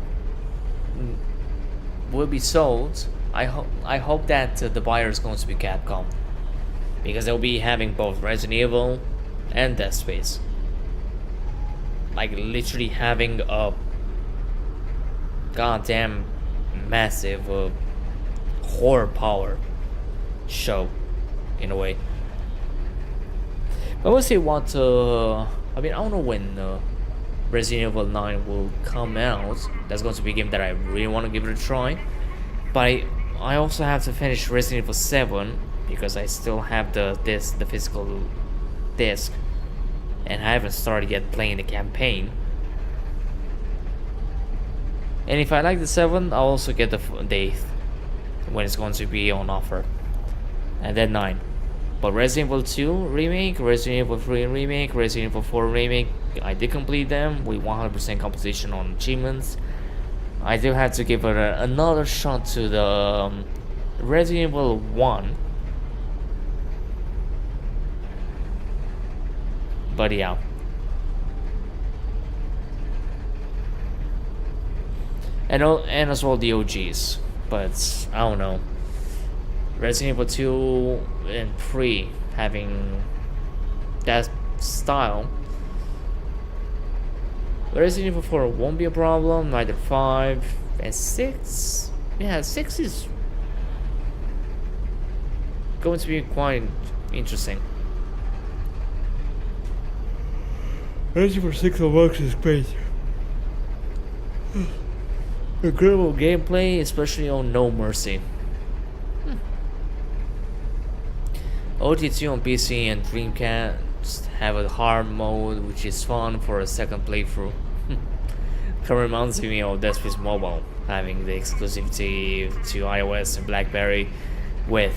will be sold, I hope that the buyer is going to be Capcom, because they'll be having both Resident Evil and Dead Space, like literally having a goddamn massive horror power show in a way. But we'll see what I mean, I don't know when Resident Evil 9 will come out. That's going to be a game that I really want to give it a try. But I also have to finish Resident Evil 7 because I still have the physical disc, and I haven't started yet playing the campaign. And if I like the 7, I'll also get the 8th when it's going to be on offer, and then 9. But Resident Evil 2 Remake, Resident Evil 3 Remake, Resident Evil 4 Remake, I did complete them with 100% completion on achievements. I do have to give it another shot to the Resident Evil 1. But yeah. And as well the OGs. But I don't know. Resident Evil 2 and 3 having that style Resident Evil 4 won't be a problem, neither 5 and 6. Yeah, 6 is going to be quite interesting. Resident Evil 6 on Works is great. Incredible gameplay, especially on No Mercy. OT2 on PC and Dreamcast have a hard mode, which is fun for a second playthrough. Kind of reminds me of Dead Space Mobile, having the exclusivity to iOS and BlackBerry with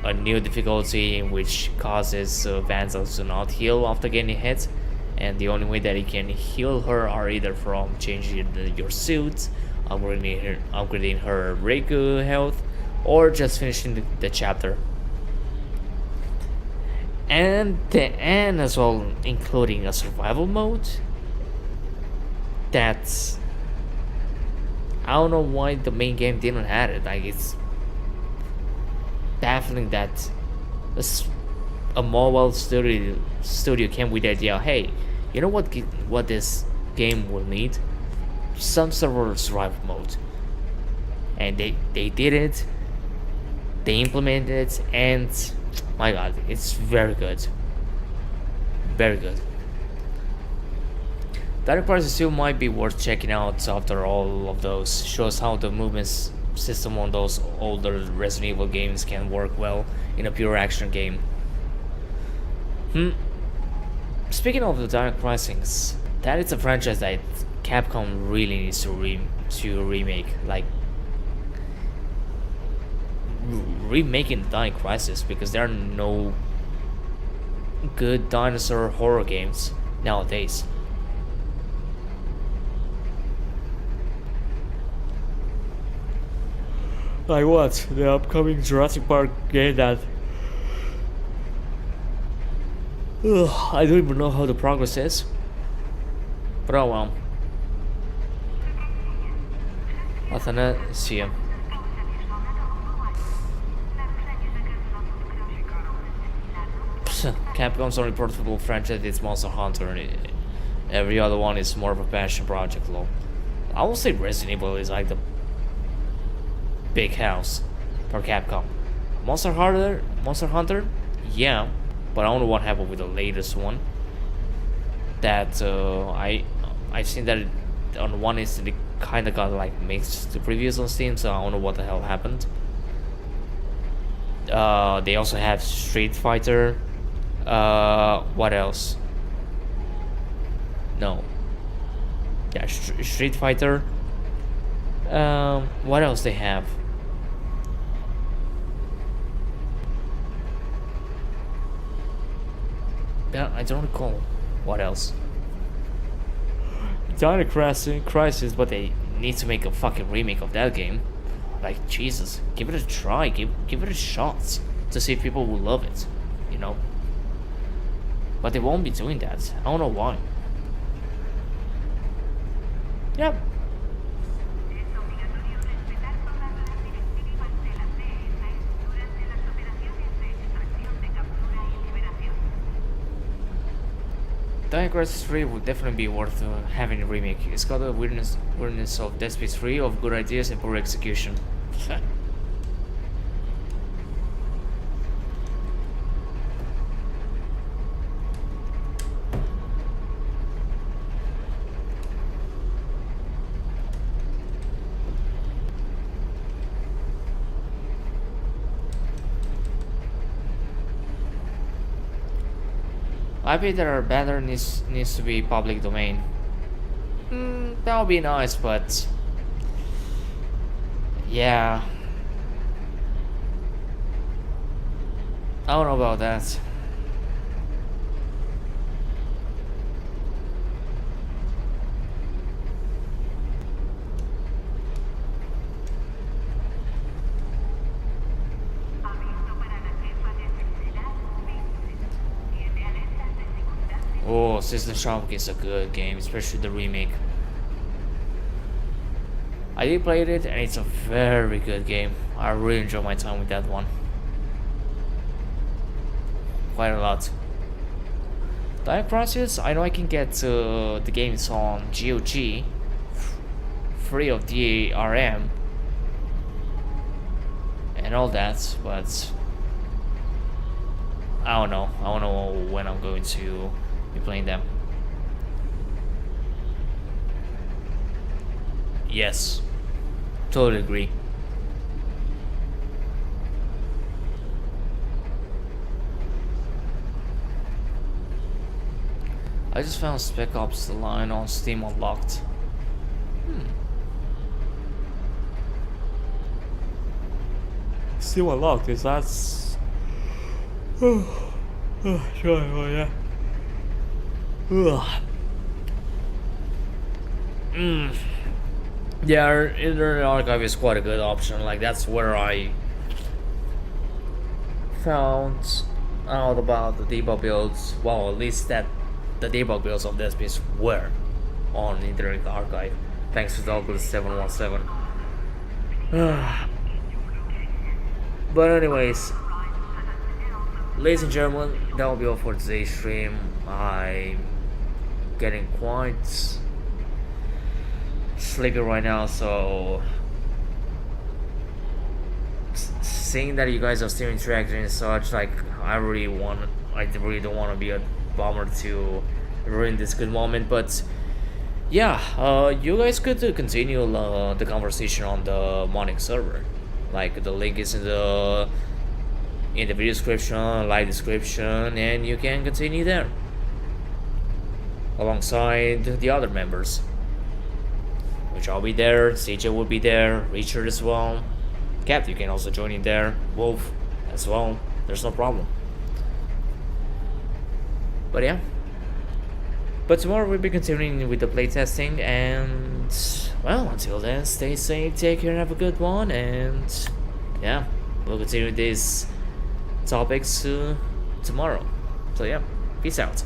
a new difficulty which causes Vanza to not heal after getting hit, and the only way that he can heal her are either from changing your suit, upgrading her rig health, or just finishing the chapter. And as well, including a survival mode. That's, I don't know why the main game didn't have it. Like, it's baffling that a mobile studio came with the idea, hey, you know what this game will need? Some sort of survival mode. And they did it. They implemented it, and my god, it's very good. Very good. Direct Crisis still might be worth checking out after all of those. Shows how the movement system on those older Resident Evil games can work well in a pure action game. Speaking of the Direct Crisis, that is a franchise that Capcom really needs to remake. Like, remaking Dying Crisis, because there are no good dinosaur horror games nowadays. Like what? The upcoming Jurassic Park game that I don't even know how the progress is. But oh well. Athanasia. Capcom's only profitable franchise is Monster Hunter, and every other one is more of a passion project. Lol. I will say Resident Evil is like the big house for Capcom. Monster Hunter, yeah, but I don't know what happened with the latest one. That I've seen that on one instant it kind of got like mixed reviews on Steam, so I don't know what the hell happened. They also have Street Fighter. What else? No. Yeah, Street Fighter. What else they have? Yeah, I don't recall. What else? Dino Crisis, but they need to make a fucking remake of that game. Like, Jesus, give it a try, give it a shot to see if people will love it, you know. But they won't be doing that. I don't know why. Yep. Dying Crisis 3 would definitely be worth having a remake. It's got the weirdness of Dead Space 3, of good ideas and poor execution. IP that are better needs to be public domain. That would be nice, but yeah, I don't know about that. Oh, System Shock is a good game, especially the remake. I did play it, and it's a very good game. I really enjoy my time with that one. Quite a lot. Time Crisis, I know I can get the games on GOG, free of DRM and all that, but I don't know. I don't know when I'm going to be playing them. Yes, totally agree. I just found Spec Ops: The Line on Steam unlocked. Steam unlocked, is that? Sure, yeah. Yeah, Internet Archive is quite a good option. Like, that's where I found out about the debug builds. Well, at least that the debug builds of this piece were on Internet Archive, thanks to Douglas 717. But anyways, ladies and gentlemen, that will be all for today's stream. I'm getting quite sleepy right now, so seeing that you guys are still interacting and such, like, I really don't want to be a bummer to ruin this good moment, but yeah, you guys could continue the conversation on the Monic server. Like, the link is in the video description, live description, and you can continue there alongside the other members, which I'll be there. CJ will be there, Richard as well, Cat, you can also join in there, Wolf as well, there's no problem. But yeah, but tomorrow we'll be continuing with the playtesting, and well, until then, stay safe, take care, and have a good one, and yeah, we'll continue these topics tomorrow. So yeah, peace out.